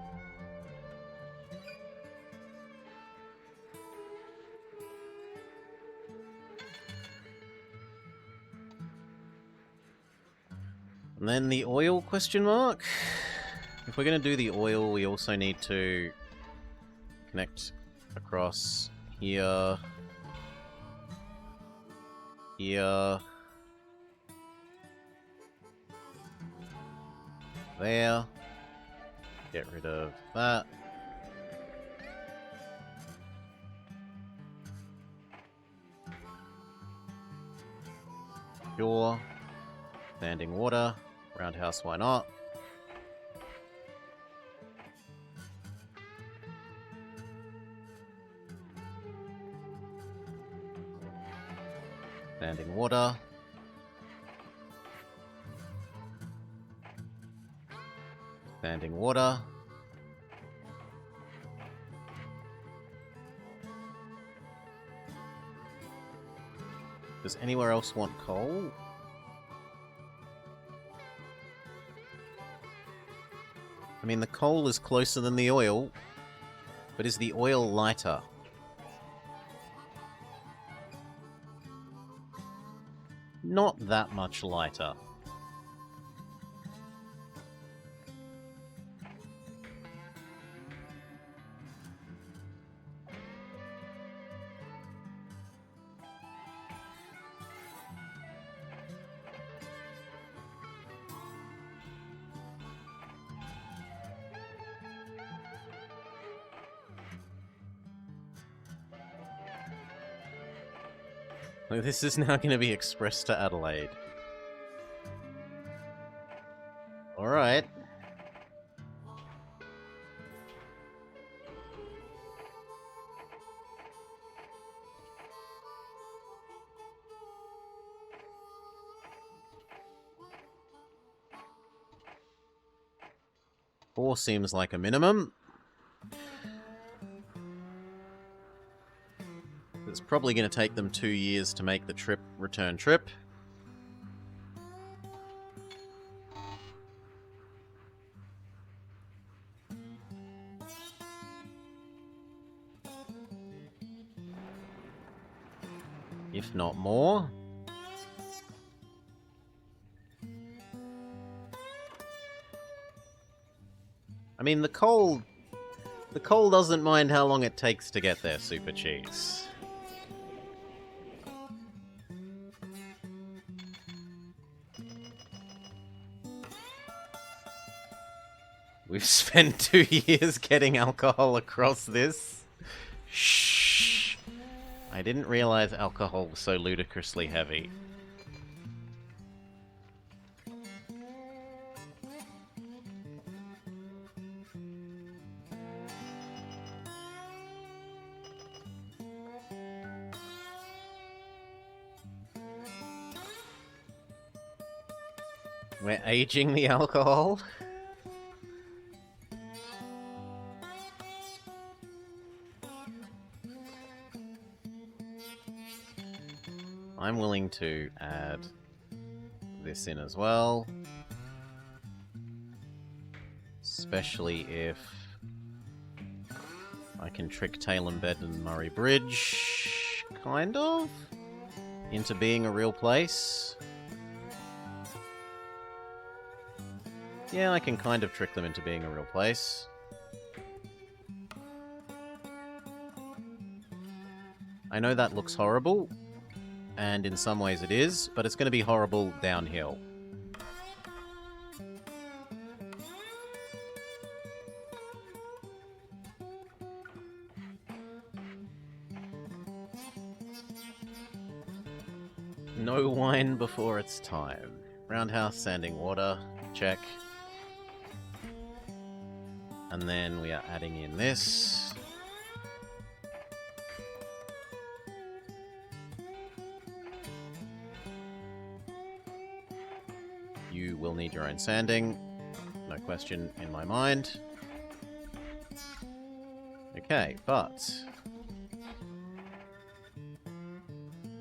And then the oil question mark. If we're going to do the oil, we also need to connect across here, here, there. Get rid of that. Sure. Standing water. Roundhouse, why not? Standing water. Standing water. Does anywhere else want coal? I mean, the coal is closer than the oil, but is the oil lighter? not that much lighter. This is now going to be expressed to Adelaide. Alright. Four seems like a minimum. It's probably going to take them 2 years to make the return trip. If not more. I mean, the coal doesn't mind how long it takes to get there, Super Cheese. We've spent 2 years getting alcohol across this. Shh. I didn't realize alcohol was so ludicrously heavy. We're aging the alcohol. I'm willing to add this in as well. Especially if I can trick Tailem Bed and Murray Bridge, kind of, into being a real place. Yeah, I can kind of trick them into being a real place. I know that looks horrible, and in some ways it is, but it's going to be horrible downhill. No wine before it's time. Roundhouse, sanding water, check. And then we are adding in this. You will need your own sanding. No question in my mind. Okay, but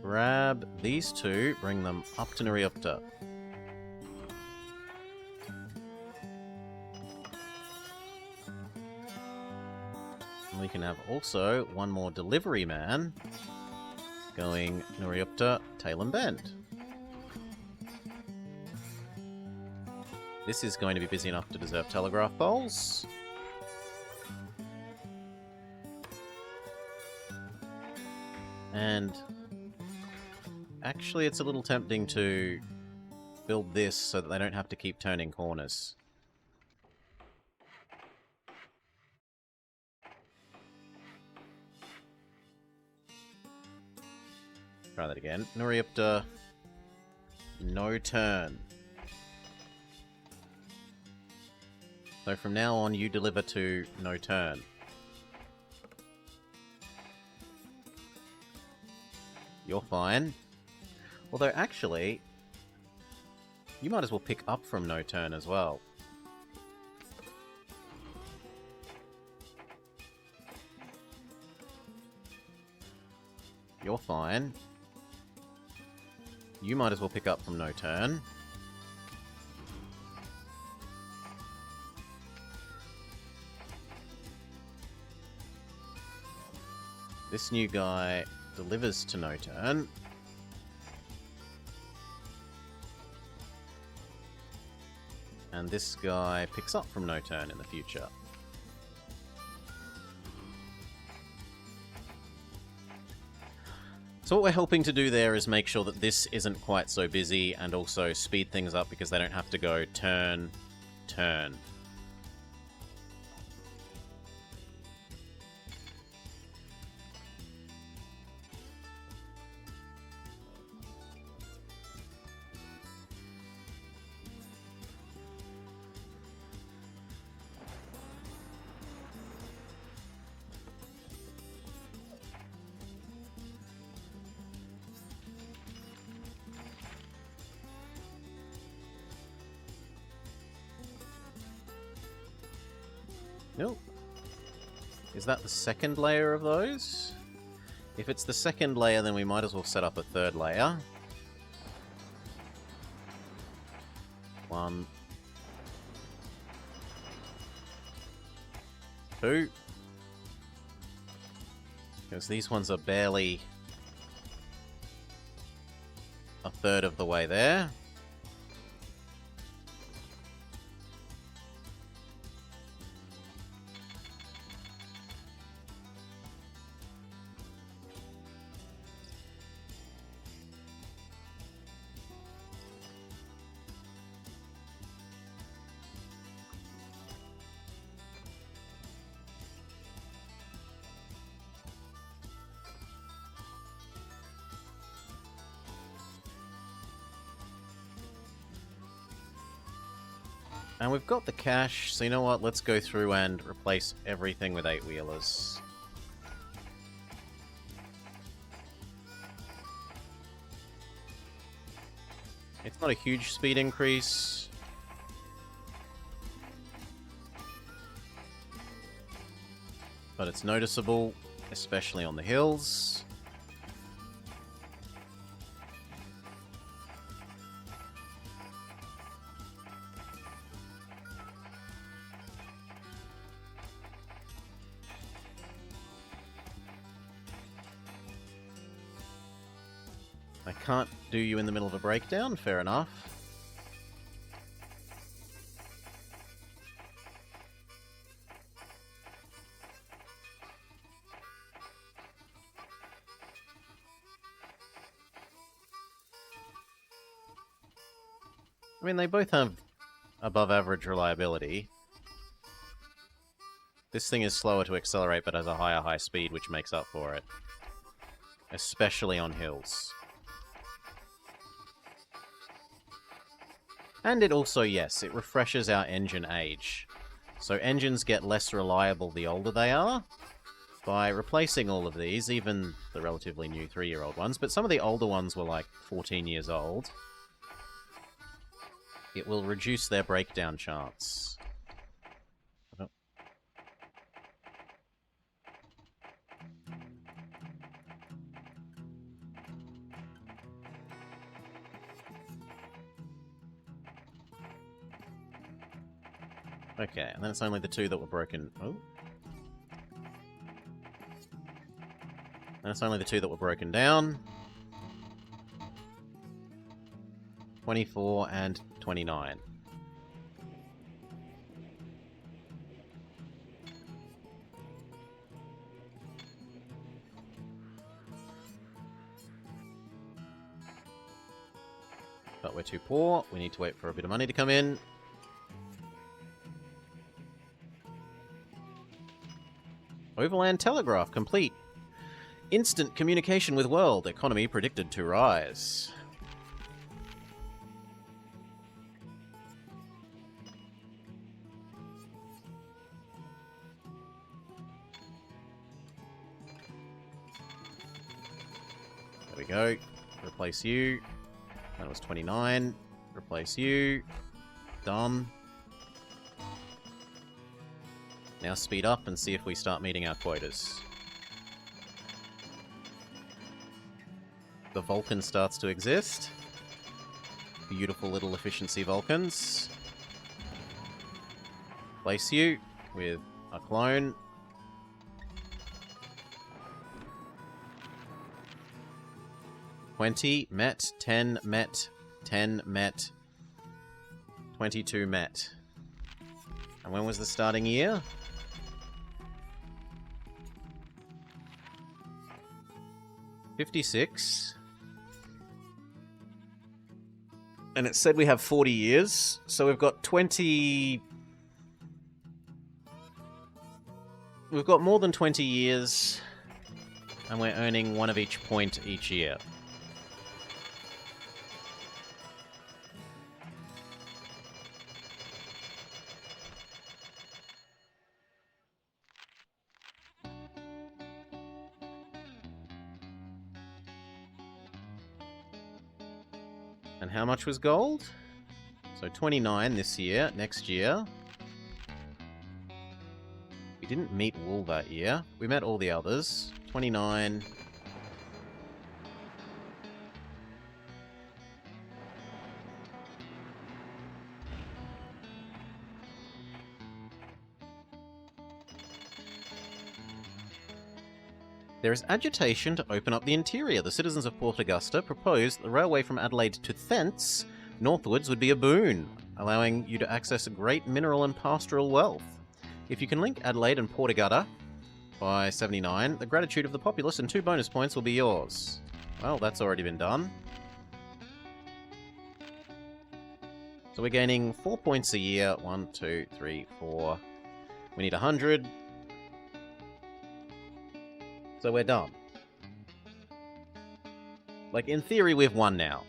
grab these two, bring them up to Nariupta. We can have also one more delivery man going Nariupta, Tailem Bend. This is going to be busy enough to deserve telegraph poles. And actually it's a little tempting to build this so that they don't have to keep turning corners. Try that again. Nariupta, no turn. So from now on, you deliver to no turn. You're fine. Although, actually, you might as well pick up from no turn as well. You're fine. You might as well pick up from no turn. This new guy delivers to no turn. And this guy picks up from no turn in the future. So what we're helping to do there is make sure that this isn't quite so busy and also speed things up because they don't have to go turn, turn. Nope. Is that the second layer of those? If it's the second layer, then we might as well set up a third layer. 1, 2. Because these ones are barely a third of the way there. And we've got the cash, so you know what? Let's go through and replace everything with 8-wheelers. It's not a huge speed increase. But it's noticeable, especially on the hills. I can't do you in the middle of a breakdown, fair enough. I mean, they both have above average reliability. This thing is slower to accelerate, but has a high speed, which makes up for it. Especially on hills. And it also, yes, it refreshes our engine age. So engines get less reliable the older they are. By replacing all of these, even the relatively new 3-year-old ones, but some of the older ones were like 14 years old, it will reduce their breakdown chance. Okay, and then it's only the 2 that were broken. Oh. And it's only the 2 that were broken down. 24 and 29. But we're too poor. We need to wait for a bit of money to come in. Overland telegraph complete. Instant communication with world. Economy predicted to rise. There we go. Replace you. That was 29. Replace you. Done. Now speed up and see if we start meeting our quotas. The Vulcan starts to exist. Beautiful little efficiency Vulcans. Place you with a clone. (20) met, 10 met, 10 met. 22 met. And when was the starting year? '56. And it said we have 40 years, so we've got 20... We've got more than 20 years, and we're earning one of each point each year. And how much was gold? So 29 this year. Next year. We didn't meet wool that year. We met all the others. 29. There is agitation to open up the interior. The citizens of Port Augusta proposed the railway from Adelaide to Thence northwards would be a boon, allowing you to access a great mineral and pastoral wealth. If you can link Adelaide and Port Augusta by 79, the gratitude of the populace and 2 bonus points will be yours. Well, that's already been done. So we're gaining 4 points a year. 1, 2, 3, 4. We need 100. So we're done. Like, in theory, we've won now.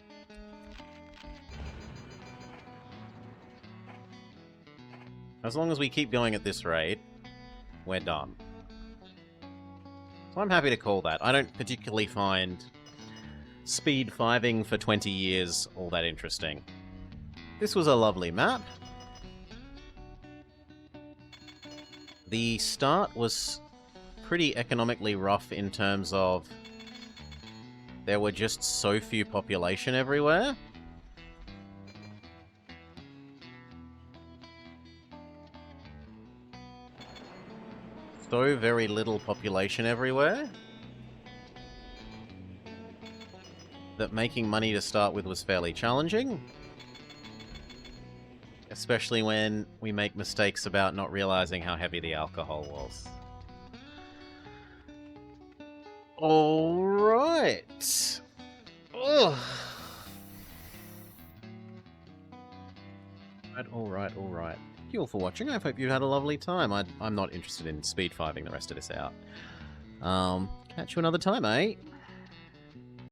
As long as we keep going at this rate, we're done. So I'm happy to call that. I don't particularly find speed 5ing for 20 years all that interesting. This was a lovely map. The start was pretty economically rough in terms of there were just so few population everywhere. So very little population everywhere that making money to start with was fairly challenging. Especially when we make mistakes about not realizing how heavy the alcohol was. Alright. Ugh. Alright. Thank you all for watching. I hope you had a lovely time. I'm not interested in speed 5ing the rest of this out. Catch you another time, eh?